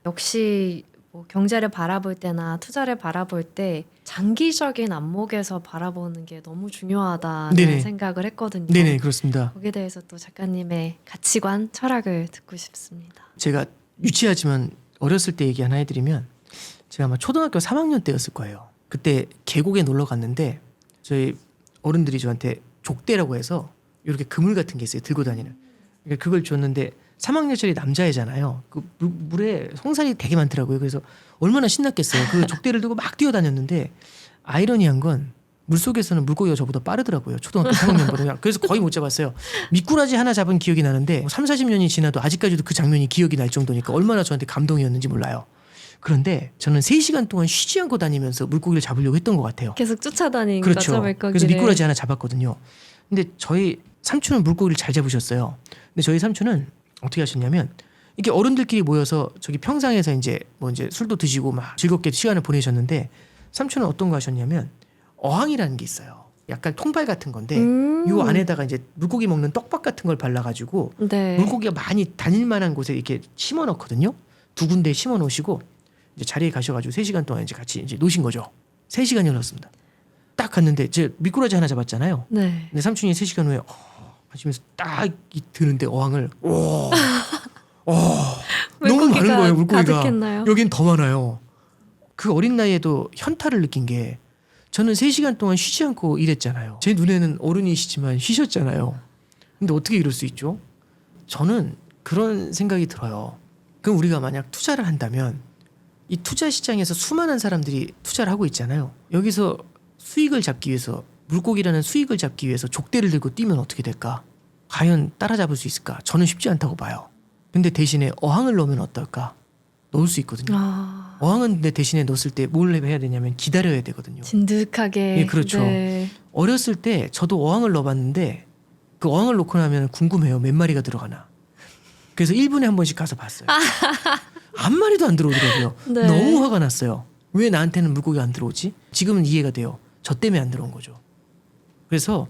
[SPEAKER 2] 역시 뭐 경제를 바라볼 때나 투자를 바라볼 때 장기적인 안목에서 바라보는 게 너무 중요하다는
[SPEAKER 1] 네네.
[SPEAKER 2] 생각을 했거든요.
[SPEAKER 1] 네네, 그렇습니다.
[SPEAKER 2] 거기에 대해서 또 작가님의 가치관, 철학을 듣고 싶습니다.
[SPEAKER 1] 제가 유치하지만 어렸을 때 얘기 하나 해드리면 제가 아마 초등학교 3학년 때였을 거예요. 그때 계곡에 놀러 갔는데 저희 어른들이 저한테 족대라고 해서 이렇게 그물 같은 게 있어요. 들고 다니는. 그러니까 그걸 줬는데 3학년짜리 남자애잖아요. 그 물에 송사리 되게 많더라고요. 그래서 얼마나 신났겠어요. 그 족대를 들고 막 뛰어다녔는데 아이러니한 건 물속에서는 물고기가 저보다 빠르더라고요. 초등학교 3학년보다. 그래서 거의 못 잡았어요. 미꾸라지 하나 잡은 기억이 나는데 3, 40년이 지나도 아직까지도 그 장면이 기억이 날 정도니까 얼마나 저한테 감동이었는지 몰라요. 그런데 저는 3시간 동안 쉬지 않고 다니면서 물고기를 잡으려고 했던 것 같아요.
[SPEAKER 2] 계속 쫓아다니는
[SPEAKER 1] 그렇죠.
[SPEAKER 2] 거죠, 물고기를.
[SPEAKER 1] 그래서 미꾸라지 하나 잡았거든요. 근데 저희 삼촌은 물고기를 잘 잡으셨어요. 근데 저희 삼촌은 어떻게 하셨냐면 이렇게 어른들끼리 모여서 저기 평상에서 이제 술도 드시고 막 즐겁게 시간을 보내셨는데 삼촌은 어떤 거 하셨냐면 어항이라는 게 있어요. 약간 통발 같은 건데 요 안에다가 이제 물고기 먹는 떡밥 같은 걸 발라가지고
[SPEAKER 2] 네.
[SPEAKER 1] 물고기가 많이 다닐 만한 곳에 이렇게 심어 넣거든요. 2군데 심어 놓으시고 이제 자리에 가셔가지고 3시간 동안 이제 같이 이제 노신 거죠. 3시간이 흘렀습니다. 딱 갔는데 제 미꾸라지 하나 잡았잖아요.
[SPEAKER 2] 네.
[SPEAKER 1] 근데 삼촌이 3시간 후에 하시면서 딱 드는데 어항을 너무 많은 거예요. 물고기가.
[SPEAKER 2] 가득했나요?
[SPEAKER 1] 여긴 더 많아요. 그 어린 나이에도 현타를 느낀 게 저는 3시간 동안 쉬지 않고 일했잖아요. 제 눈에는 어른이시지만 쉬셨잖아요. 근데 어떻게 이럴 수 있죠? 저는 그런 생각이 들어요. 그럼 우리가 만약 투자를 한다면 이 투자 시장에서 수많은 사람들이 투자를 하고 있잖아요. 여기서 수익을 잡기 위해서 물고기라는 수익을 잡기 위해서 족대를 들고 뛰면 어떻게 될까? 과연 따라잡을 수 있을까? 저는 쉽지 않다고 봐요. 근데 대신에 어항을 넣으면 어떨까? 넣을 수 있거든요. 어항은 근데 대신에 넣었을 때 뭘 해야 되냐면 기다려야 되거든요.
[SPEAKER 2] 진득하게.
[SPEAKER 1] 예, 그렇죠.
[SPEAKER 2] 네.
[SPEAKER 1] 어렸을 때 저도 어항을 넣어봤는데 그 어항을 놓고 나면 궁금해요. 몇 마리가 들어가나. 그래서 1분에 한 번씩 가서 봤어요. 한 마리도 안 들어오더라고요.
[SPEAKER 2] 네.
[SPEAKER 1] 너무 화가 났어요. 왜 나한테는 물고기가 안 들어오지? 지금은 이해가 돼요. 저 때문에 안 들어온 거죠. 그래서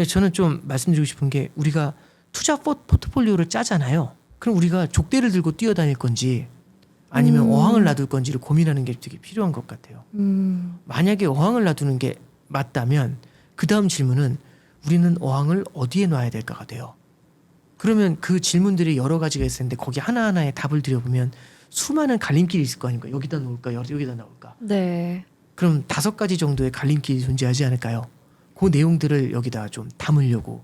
[SPEAKER 1] 저는 좀 말씀드리고 싶은 게 우리가 투자 포트폴리오를 짜잖아요. 그럼 우리가 족대를 들고 뛰어다닐 건지 아니면 어항을 놔둘 건지를 고민하는 게 되게 필요한 것 같아요. 만약에 어항을 놔두는 게 맞다면 그 다음 질문은 우리는 어항을 어디에 놔야 될까가 돼요. 그러면 그 질문들이 여러 가지가 있을 텐데 거기 하나하나에 답을 드려보면 수많은 갈림길이 있을 거 아닙니까? 여기다 놓을까? 여기다 놓을까?
[SPEAKER 2] 네.
[SPEAKER 1] 그럼 5가지 정도의 갈림길이 존재하지 않을까요? 그 내용들을 여기다 좀 담으려고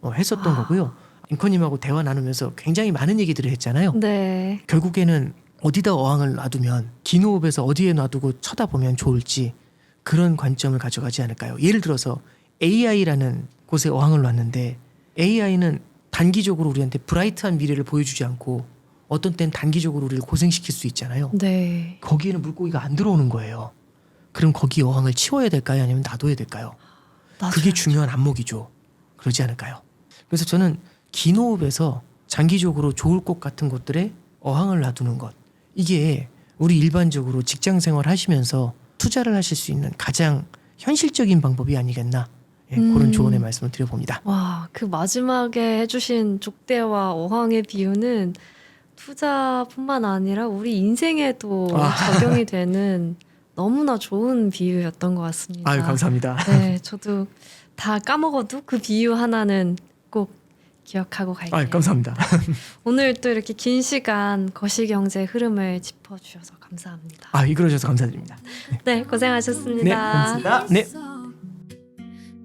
[SPEAKER 1] 했었던 거고요. 앵커님하고 대화 나누면서 굉장히 많은 얘기들을 했잖아요.
[SPEAKER 2] 네.
[SPEAKER 1] 결국에는 어디다 어항을 놔두면 긴 호흡에서 어디에 놔두고 쳐다보면 좋을지 그런 관점을 가져가지 않을까요? 예를 들어서 AI라는 곳에 어항을 놨는데 AI는 단기적으로 우리한테 브라이트한 미래를 보여주지 않고 어떤 땐 단기적으로 우리를 고생시킬 수 있잖아요.
[SPEAKER 2] 네.
[SPEAKER 1] 거기에는 물고기가 안 들어오는 거예요. 그럼 거기 어항을 치워야 될까요? 아니면 놔둬야 될까요? 그게
[SPEAKER 2] 맞아요.
[SPEAKER 1] 중요한 안목이죠. 그러지 않을까요? 그래서 저는 긴 호흡에서 장기적으로 좋을 곳 같은 곳들에 어항을 놔두는 것, 이게 우리 일반적으로 직장 생활 하시면서 투자를 하실 수 있는 가장 현실적인 방법이 아니겠나, 그런 조언의 말씀을 드려봅니다.
[SPEAKER 2] 와, 그 마지막에 해주신 족대와 어항의 비유는 투자뿐만 아니라 우리 인생에도 적용이 되는 너무나 좋은 비유였던 것 같습니다.
[SPEAKER 1] 아유, 감사합니다.
[SPEAKER 2] 네, 저도 다 까먹어도 그 비유 하나는 꼭 기억하고 갈게요.
[SPEAKER 1] 아유, 감사합니다.
[SPEAKER 2] 오늘 또 이렇게 긴 시간 거시경제 흐름을 짚어주셔서 감사합니다.
[SPEAKER 1] 아, 이끌어주셔서 감사드립니다.
[SPEAKER 2] 네, 고생하셨습니다.
[SPEAKER 1] 네, 고맙습니다. 네.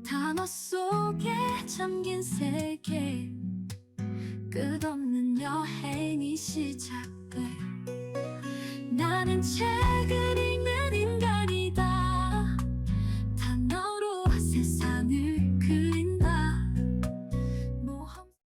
[SPEAKER 3] 단어 속에 잠긴 세계 끝없는 여행이 시작돼 나는 책을 읽는 인간